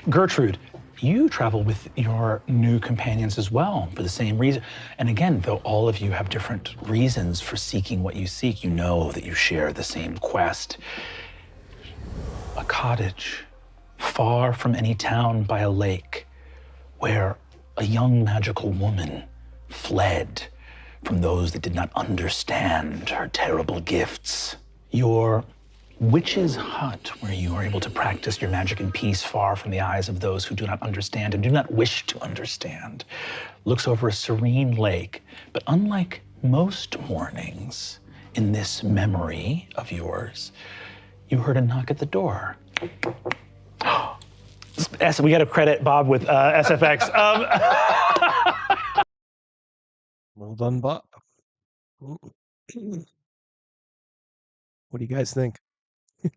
Gertrude, you travel with your new companions as well for the same reason. And again, though all of you have different reasons for seeking what you seek, you know that you share the same quest. A cottage far from any town by a lake where a young magical woman fled from those that did not understand her terrible gifts. Your witch's hut, where you are able to practice your magic in peace far from the eyes of those who do not understand and do not wish to understand, looks over a serene lake. But unlike most mornings in this memory of yours, you heard a knock at the door. We got to credit Bob with SFX. Well done, Bob. What do you guys think?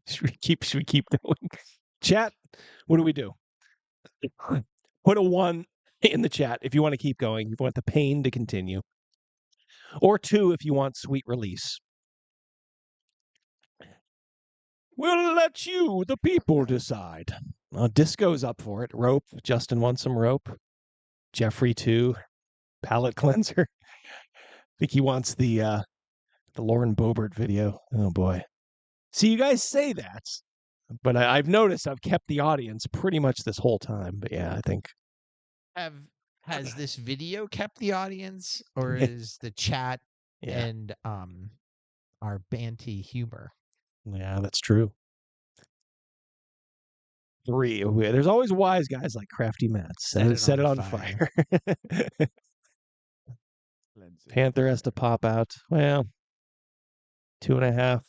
Should we keep going? Chat, what do we do? Put a 1 in the chat if you want to keep going. You want the pain to continue. Or 2 if you want sweet release. We'll let you, the people, decide. Disco's up for it. Rope. Justin wants some rope. Jeffrey, too. Palette cleanser. I think he wants the Lauren Boebert video. Oh, boy. See, you guys say that, but I've noticed I've kept the audience pretty much this whole time. But yeah, I think. Has this video kept the audience, or is the chat and our banty humor? Yeah, that's true. 3. There's always wise guys like Crafty Matt. Set it on fire. Panther has to pop out. Well, 2.5.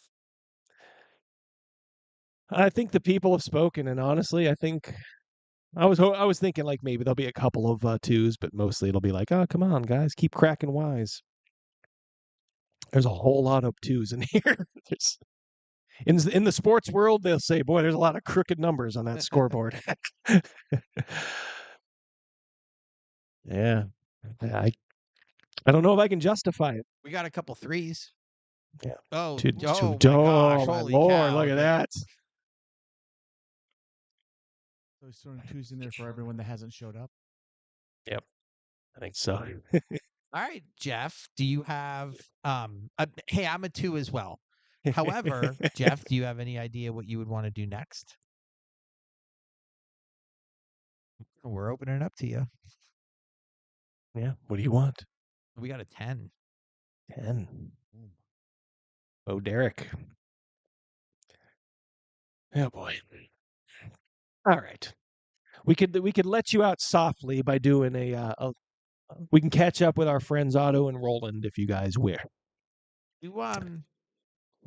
I think the people have spoken, and honestly, I think I was thinking like maybe there'll be a couple of 2s, but mostly it'll be like, oh, come on, guys, keep cracking wise. There's a whole lot of 2s in here. In the sports world, they'll say, boy, there's a lot of crooked numbers on that scoreboard. Yeah. I don't know if I can justify it. We got a couple 3s. Yeah. Oh, my gosh, holy Lord, cow. look at that. So he's throwing 2s in there for everyone that hasn't showed up. Yep. I think so. All right, Jeff, do you have hey, I'm a 2 as well. However, Jeff, do you have any idea what you would want to do next? We're opening it up to you. Yeah. What do you want? We got a 10. 10. Oh, Derek. Oh boy. All right. We could let you out softly by doing we can catch up with our friends Otto and Roland if you guys wish. Do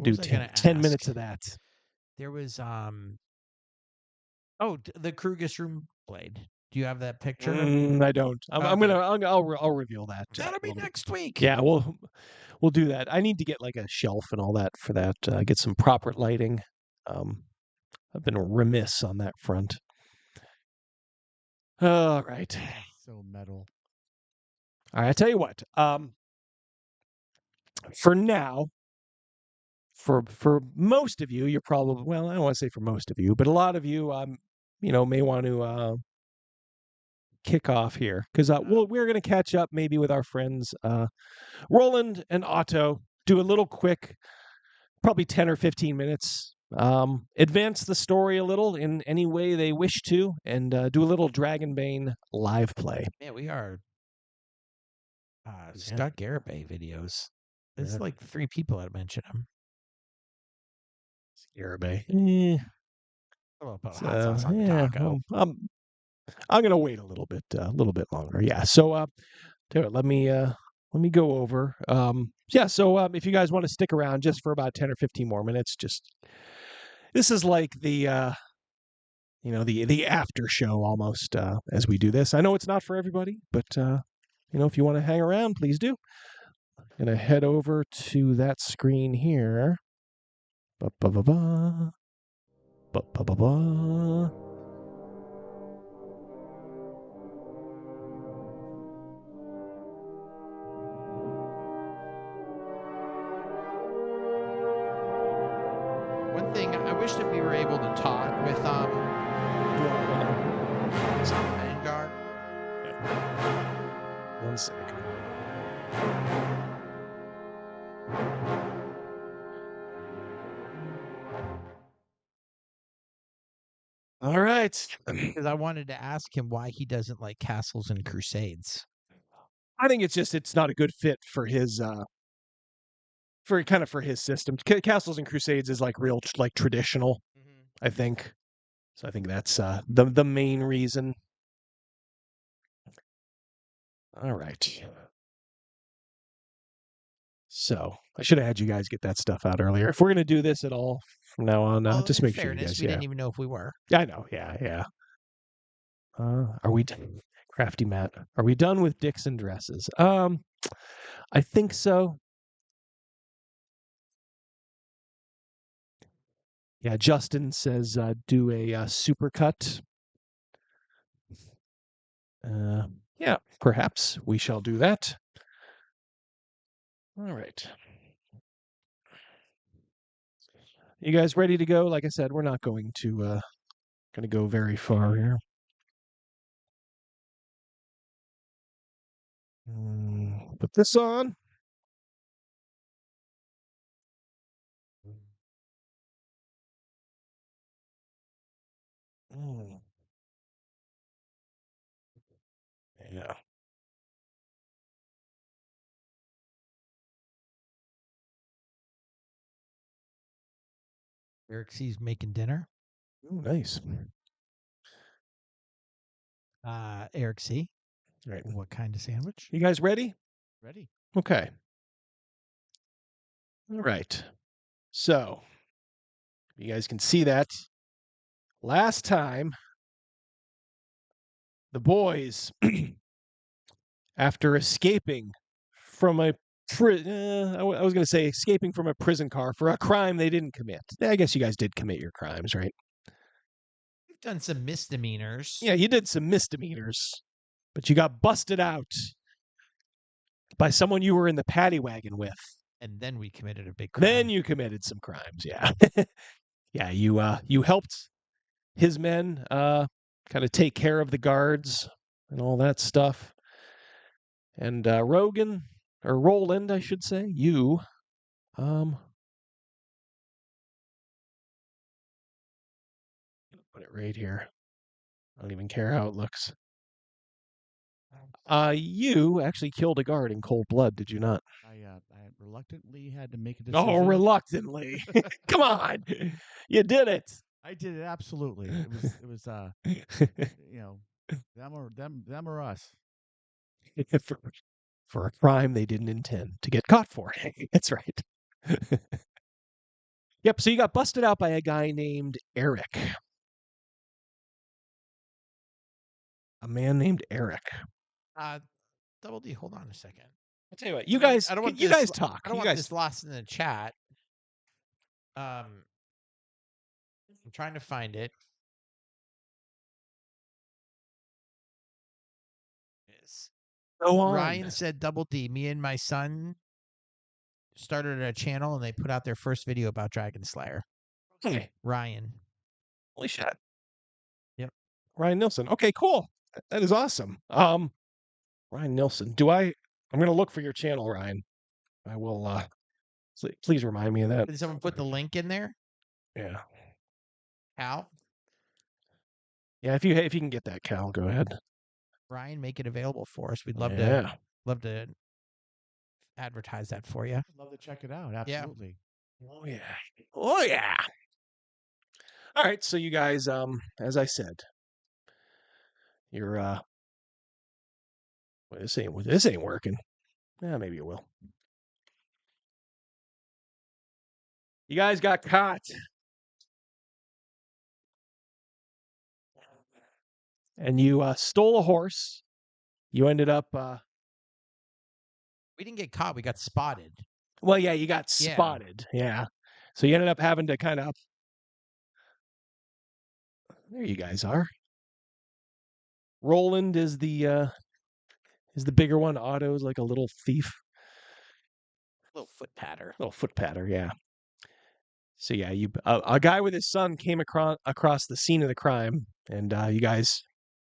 Do 10 minutes of that. There was the Kruger's room blade. Do you have that picture? I don't. I'll reveal that. That'll be next week. Yeah, we'll do that. I need to get like a shelf and all that for that. Get some proper lighting. I've been remiss on that front. All right. So metal. All right. I tell you what. For now, for most of you, you're probably, well, I don't want to say for most of you, but a lot of you, may want to kick off here because we're going to catch up maybe with our friends Roland and Otto. Do a little quick, probably 10 or 15 minutes. Advance the story a little in any way they wish to, and do a little Dragonbane live play. Yeah, we are. Scott Garibay videos. There's like 3 people that mention him. Garibay. Put hot sauce on taco. I'm gonna wait a little bit longer. Yeah. So, let me go over. So if you guys want to stick around just for about 10 or 15 more minutes, this is like the the after show almost as we do this. I know it's not for everybody, but if you want to hang around, please do. I'm gonna head over to that screen here. Ba-ba-ba-ba. Ba-ba-ba-ba. One thing I wish that we were able to talk with Venger. One second. All right. Because I wanted to ask him why he doesn't like Castles and Crusades. I think it's not a good fit for his for his system. Castles and Crusades is like real like traditional, I think. So I think that's the main reason. All right. So I should have had you guys get that stuff out earlier. If we're gonna do this at all from now on, just make sure you guys. We didn't even know if we were. I know. Yeah. Are we done? Crafty Matt? Are we done with Dixon dresses? I think so. Yeah, Justin says do a supercut. Yeah, perhaps we shall do that. All right. You guys ready to go? Like I said, we're not going to go very far here. Put this on. Yeah. Eric C's making dinner. Oh, nice. Eric C. Right. What kind of sandwich? You guys ready? Ready. Okay. All right. So, you guys can see that. Last time, the boys, after escaping from I was going to say escaping from a prison car for a crime they didn't commit. I guess you guys did commit your crimes, right? We've done some misdemeanors. Yeah, you did some misdemeanors, but you got busted out by someone you were in the paddy wagon with. And then we committed a big crime. Then you committed some crimes, yeah. Yeah, you helped his men kind of take care of the guards and all that stuff. And Roland, I should say, you put it right here. I don't even care how it looks. You actually killed a guard in cold blood, did you not? I reluctantly had to make a decision. Oh, reluctantly. Come on. You did it. I did it, absolutely. It was them or us. For a crime they didn't intend to get caught for. That's right. Yep. So you got busted out by a guy named Eric. A man named Eric. Double D, hold on a second. I'll tell you what. You guys talk. I don't want this lost in the chat. I'm trying to find it. Go on. Ryan said, "Double D, me and my son started a channel and they put out their first video about Dragon Slayer." Okay. Ryan. Holy shit. Yep. Ryan Nilsson. Okay, cool. That is awesome. Ryan Nilsson. I'm going to look for your channel, Ryan. I will. Please remind me of that. Did someone put the link in there? Yeah. Cal? Yeah. If you can get that, Cal, go ahead. Ryan, make it available for us. We'd love Yeah. to advertise that for you. I'd love to check it out. Absolutely. Oh yeah. Oh yeah. All right. So you guys, as I said, you're well, this ain't working. Yeah, maybe it will. You guys got caught. And you stole a horse. You ended up We didn't get caught. We got spotted. well, yeah, you got spotted. Yeah. So you ended up having to kind of there you guys are. Roland is the bigger one. Otto's like a little thief. Little foot patter. Little foot patter, yeah. So yeah, a guy with his son came across the scene of the crime, and you guys,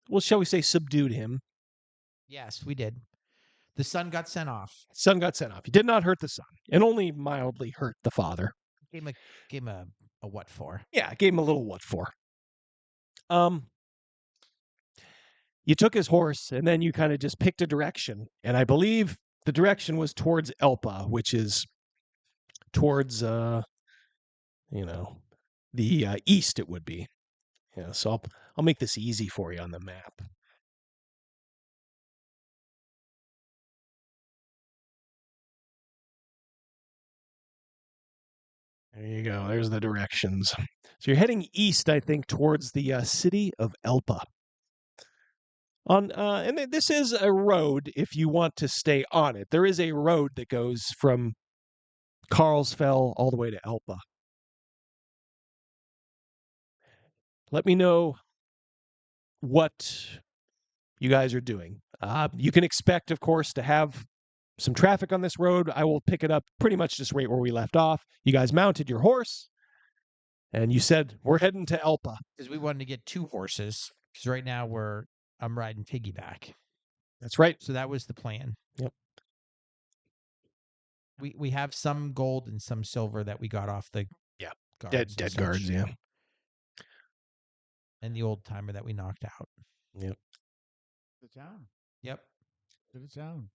well, shall we say, subdued him. Yes, we did. The son got sent off. Son got sent off. He did not hurt the son, and only mildly hurt the father. Gave him a what for? Yeah, gave him a little what for. You took his horse, and then you kind of just picked a direction, and I believe the direction was towards Elpa, which is towards the east. It would be. Yeah, so I'll make this easy for you on the map. There you go. There's the directions. So you're heading east, I think, towards the city of Elpa. And this is a road if you want to stay on it. There is a road that goes from Carlsfell all the way to Elpa. Let me know what you guys are doing. You can expect, of course, to have some traffic on this road. I will pick it up pretty much just right where we left off. You guys mounted your horse, and you said, we're heading to Elpa. Because we wanted to get two horses. Because right now I'm riding piggyback. That's right. So that was the plan. Yep. We have some gold and some silver that we got off the guards dead guards, yeah. And the old timer that we knocked out. Yep. The town. Yep. To the town.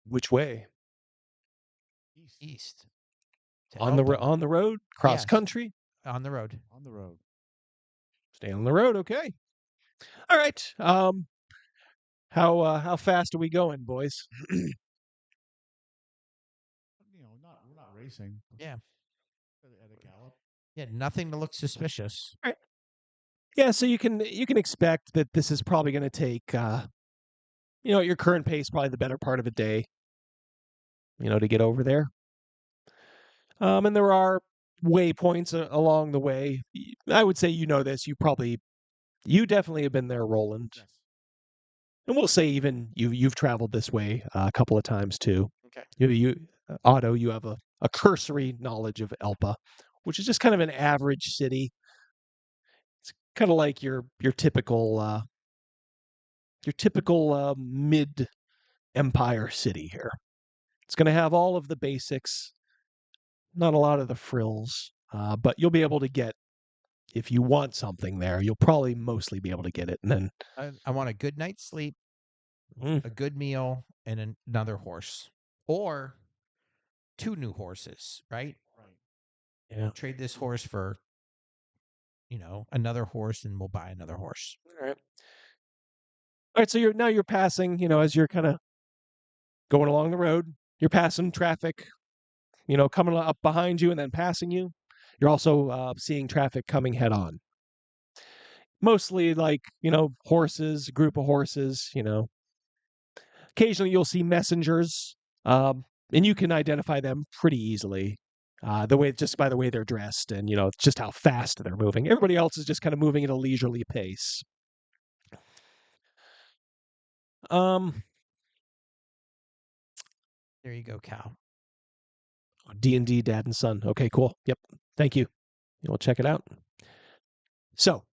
Which way? East. On the road? Cross country? On the road. On the road. Stay on the road, okay. All right. How fast are we going, boys? We're not racing. Yeah. At a gallop. Yeah, nothing to look suspicious. All right. Yeah, so you can expect that this is probably going to take at your current pace, probably the better part of a day, to get over there. And there are waypoints along the way. I would say this. You definitely have been there, Roland. Yes. And we'll say even you've traveled this way a couple of times too. Okay. Otto, you have a cursory knowledge of Elpa, which is just kind of an average city. It's kind of like your typical mid-empire city here. It's going to have all of the basics, not a lot of the frills, but you'll be able to get, if you want something there, you'll probably mostly be able to get it. And then I want a good night's sleep, a good meal, and another horse. Or 2 new horses, right? Right. Yeah. Trade this horse for, another horse, and we'll buy another horse. All right. All right, so you're passing, as you're kind of going along the road, you're passing traffic, coming up behind you and then passing you. You're also seeing traffic coming head on. Mostly like, horses, a group of horses, Occasionally you'll see messengers, and you can identify them pretty easily. Just by the way they're dressed and, just how fast they're moving. Everybody else is just kind of moving at a leisurely pace. There you go, Cal. D&D Dad and Son. Okay, cool. Yep. Thank you. We'll check it out. So,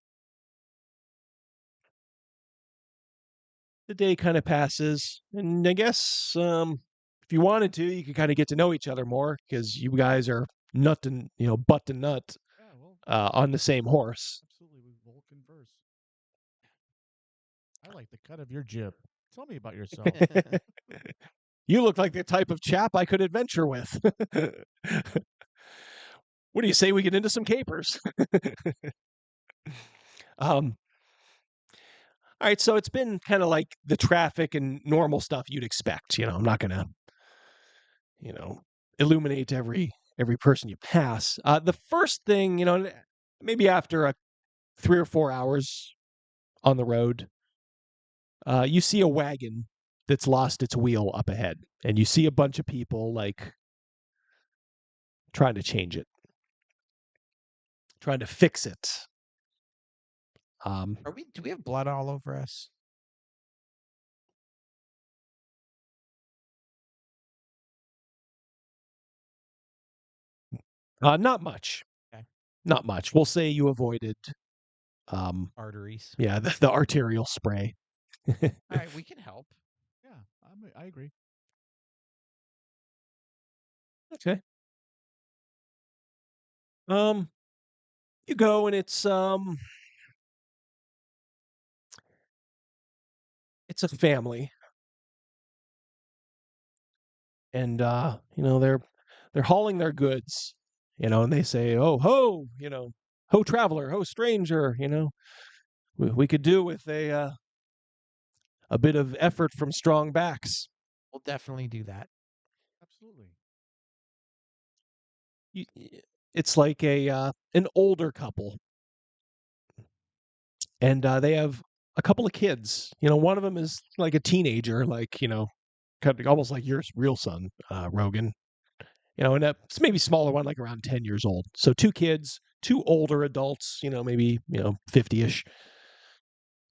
the day kind of passes, and I guess if you wanted to, you could kind of get to know each other more because you guys are butt to nut on the same horse. Absolutely, we will converse. I like the cut of your jib. Tell me about yourself. You look like the type of chap I could adventure with. What do you say we get into some capers? All right, so it's been kind of like the traffic and normal stuff you'd expect. I'm not going to, illuminate every person you pass. The first thing, maybe after 3 or 4 hours on the road, you see a wagon that's lost its wheel up ahead, and you see a bunch of people like trying to change it, trying to fix it. Do we have blood all over us? Not much. Okay. Not much. We'll say you avoided arteries. Yeah, the arterial spray. All right, we can help. Yeah, I agree. Okay. You go and it's a family. And they're hauling their goods, and they say, "Oh, ho, ho traveler, ho stranger, we could do with a bit of effort from strong backs." We'll definitely do that. Absolutely. It's like an older couple, and they have a couple of kids. One of them is like a teenager, like kind of almost like your real son, Rogan. And it's maybe smaller one, like around 10 years old. So 2 kids, 2 older adults, maybe 50-ish.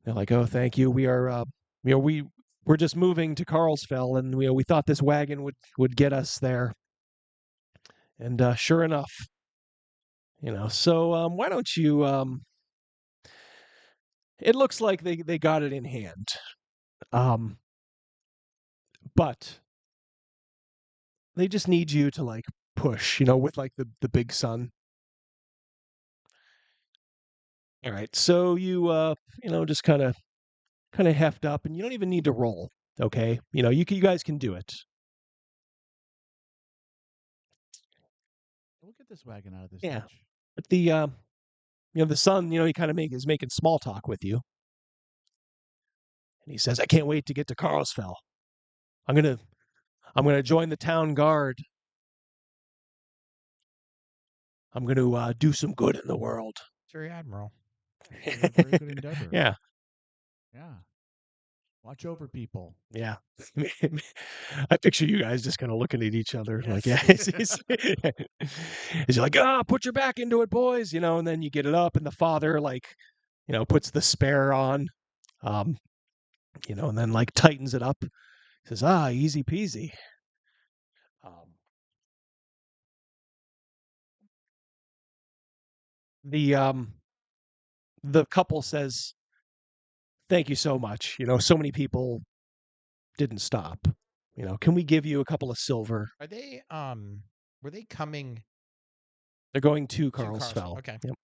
They're like, "Oh, thank you. We are, we're just moving to Carlsfell, and we thought this wagon would get us there." And sure enough, so why don't you? It looks like they got it in hand, but they just need you to like push, with like the big son. All right, so you just kind of heft up, and you don't even need to roll. Okay, you guys can do it. We'll get this wagon out of this. Yeah, ditch. but the son, he kind of is making small talk with you, and he says, "I can't wait to get to Carlsfell. I'm gonna join the town guard. I'm gonna do some good in the world." Sir Admiral. It's a very good endeavor. Yeah. Yeah. Watch over people. Yeah. I picture you guys just kind of looking at each other like, yeah. He's like, put your back into it, boys, and then you get it up, and the father like, puts the spare on, and then like tightens it up. He says, easy peasy. The couple says, "Thank you so much. So many people didn't stop. Can we give you a couple of silver?" Are they were they coming? They're going to Carlsfell. Okay. Yep.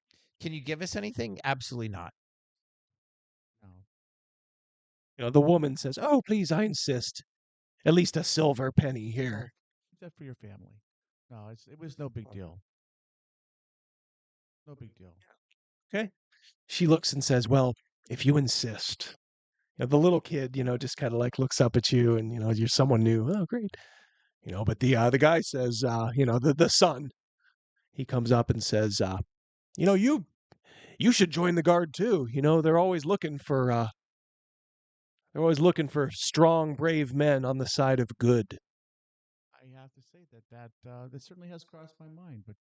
Can you give us anything? Absolutely not. No. The woman says, "Oh, please, I insist. At least a silver penny here." Keep that for your family. No, it was no big deal. No big deal. Okay. She looks and says, "Well, if you insist." The little kid, just kind of like looks up at you, and you're someone new. Oh, great. But the guy says, the son, he comes up and says, you know, you should join the Guard too. You know, they're always looking for strong, brave men on the side of good. I have to say that certainly has crossed my mind, but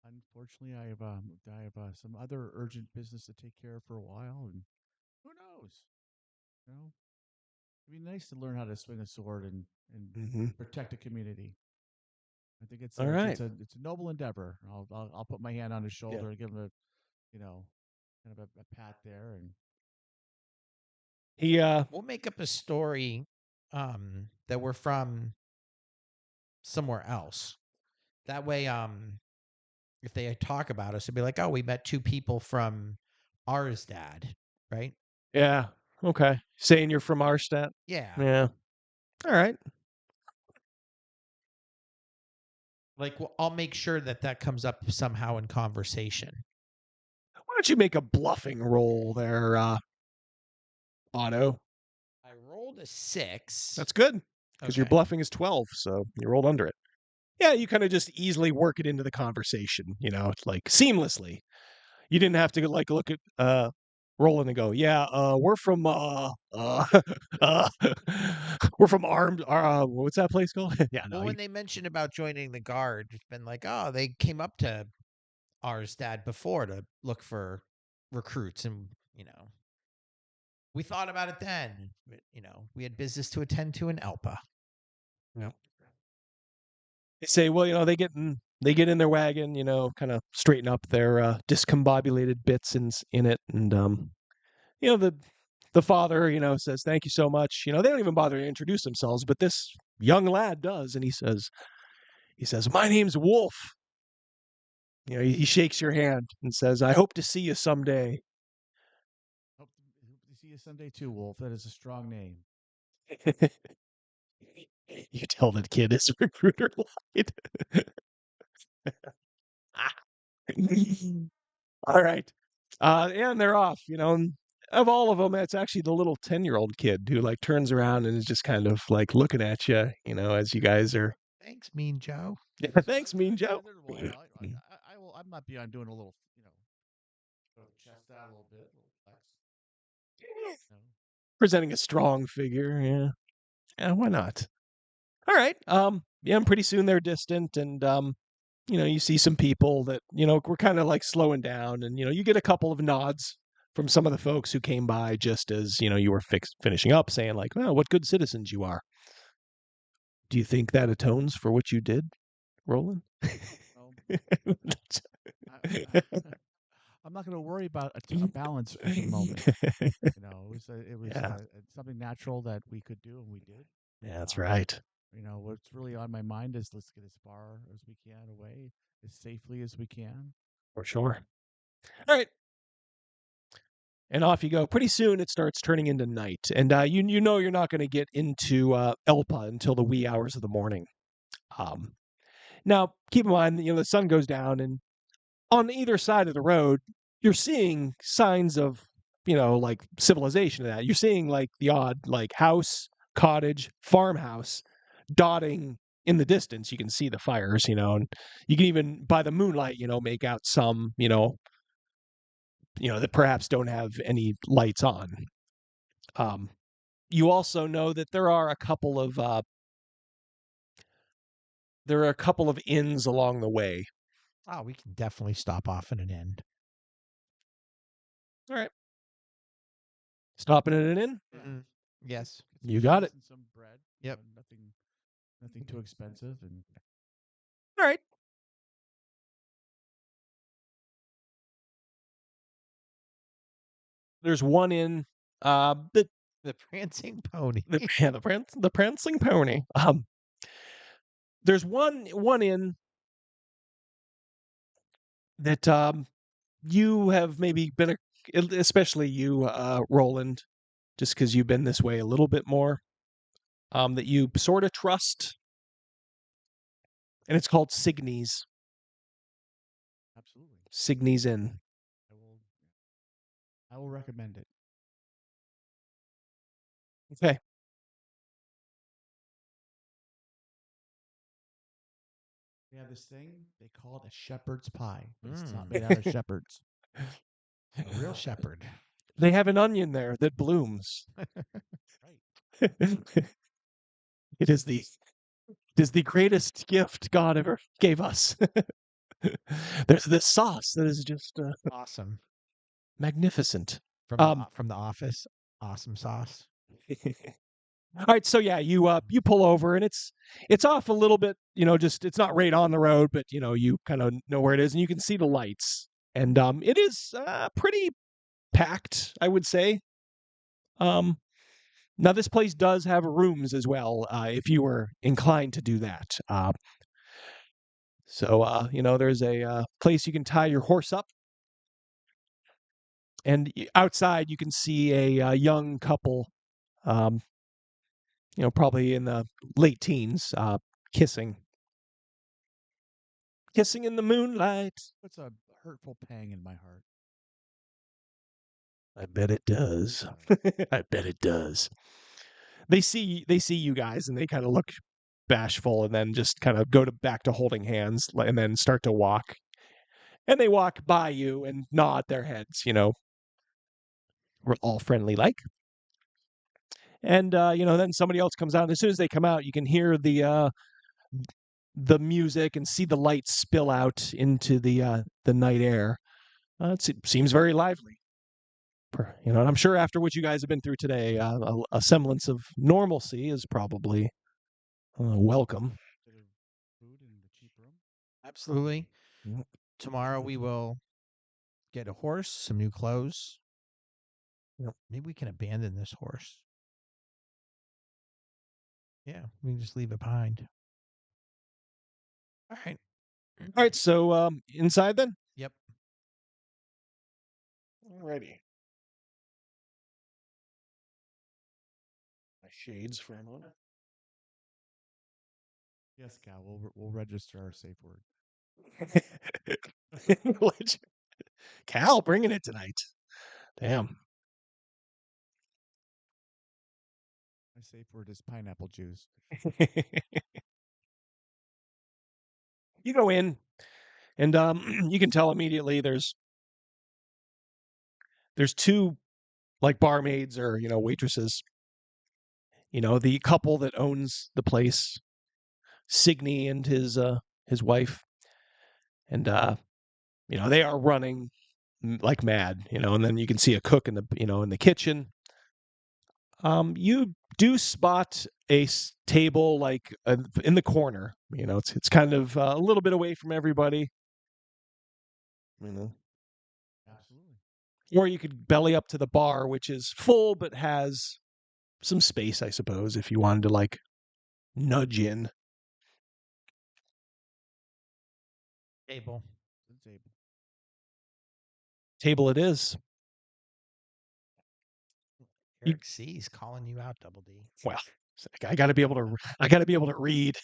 unfortunately, I have some other urgent business to take care of for a while, and who knows? You know, it'd be nice to learn how to swing a sword and protect a community. I think it's All right. it's a noble endeavor. I'll put my hand on his shoulder and give him a, you know, kind of a pat there, and we'll make up a story that we're from somewhere else. That way, if they talk about us, it'd be like, oh, we met two people from Arsdad, right? Yeah. Okay. Saying you're from Arstadt? Yeah. Yeah. All right. Like, well, I'll make sure that comes up somehow in conversation. Why don't you make a bluffing roll there, Otto? I rolled a 6. That's good, because your bluffing is 12, so you rolled under it. Yeah, you kind of just easily work it into the conversation, you know, like seamlessly. You didn't have to like look at Roland and go, yeah, we're from we're from Armed. What's that place called? Yeah, no. Well, when they mentioned about joining the Guard, it's been like, oh, they came up to Arsdad before to look for recruits, and you know, we thought about it then. But, you know, we had business to attend to in Elpa. Yeah. They say, well, you know, they get in their wagon, you know, kind of straighten up their discombobulated bits in it, and you know, the father, you know, says, thank you so much. You know, they don't even bother to introduce themselves, but this young lad does, and he says, my name's Wolf. You know, he shakes your hand and says, I hope to see you someday. hope to see you someday too, Wolf. That is a strong name. You tell that kid his recruiter lied. All right. And they're off, you know. And of all of them, it's actually the little 10-year-old kid who like turns around and is just kind of like looking at you, you know, as you guys are. Thanks, Mean Joe. Yeah, thanks, Mean Joe. I'm not beyond doing a little, you know, chest out a little bit, a little flex. Presenting a strong figure, yeah. Yeah, why not? All right. Yeah, and pretty soon they're distant, and you know, you see some people that, you know, we're kind of like slowing down, and you know, you get a couple of nods from some of the folks who came by just as, you know, you were finishing up, saying like, well, what good citizens you are. Do you think that atones for what you did, Roland? I'm not going to worry about a balance at the moment. You know, it was something natural that we could do, and we did. Yeah, that's right. You know, what's really on my mind is let's get as far as we can away, as safely as we can. For sure. All right. And off you go. Pretty soon it starts turning into night. And you know you're not going to get into Elpa until the wee hours of the morning. Now, keep in mind, you know, the sun goes down, and on either side of the road, you're seeing signs of, you know, like civilization and that. You're seeing like the odd like house, cottage, farmhouse dotting in the distance. You can see the fires, you know, and you can even by the moonlight, you know, make out some, you know, that perhaps don't have any lights on. You also know that there are a couple of inns along the way. Oh, we can definitely stop off at an inn. All right. Stopping at an inn? Mm-hmm. Yes. You got it. Some bread. Yep. Nothing too expensive. And all right. There's one inn. The Prancing Pony. The Prancing Pony. There's one inn that you have maybe been, especially you, Roland, just because you've been this way a little bit more, that you sort of trust, and it's called Signy's. Absolutely. Signy's Inn. I will recommend it. Okay. They have this thing, they call it a shepherd's pie. But it's not made out of shepherds. A real shepherd. They have an onion there that blooms. Right. It is the greatest gift God ever gave us. There's this sauce that is just Awesome. magnificent. From the office. Awesome sauce. All right, so yeah, you pull over and it's off a little bit, just it's not right on the road, but you kind of know where it is and you can see the lights. And it is pretty packed, I would say. Now this place does have rooms as well, if you were inclined to do that. So there's a place you can tie your horse up. And outside you can see a young couple, probably in the late teens, kissing in the moonlight. What's a hurtful pang in my heart? I bet it does. I bet it does. They see you guys and they kind of look bashful and then just kind of go back to holding hands and then start to walk. And they walk by you and nod their heads, we're all friendly like. And then somebody else comes out. And as soon as they come out, you can hear the music and see the lights spill out into the night air. It seems very lively. And I'm sure after what you guys have been through today, a semblance of normalcy is probably welcome. Food in the cheap room? Absolutely. Tomorrow we will get a horse, some new clothes. Yep. Maybe we can abandon this horse. Yeah, we can just leave it behind. All right. All right, so inside then? Yep. Alrighty. My shades for a moment. Yes, Cal. We'll register our safe word. Cal bringing it tonight. Damn. My safe word is pineapple juice. You go in, and you can tell immediately there's two like barmaids or waitresses. The couple that owns the place, Signe and his wife, and they are running like mad. And then you can see a cook in the in the kitchen. You do spot a table like in the corner. It's kind of a little bit away from everybody. Absolutely. Or you could belly up to the bar, which is full but has some space, I suppose, if you wanted to like nudge in. Table. Table it is. Eric C's calling you out, Double D. Well, I got to be able to read.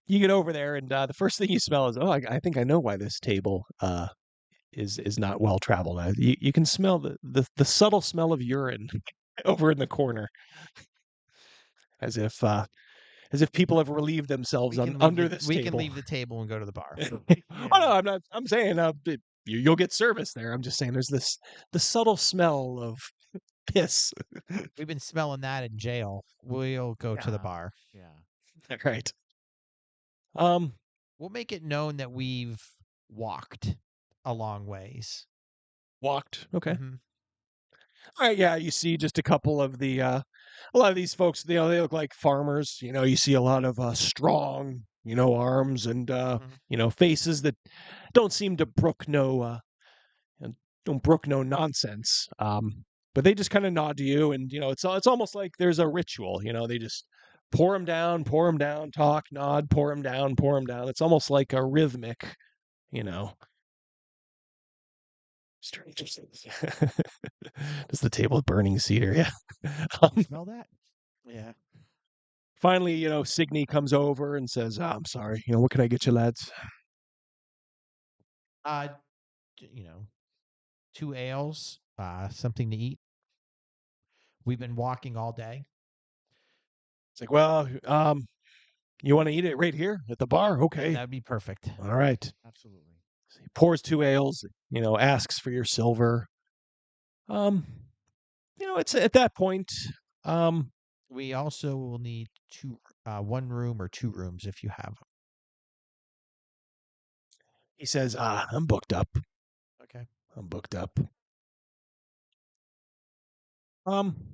You get over there, and the first thing you smell is, I think I know why this table is not well traveled. You can smell the subtle smell of urine over in the corner, as if people have relieved themselves under this table. We can leave the table and go to the bar. Oh no, I'm not. I'm saying you'll get service there. I'm just saying there's the subtle smell of piss. We've been smelling that in jail. We'll go to the bar. Yeah. All right. We'll make it known that we've walked a long ways. Walked. Okay. Mm-hmm. All right. Yeah, you see just a couple of a lot of these folks. They look like farmers. You see a lot of strong, arms and faces that don't seem to brook no nonsense. But they just kind of nod to you, and it's almost like there's a ritual. They just pour them down, talk, nod, pour them down. It's almost like a rhythmic, Does the table of burning cedar? Yeah. Smell that? Yeah. Finally, Signe comes over and says, I'm sorry. What can I get you, lads? 2 ales, something to eat. We've been walking all day. It's like, well, you want to eat it right here at the bar? Okay. That'd be perfect. All right. Absolutely. So he pours 2 ales, asks for your silver. It's at that point. We also will need 1 room or 2 rooms if you have them. He says, I'm booked up. Okay. I'm booked up. Okay.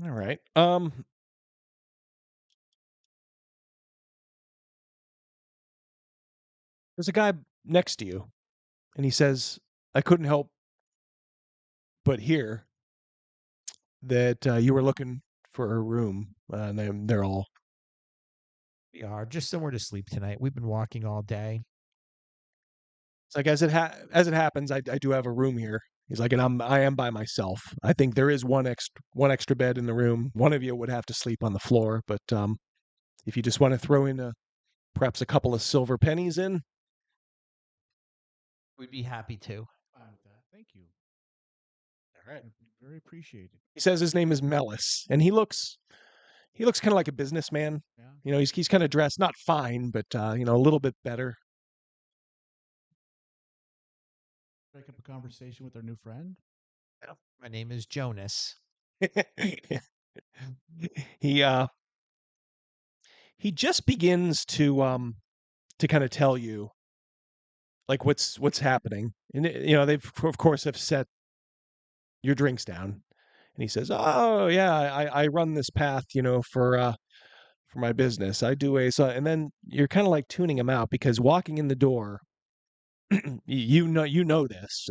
All right. There's a guy next to you, and he says, I couldn't help but hear that you were looking for a room, and they're all. We are just somewhere to sleep tonight. We've been walking all day. It's like as it happens, I do have a room here. He's like, and I am by myself. I think there is one extra bed in the room. One of you would have to sleep on the floor, but if you just want to throw in perhaps a couple of silver pennies in, we'd be happy to. Fine with that. Thank you. All right. Very appreciated. He says his name is Mellis, and he looks kind of like a businessman. Yeah. He's kind of dressed, not fine, but a little bit better. Strike up a conversation with our new friend. Yeah. My name is Jonas. He just begins to kind of tell you like what's happening, and they've of course have set your drinks down, and he says, oh yeah, I run this path for my business. I do and then you're kind of like tuning him out because walking in the door, you know this.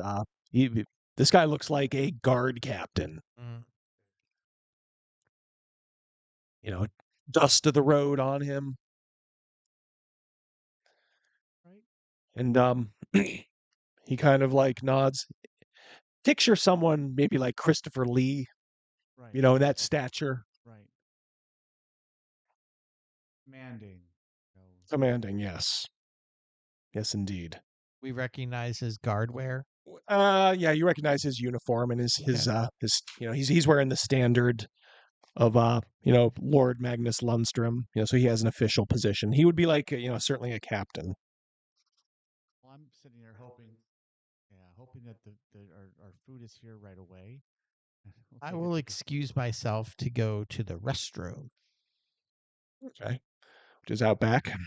This guy looks like a guard captain. Dust of the road on him. Right. And he kind of like nods. Picture someone maybe like Christopher Lee, Right. in that stature. Right. Commanding. Commanding, yes. Yes, indeed. We recognize his guard wear. Yeah, you recognize his uniform and his he's wearing the standard of Lord Magnus Lundstrom. So he has an official position. He would be like certainly a captain. Well, I'm sitting here hoping that our food is here right away. I will excuse myself to go to the restroom. Okay. Which is out back. Okay.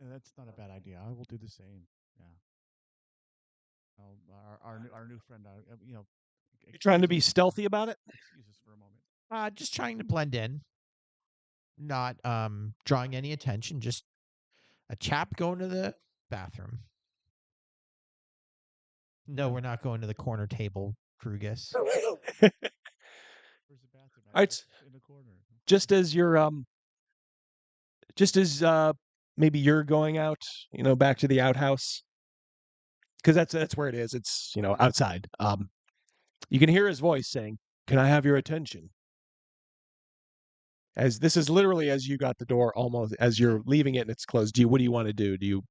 Yeah, that's not a bad idea. I will do the same. Yeah. Our new friend, You're trying to be stealthy about it? Excuse us for a moment. Just trying to blend in. Not drawing any attention, just a chap going to the bathroom. No, we're not going to the corner table, Krugus. Where's the bathroom? All right. In the corner. Just as you're maybe you're going out, back to the outhouse. Because that's where it is. It's, outside. You can hear his voice saying, "Can I have your attention?" As this is literally as you got the door, almost as you're leaving it and it's closed. What do you want to do?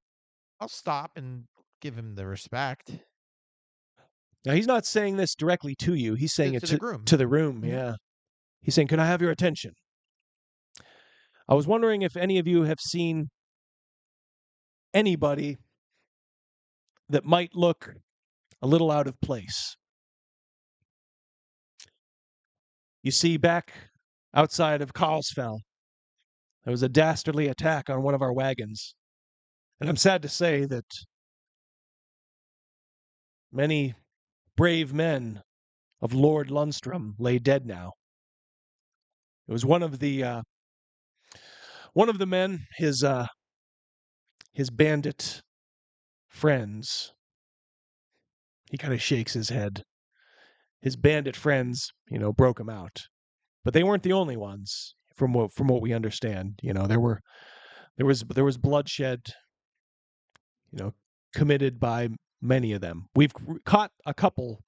I'll stop and give him the respect. Now he's not saying this directly to you. He's saying it to the room. To the room, Mhm. yeah. He's saying, "Can I have your attention? I was wondering if any of you have seen anybody that might look a little out of place. You see, back outside of Carlsfell, there was a dastardly attack on one of our wagons. And I'm sad to say that many brave men of Lord Lundstrom lay dead now. It was one of the men, his bandit friends. He kind of shakes his head. His bandit friends, broke him out. But they weren't the only ones, from what we understand. There was bloodshed, committed by many of them. We've caught a couple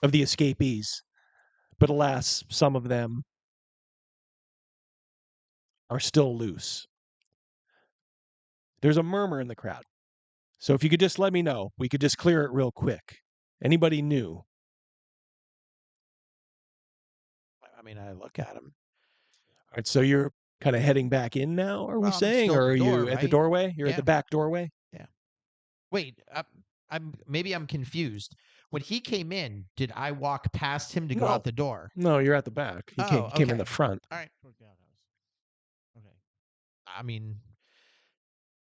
of the escapees, but alas, some of them are still loose. There's a murmur in the crowd. So if you could just let me know, we could just clear it real quick. Anybody new? I mean, I look at him. All right, so you're kind of heading back in now, are we Well, I'm saying? still at Or the are door, you at the right? doorway? You're at Yeah. the back doorway? Yeah. Wait, maybe I'm confused. When he came in, did I walk past him to go No. out the door? No, you're at the back. He came in the front. All right. Okay. I mean,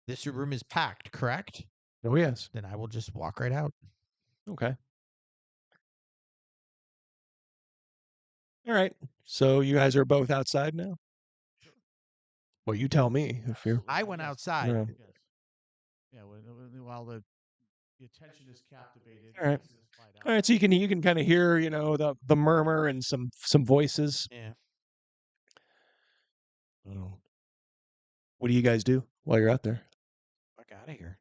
this room is packed, correct? Oh, yes. Then I will just walk right out. Okay. All right. So you guys are both outside now? Well, you tell me if you're. I went outside. Yeah. Yeah, while the attention is captivated. All right. All right. So you can kind of hear, the murmur and some voices. Yeah. Oh. What do you guys do while you're out there? Fuck out of here.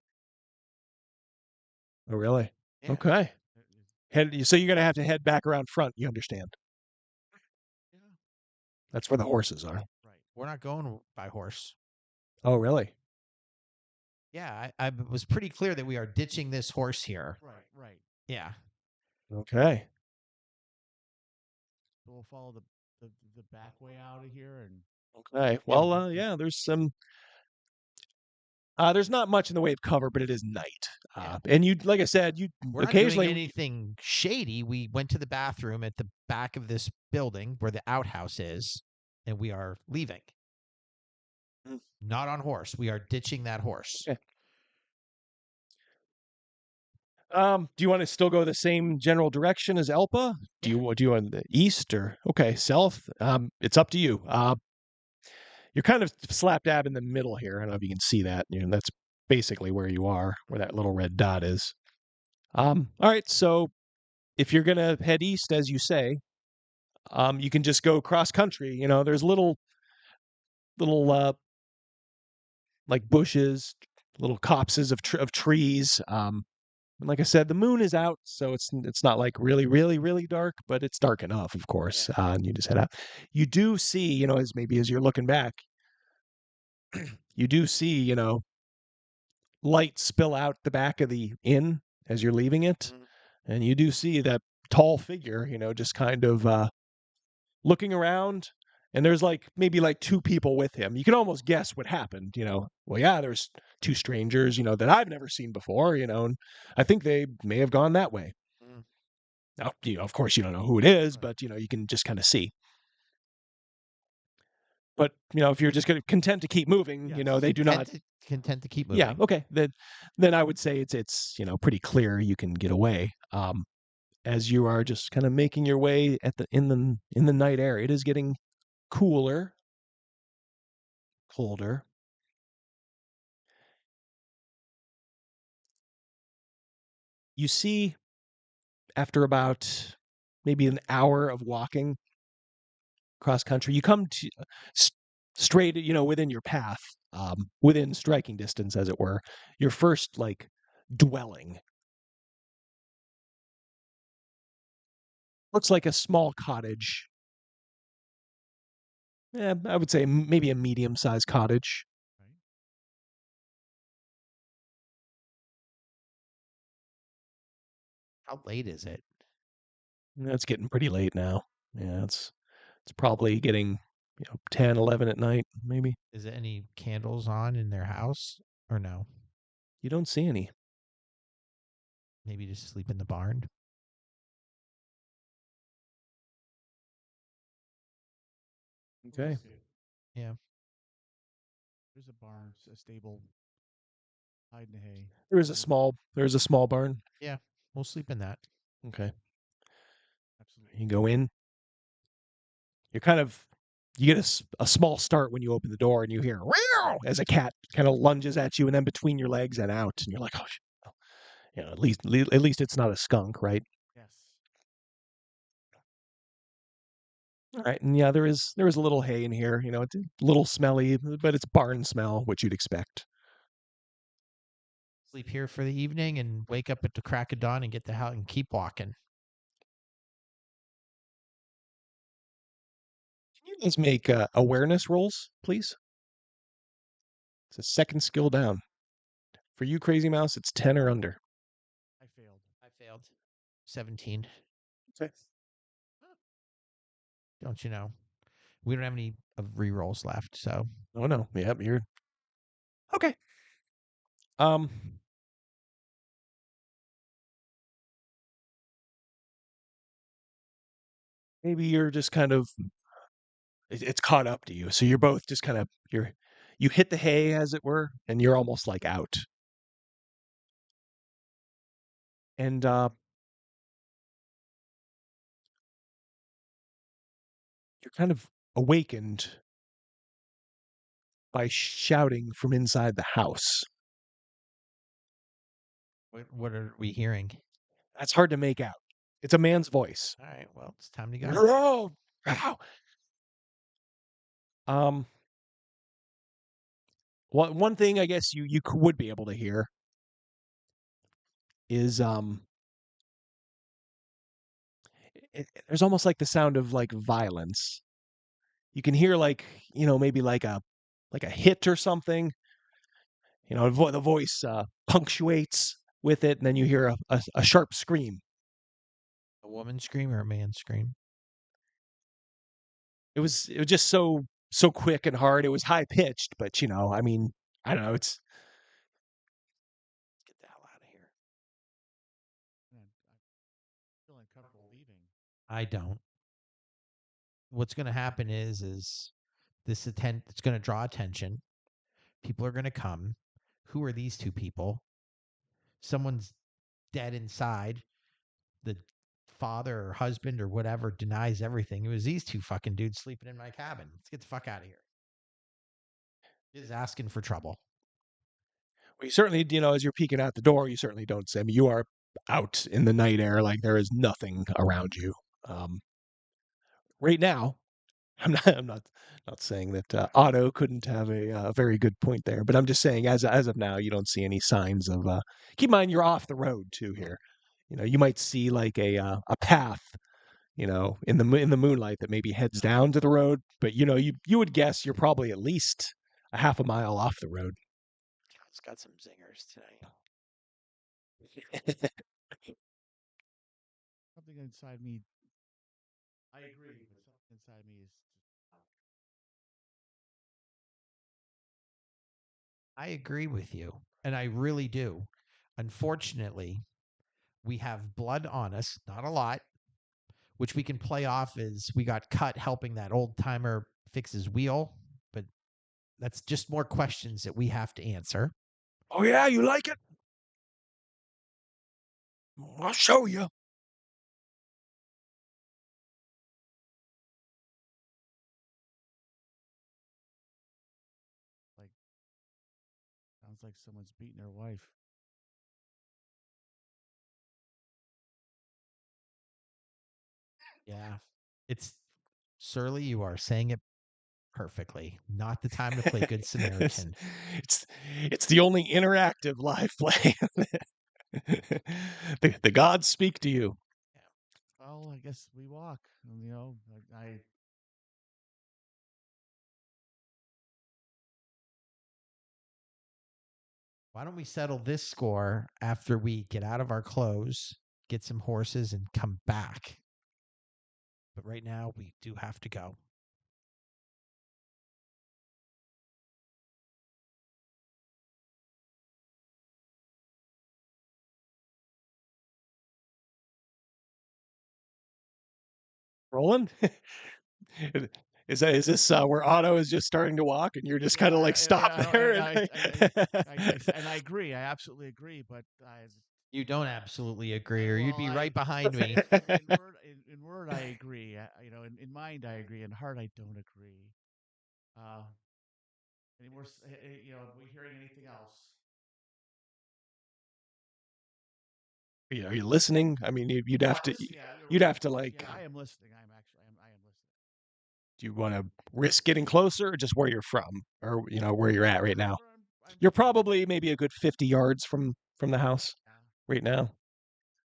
Oh, really? Yeah. Okay. So you're gonna have to head back around front. You understand? That's where the horses are. Right. We're not going by horse. Oh, really? Yeah, I was pretty clear that we are ditching this horse here. Right. Yeah. Okay. So we'll follow the back way out of here and. Okay. Well, yeah. There's not much in the way of cover, but it is night. And you, like I said, you We're occasionally not doing anything shady. We went to the bathroom at the back of this building where the outhouse is, and we are leaving. Not on horse. We are ditching that horse. Okay. Do you want to still go the same general direction as Elpa? Do you want the east or south? It's up to you. You're kind of slap dab in the middle here. I don't know if you can see that. That's basically where you are, where that little red dot is. All right. So if you're gonna head east, as you say, you can just go cross country. There's little like bushes, little copses of trees. And like I said, the moon is out, so it's not like really, really, really dark, but it's dark enough, of course. And you just head out. You do see, as you're looking back, you do see, light spill out the back of the inn as you're leaving it, and you do see that tall figure, just kind of looking around. And there's maybe two people with him. You can almost guess what happened, Well, yeah, there's two strangers, that I've never seen before, and I think they may have gone that way. Now, of course, you don't know who it is, but, you can just kind of see. But, if you're just content to keep moving, they do not. Content to keep moving. Yeah, okay. Then I would say it's pretty clear you can get away. As you are just kind of making your way in the night air, it is getting colder. You see, after about maybe an hour of walking cross country, you come to straight, within your path, within striking distance, as it were, your first dwelling. Looks like a small cottage. Yeah, I would say maybe a medium-sized cottage. How late is it? It's getting pretty late now. Yeah, it's probably getting 10, 11 at night, maybe. Is there any candles on in their house or no? You don't see any. Maybe just sleep in the barn. Okay. Yeah. There's a barn, a stable, hide in the hay. There's a small barn. Yeah, we'll sleep in that. Okay. Absolutely. You go in. You get a small start when you open the door, and you hear "Meow" as a cat kind of lunges at you, and then between your legs and out, and you're like, oh, at least it's not a skunk, right? Yes. All right, and yeah, there is a little hay in here. It's a little smelly, but it's barn smell, which you'd expect. Sleep here for the evening and wake up at the crack of dawn and get the hell and keep walking. Can you guys make awareness rolls, please? It's a second skill down. For you, Crazy Mouse, it's 10 or under. I failed. 17. Okay. Don't you know? We don't have any of rerolls left, so. Oh no. Yep, you're okay. Maybe you're just kind of it's caught up to you. So you're both just kind of you hit the hay, as it were, and you're almost like out. And you're kind of awakened by shouting from inside the house. What are we hearing? That's hard to make out. It's a man's voice. All right, well, it's time to go. One thing I guess you would be able to hear is there's almost like the sound of like violence. You can hear like, maybe like a hit or something. The voice punctuates with it, and then you hear a sharp scream. A woman scream or a man scream? It was just so quick and hard. It was high pitched, but I mean, I don't know. It's Let's get the hell out of here. I feel uncomfortable leaving. I don't. What's going to happen is it's going to draw attention. People are going to come. Who are these two people? Someone's dead inside. The father or husband or whatever denies everything. It was these two fucking dudes sleeping in my cabin. Let's get the fuck out of here. Is asking for trouble. Well, you certainly, as you're peeking out the door, you certainly don't say. I mean, you are out in the night air, like there is nothing around you. Right now, I'm not saying that Otto couldn't have a very good point there, but I'm just saying as of now, you don't see any signs of. Keep in mind, you're off the road too here. You might see like a path, in the moonlight that maybe heads down to the road, but you would guess you're probably at least a half a mile off the road. It's got some zingers tonight. Something inside me. I agree, but something inside me is. I agree with you, and I really do. Unfortunately, we have blood on us, not a lot, which we can play off as we got cut helping that old timer fix his wheel, but that's just more questions that we have to answer. Oh yeah, you like it? I'll show you. Sounds like someone's beating their wife. Yeah. It's Surly, you are saying it perfectly. Not the time to play Good Samaritan. It's the only interactive live play. the gods speak to you. Well, I guess we walk. I Why don't we settle this score after we get out of our clothes, get some horses, and come back? But right now, we do have to go. Rolling? Is this where Otto is just starting to walk and you're just kind of like stop there? and I agree. I absolutely agree. But you don't absolutely agree, or you'd be right behind me. In word, I agree. In mind, I agree. In heart, I don't agree. Any more? Are we hearing anything else? Are you listening? I mean, you'd have to like. Yeah, I am listening. I am listening. Do you want to risk getting closer, or just where you're from, or where you're at right now? You're probably maybe a good 50 yards from the house right now.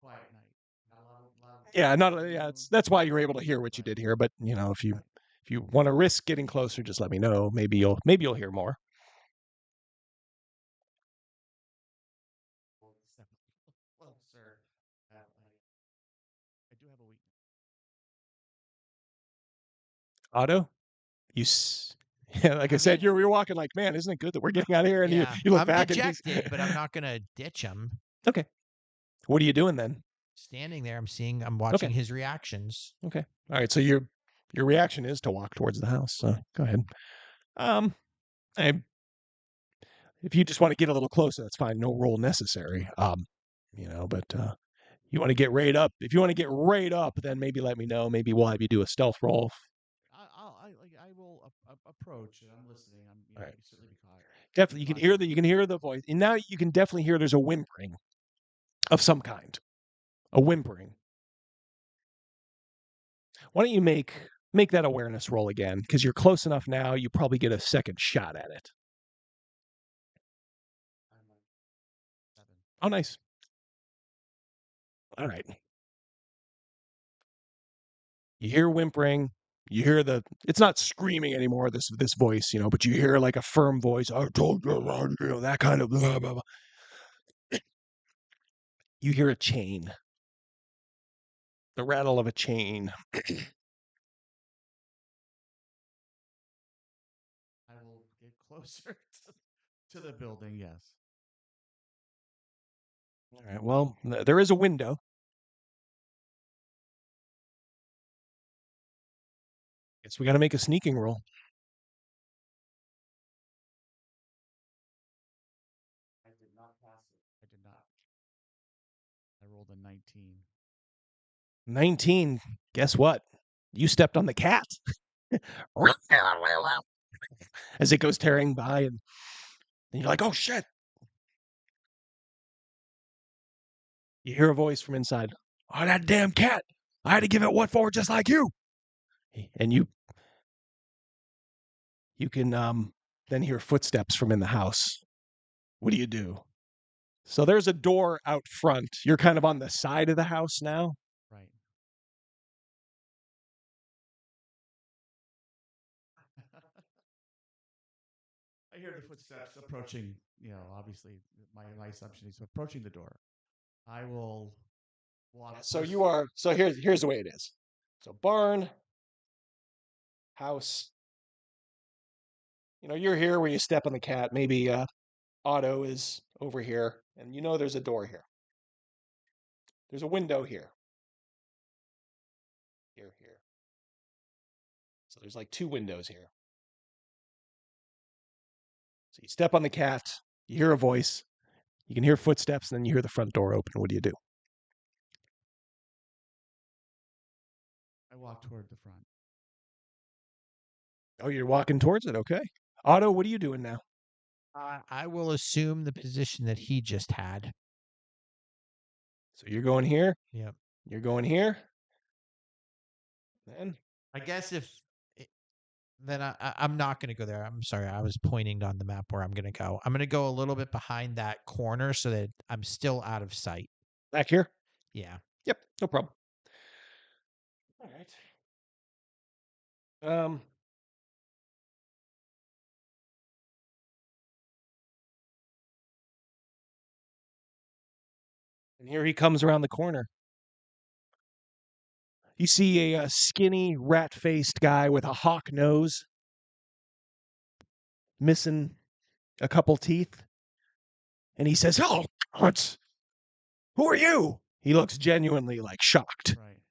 Quiet night. Yeah, that's why you're able to hear what you did hear. But if you want to risk getting closer, just let me know. Maybe you'll hear more. Otto, yeah, like I said, you're walking like, man, isn't it good that we're getting out of here? And Yeah, you look I'm back dejected, but I'm not gonna ditch him. Okay. What are you doing then? Standing there, I'm watching his reactions. Okay. All right. So your reaction is to walk towards the house. So go ahead. If you just want to get a little closer, that's fine. No roll necessary. But you want to get right up. If you want to get right up, then maybe let me know. Maybe we'll have you do a stealth roll. I will approach, and I'm listening. I'm Right. certainly be caught. Definitely, you can hear the voice, and now you can definitely hear there's a whimpering of some kind. A whimpering. Why don't you make that awareness roll again? Because you're close enough now. You probably get a second shot at it. Oh, nice. All right. You hear whimpering. You hear it's not screaming anymore, this voice, but you hear like a firm voice. I told you, that kind of blah, blah, blah. You hear a chain. The rattle of a chain. I will get closer to the building, yes. All right, well, there is a window. Guess we got to make a sneaking roll. I did not pass it. I did not. I rolled a 19. 19. Guess what? You stepped on the cat. As it goes tearing by, and you're like, oh, shit. You hear a voice from inside. Oh, that damn cat. I had to give it what for, just like you. And you can then hear footsteps from in the house. What do you do? So there's a door out front. You're kind of on the side of the house now. Right. I hear the footsteps approaching, obviously my assumption is approaching the door. I will walk. So here's the way it is. So barn, house. You're here where you step on the cat. Maybe Otto is over here, and there's a door here. There's a window here. Here. So there's like two windows here. So you step on the cat, you hear a voice, you can hear footsteps, and then you hear the front door open. What do you do? I walk toward the front. Oh, you're walking towards it. Okay. Otto, what are you doing now? I will assume the position that he just had. So you're going here? Yep. You're going here? Then? I guess then I'm not going to go there. I'm sorry. I was pointing on the map where I'm going to go. I'm going to go a little bit behind that corner so that I'm still out of sight. Back here? Yeah. Yep. No problem. All right. And here he comes around the corner. You see a skinny, rat-faced guy with a hawk nose, missing a couple teeth. And he says, "Oh, who are you?" He looks genuinely like shocked. Right.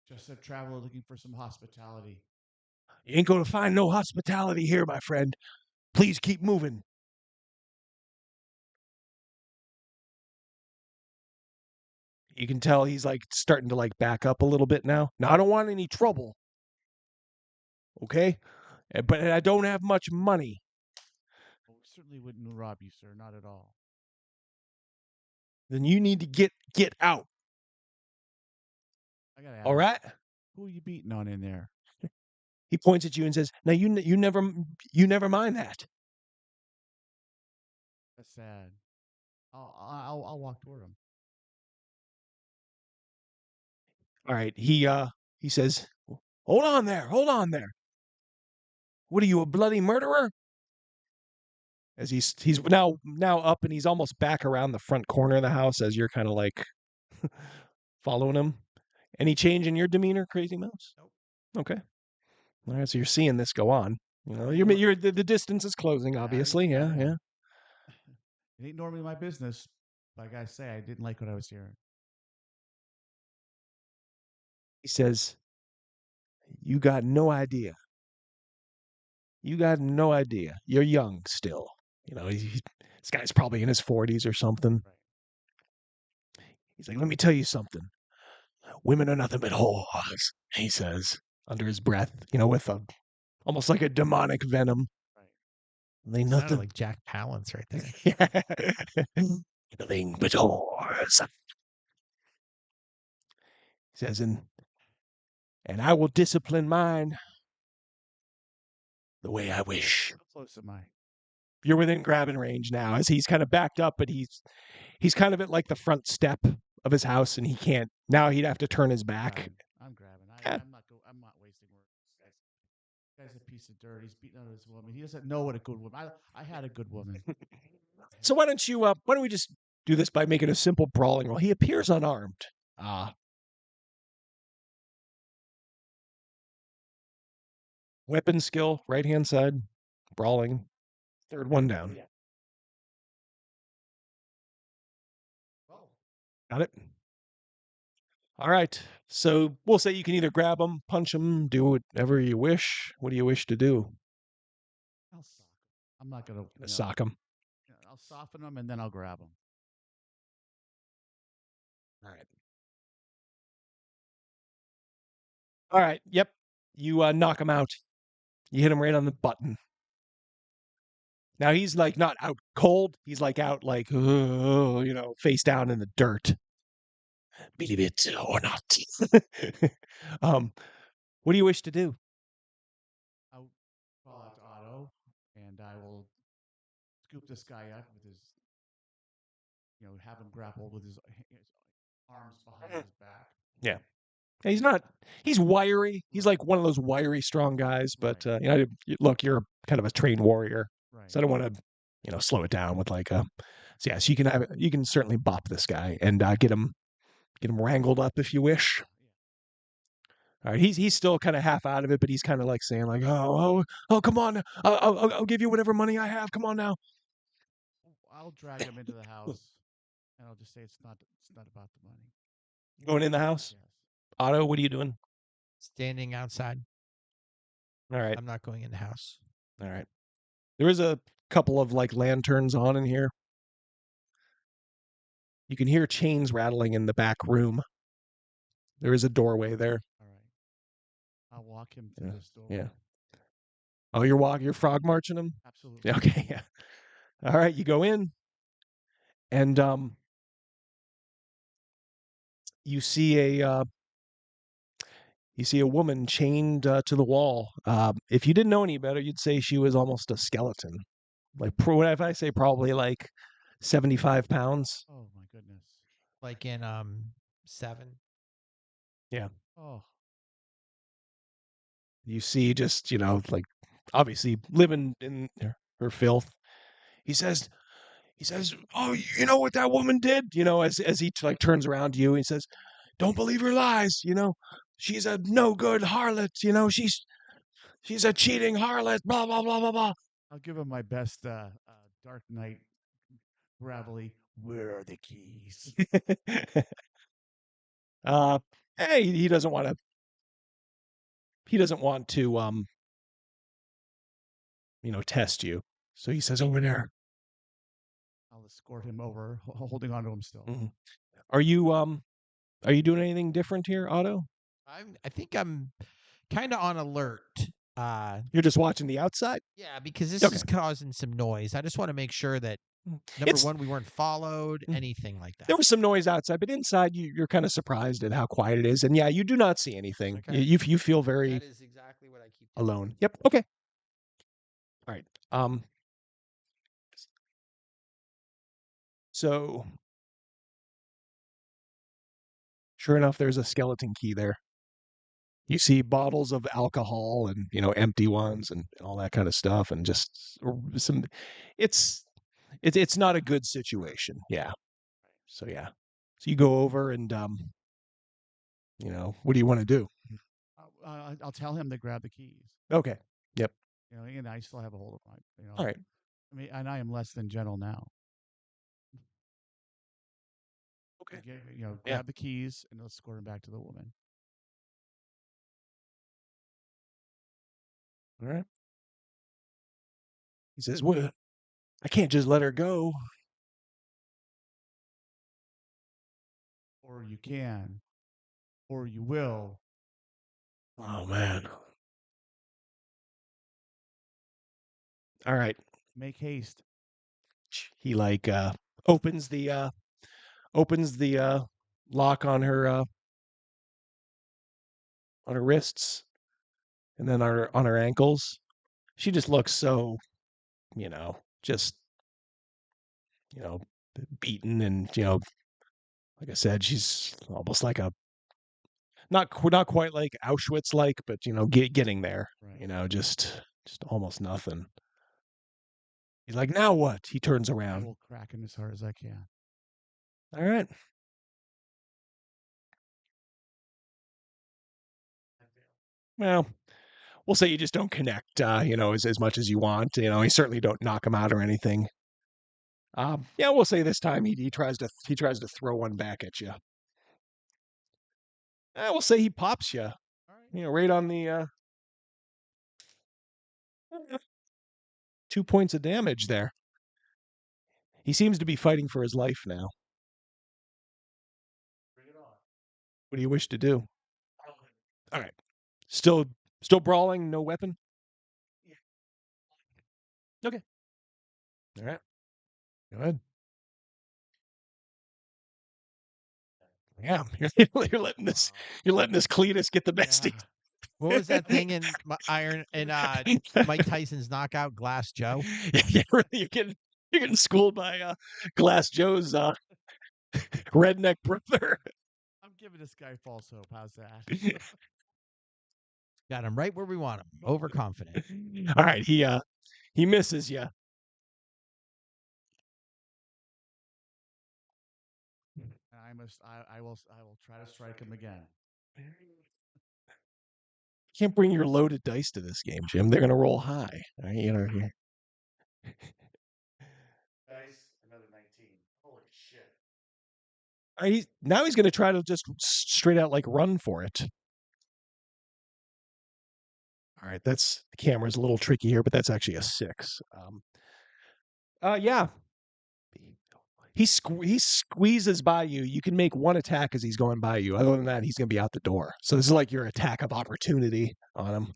Just a traveler looking for some hospitality. You ain't going to find no hospitality here, my friend. Please keep moving. You can tell he's like starting to like back up a little bit now. Now, I don't want any trouble. Okay? But I don't have much money. Well, we certainly wouldn't rob you, sir. Not at all. Then you need to get out. I gotta ask. All right? Who are you beating on in there? He points at you and says, "Now you never mind that." That's sad. I'll walk toward him. All right. He says, Hold on there. What are you, a bloody murderer?" As he's now up and he's almost back around the front corner of the house as you're kind of like following him. Any change in your demeanor, Crazy Mouse? Nope. Okay. All right, so you're seeing this go on. You know, you're the distance is closing, obviously. Yeah. It ain't normally my business, but I gotta say, I didn't like what I was hearing. He says, "You got no idea. You got no idea. You're young still. You know, this guy's probably in his 40s or something." He's like, "Let me tell you something. Women are nothing but whores," he says under his breath, you know, with almost like a demonic venom. They Sounded nothing like Jack Palance right there. nothing but whores. He says, and I will discipline mine the way I wish. How close am I? You're within grabbing range now, as he's kind of backed up, but he's kind of at like the front step of his house, and he can't. Now he'd have to turn his back. I'm grabbing. Yeah. I'm not wasting words. This guy's a piece of dirt. He's beating on his woman. He doesn't know what a good woman. I had a good woman. So why don't we just do this by making a simple brawling roll? He appears unarmed. Weapon skill, right hand side, brawling, third one down. Got it. All right. So we'll say you can either grab him, punch him, do whatever you wish. What do you wish to do? I'll sock him. I'm not gonna Sock him. I'll soften him and then I'll grab him. All right. All right. Yep. You knock him out. You hit him right on the button. Now he's like not out cold. He's like out like, you know, face down in the dirt. Believe it or not. What do you wish to do? I'll call out to Otto and I will scoop this guy up with his, have him grappled with his arms behind his back. Yeah. He's wiry. He's like one of those wiry, strong guys. But, look, you're kind of a trained warrior. Right. So I don't want to, slow it down with like a. So yeah, so you can certainly bop this guy and get him wrangled up if you wish. All right, he's still kind of half out of it, but he's kind of like saying like, oh, come on, I'll give you whatever money I have. Come on now. I'll drag him into the house, and I'll just say it's not about the money. Going in the house. Yes. Otto, what are you doing? Standing outside. All right. I'm not going in the house. All right. There is a couple of like lanterns on in here. You can hear chains rattling in the back room. There is a doorway there. All right. I'll walk him through this doorway. Yeah. Oh, you're frog marching him? Absolutely. Okay, yeah. All right, you go in and you see a woman chained to the wall. If you didn't know any better, you'd say she was almost a skeleton. Like, if I say probably like 75 pounds. Oh my goodness. Like in 7. Yeah. Oh. You see just, like obviously living in her filth. He says, "Oh, you know what that woman did?" As he like turns around to you, he says, "Don't believe her lies, she's a no good harlot, she's a cheating harlot, blah blah blah blah blah." I'll give him my best Dark Knight gravelly. Where are the keys? Hey, he doesn't want to test you. So he says, "Over there." I'll escort him over, holding on to him still. Mm-hmm. Are you doing anything different here, Otto? I think I'm kind of on alert. You're just watching the outside? Yeah, because this is causing some noise. I just want to make sure that number one, we weren't followed, anything like that. There was some noise outside, but inside you're kind of surprised at how quiet it is. And yeah, you do not see anything. Okay. You feel very That is exactly what I keep doing. alone. Yep. Okay. All right. So sure enough, there's a skeleton key there. You see bottles of alcohol and, empty ones and all that kind of stuff. And just some, it's not a good situation. Yeah. So, So you go over and, what do you want to do? I'll tell him to grab the keys. Okay. Yep. You know, and I still have a hold of my. You know. All right. I mean, and I am less than gentle now. Okay. You know, grab the keys and let's escort him back to the woman. All right. He says, "Well, I can't just let her go." Or you can, or you will. Oh man. All right. Make haste. He like opens the lock on her wrists and then on her ankles. She just looks so, just beaten, and like I said, she's almost like a not quite like Auschwitz like, but getting there. Right. Just almost nothing. He's like, "Now what?" He turns I around. will crack him as hard as I can. All right. Well, we'll say you just don't connect, as much as you want. You certainly don't knock him out or anything. Yeah, we'll say this time he tries to throw one back at you. We'll say he pops you. Right on the 2 points of damage there. He seems to be fighting for his life now. Bring it on. What do you wish to do? All right. Still brawling, no weapon? Okay. All right. Go ahead. Yeah, you're letting this Cletus get the best. What was that thing in Mike Tyson's Knockout, Glass Joe? Yeah, you're getting schooled by Glass Joe's redneck brother. I'm giving this guy false hope. How's that? Got him right where we want him. Overconfident. All right, he misses you. I will try to strike him again. Can't bring your loaded dice to this game, Jim. They're gonna roll high. All right, Dice, another 19. Holy shit. Now he's gonna try to just straight out like run for it. All right, the camera's a little tricky here, but that's actually a 6. Yeah. He squeezes by you. You can make one attack as he's going by you. Other than that, he's going to be out the door. So this is like your attack of opportunity on him.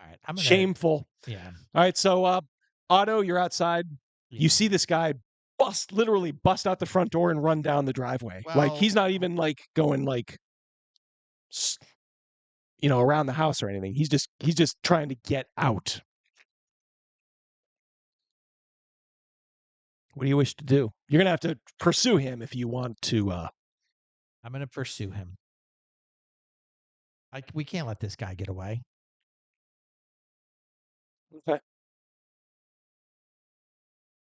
All right, Shameful. Yeah. All right, so Otto, you're outside. You see this guy literally bust out the front door and run down the driveway. Like he's not even like going like around the house or anything. He's just trying to get out. What do you wish to do? You're going to have to pursue him if you want to. I'm going to pursue him. We can't let this guy get away. Okay.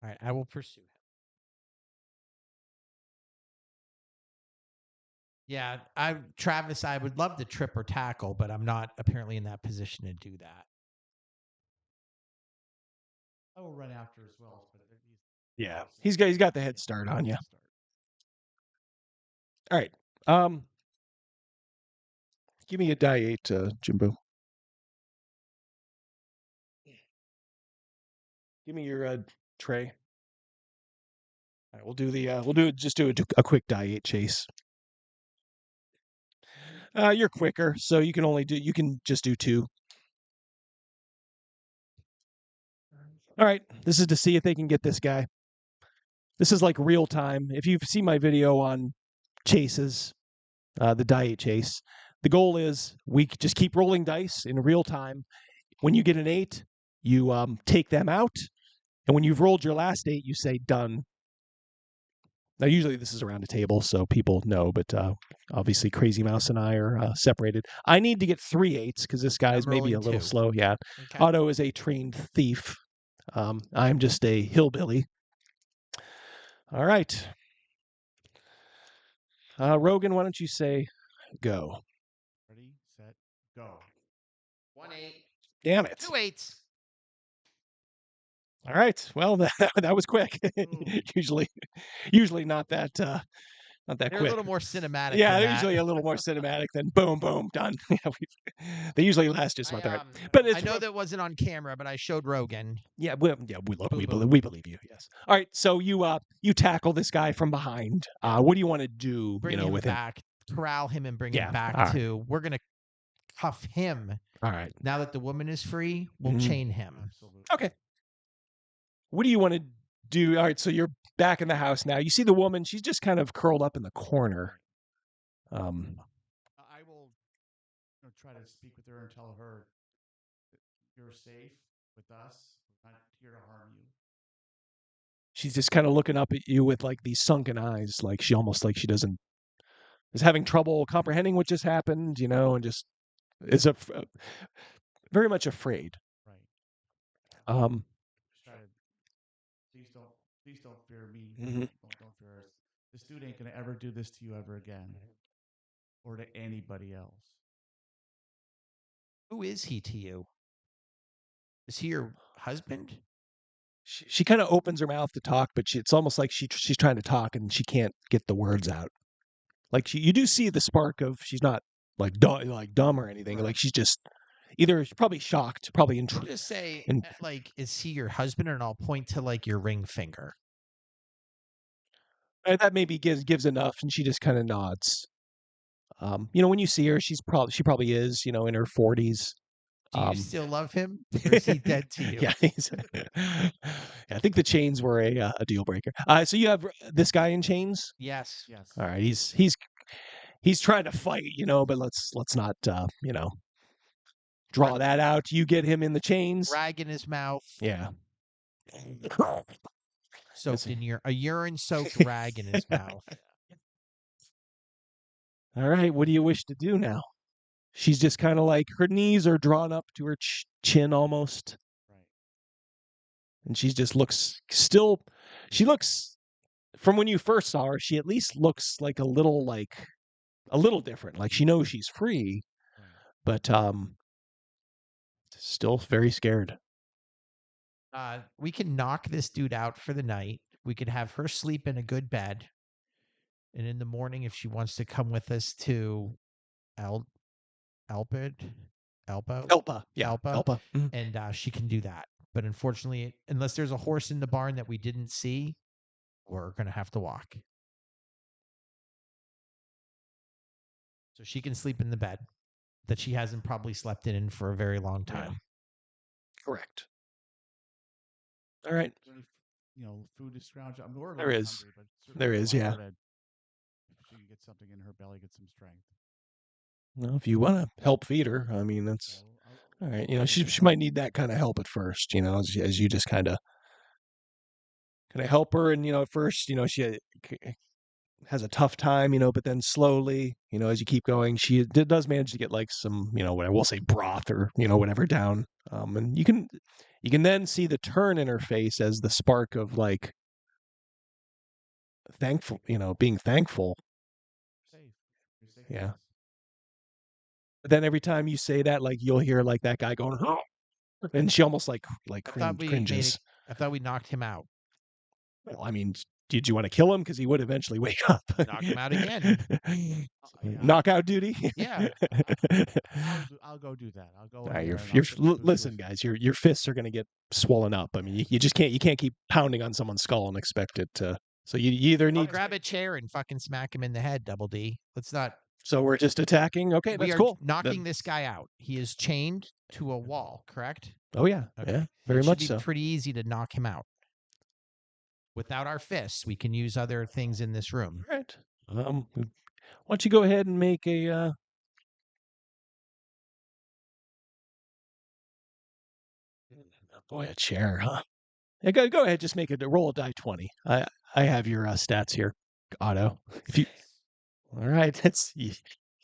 All right, I will pursue him. Yeah, Travis, I would love to trip or tackle, but I'm not apparently in that position to do that. I will run after as well. But yeah, he's got the head start on you. All right. Give me a die 8, Jimbo. Give me your tray. All right, we'll do a quick die 8 chase. You're quicker, so you can just do 2. All right, this is to see if they can get this guy. This is like real time. If you've seen my video on chases, the die 8 chase, the goal is we just keep rolling dice in real time. When you get an 8, you take them out, and when you've rolled your last 8, you say done. Now, usually this is around a table, so people know, but obviously Crazy Mouse and I are separated. I need to get 3 8s because this guy's maybe a little slow. Yeah. Okay. Otto is a trained thief. I'm just a hillbilly. All right. Rogan, why don't you say go. Ready, set, go. 1 8. Damn it. 2 8s. All right. Well, that was quick. usually not that not that They're quick. a little more cinematic. Yeah, than they're that. usually a little more cinematic than boom, boom, done. Yeah, they usually last just about that. But it's I know that wasn't on camera, but I showed Rogan. Yeah, we believe you. Yes. All right. So you tackle this guy from behind. What do you want to do? Bring him with back, corral him, and bring him back all right. to. We're gonna cuff him. All right. Now that the woman is free, we'll chain him. Okay. What do you want to do? All right. So you're back in the house now. You see the woman. She's just kind of curled up in the corner. I will try to speak with her and tell her that you're safe with us. We're not here to harm you. She's just kind of looking up at you with like these sunken eyes, like she is having trouble comprehending what just happened, and just is very much afraid. Right. Please don't fear me. Mhm. Don't fear us. This dude ain't gonna ever do this to you ever again, or to anybody else. Who is he to you? Is he your husband? She kind of opens her mouth to talk, but it's almost like she's trying to talk and she can't get the words out. Like you do see the spark of she's not like dumb or anything. Like she's just either probably shocked, probably Just say like, is he your husband? And I'll point to like your ring finger. That maybe gives enough, and she just kind of nods. When you see her, she probably is, in her 40s. Do you still love him, or is he dead to you? Yeah, I think the chains were a deal breaker. So you have this guy in chains. Yes. All right, he's trying to fight, but let's not draw that out. You get him in the chains. Rag in his mouth. Yeah. Soaked in a urine-soaked rag in his mouth. All right, what do you wish to do now? She's just kind of like her knees are drawn up to her chin almost. Right. And she just looks from when you first saw her, she at least looks like a little different. Like she knows she's free, but still very scared. We can knock this dude out for the night. We could have her sleep in a good bed. And in the morning, if she wants to come with us to Elpa. Mm-hmm. And she can do that. But unfortunately, unless there's a horse in the barn that we didn't see, we're going to have to walk. So she can sleep in the bed that she hasn't probably slept in for a very long time. Correct. All right. Food to scrounge up. We're a There little is. hungry, but There is, yeah. She can get something in her belly, get some strength. Well, if you want to help feed her, I mean, that's all right. She might need that kind of help at first, as you just kind of help her. And, at first, she has a tough time, but then slowly, as you keep going, she does manage to get like some, what I will say broth or, whatever down. And you can then see the turn in her face as the spark of like thankful, being thankful. Yeah. But then every time you say that, like you'll hear like that guy going, oh! And she almost like cringes. I thought we knocked him out. Well, I mean, did you want to kill him? Because he would eventually wake up. Knock him out again. Knockout duty. Yeah. I'll go do that. I'll go. All right, listen, guys. Your fists are going to get swollen up. I mean, you just can't keep pounding on someone's skull and expect it to. So you either need grab a chair and fucking smack him in the head. Double D. Let's not. So we're just attacking. Okay, that's cool. Knocking this guy out. He is chained to a wall. Correct. Oh yeah. Okay. Yeah. Very much so. Pretty easy to knock him out. Without our fists, we can use other things in this room. All right. Why don't you go ahead and make a boy, a chair, huh? Yeah, go ahead, just make it roll a die 20. I have your stats here, Otto. If you all right,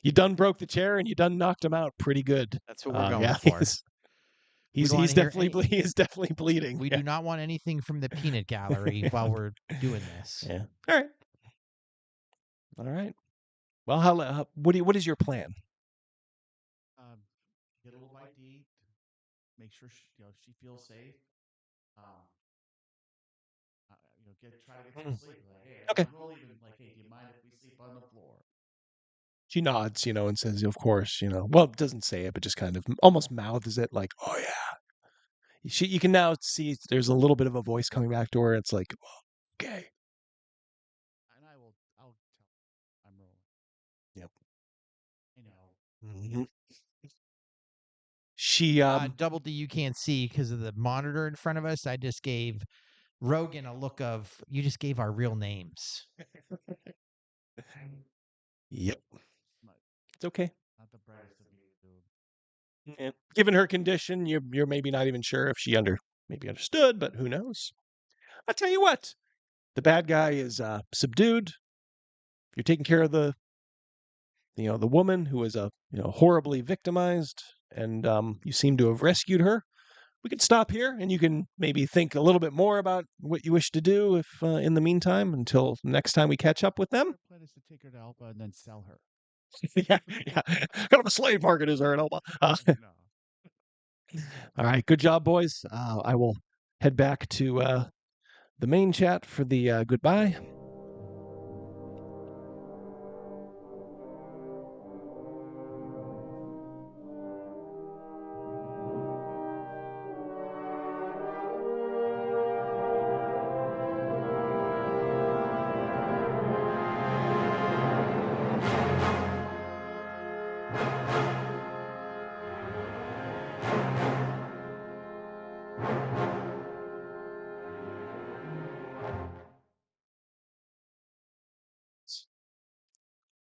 you done broke the chair and you done knocked him out pretty good. That's what we're going for. He's definitely bleeding. We do not want anything from the peanut gallery while we're doing this. Yeah. All right. Well, what is your plan? Get a little ID, make sure she feels safe. Try to get some sleep. Like, hey, Okay. I'm even like, hey, do you mind if we sleep on the floor? She nods, and says, "Of course." Well, doesn't say it, but just kind of almost mouths it, like, "Oh yeah." You can now see there's a little bit of a voice coming back to her. It's like, okay. And I'll tell I'm rolling. Yep. I know. Mm-hmm. She Double D, you can't see because of the monitor in front of us. I just gave Rogan a look of, you just gave our real names. Yep. It's okay. Not the brightest of you. Yeah. Given her condition, you're maybe not even sure if she maybe understood, but who knows? I'll tell you what. The bad guy is subdued. You're taking care of the woman who is horribly victimized, and you seem to have rescued her. We can stop here, and you can maybe think a little bit more about what you wish to do if in the meantime, until next time we catch up with them. Our plan is to take her to Alpha and then sell her. yeah. Kind of a slave market is there at Alpha. All right, good job, boys. I will head back to the main chat for the goodbye.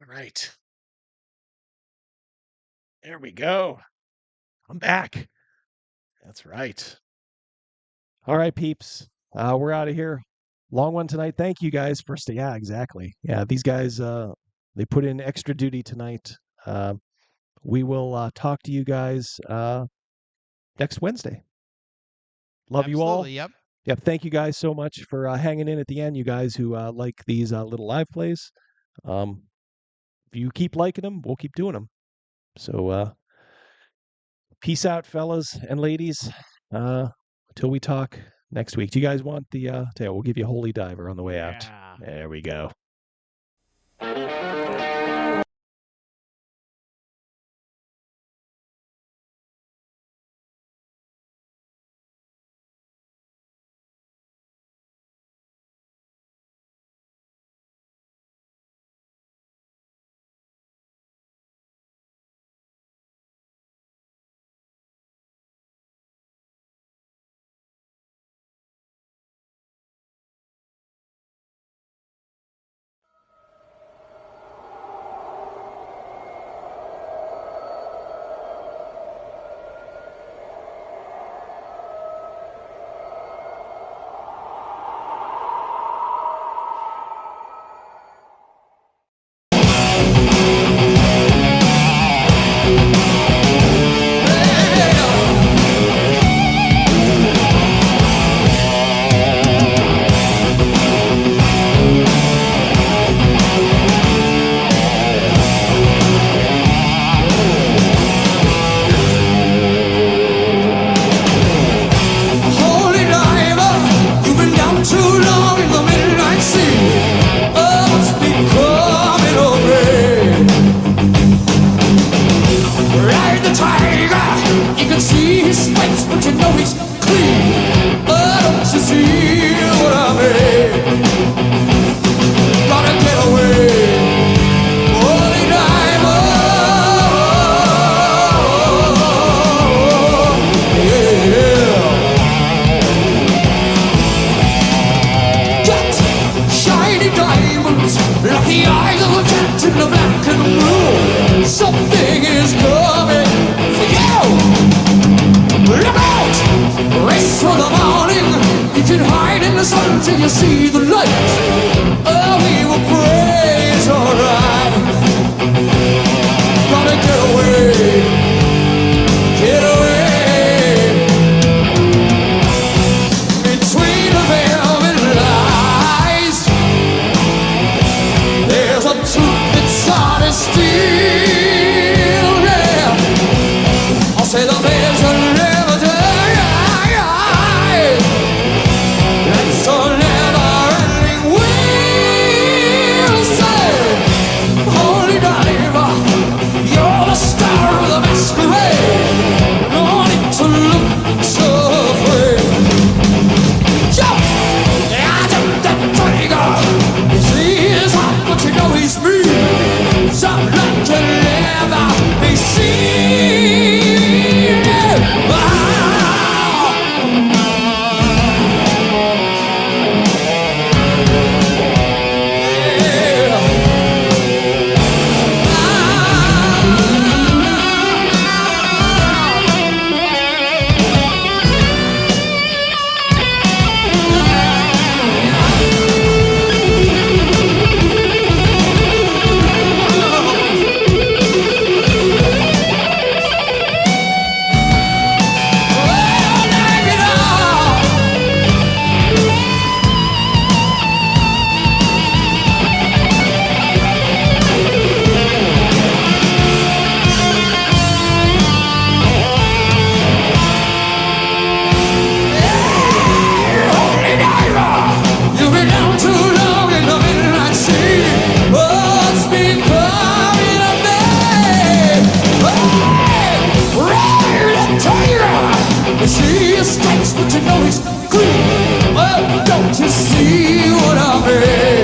All right. There we go. I'm back. That's right. All right, peeps. We're out of here. Long one tonight. Thank you guys for yeah, exactly. Yeah, these guys they put in extra duty tonight. We will talk to you guys next Wednesday. Love you all. Yep. Yep. Thank you guys so much for hanging in at the end. You guys who like these little live plays. If you keep liking them, we'll keep doing them. So peace out, fellas and ladies. Until we talk next week. Do you guys want the we'll give you a holy diver on the way out. There we go. Something is coming for you. Look out! Race for the morning. You can hide in the sun till you see the light. Oh, we will pray it's alright. Gonna get away. Get away. Between the velvet lies, there's a truth that's solid. his stripes, but you know he's clean. Well, don't you see what I mean?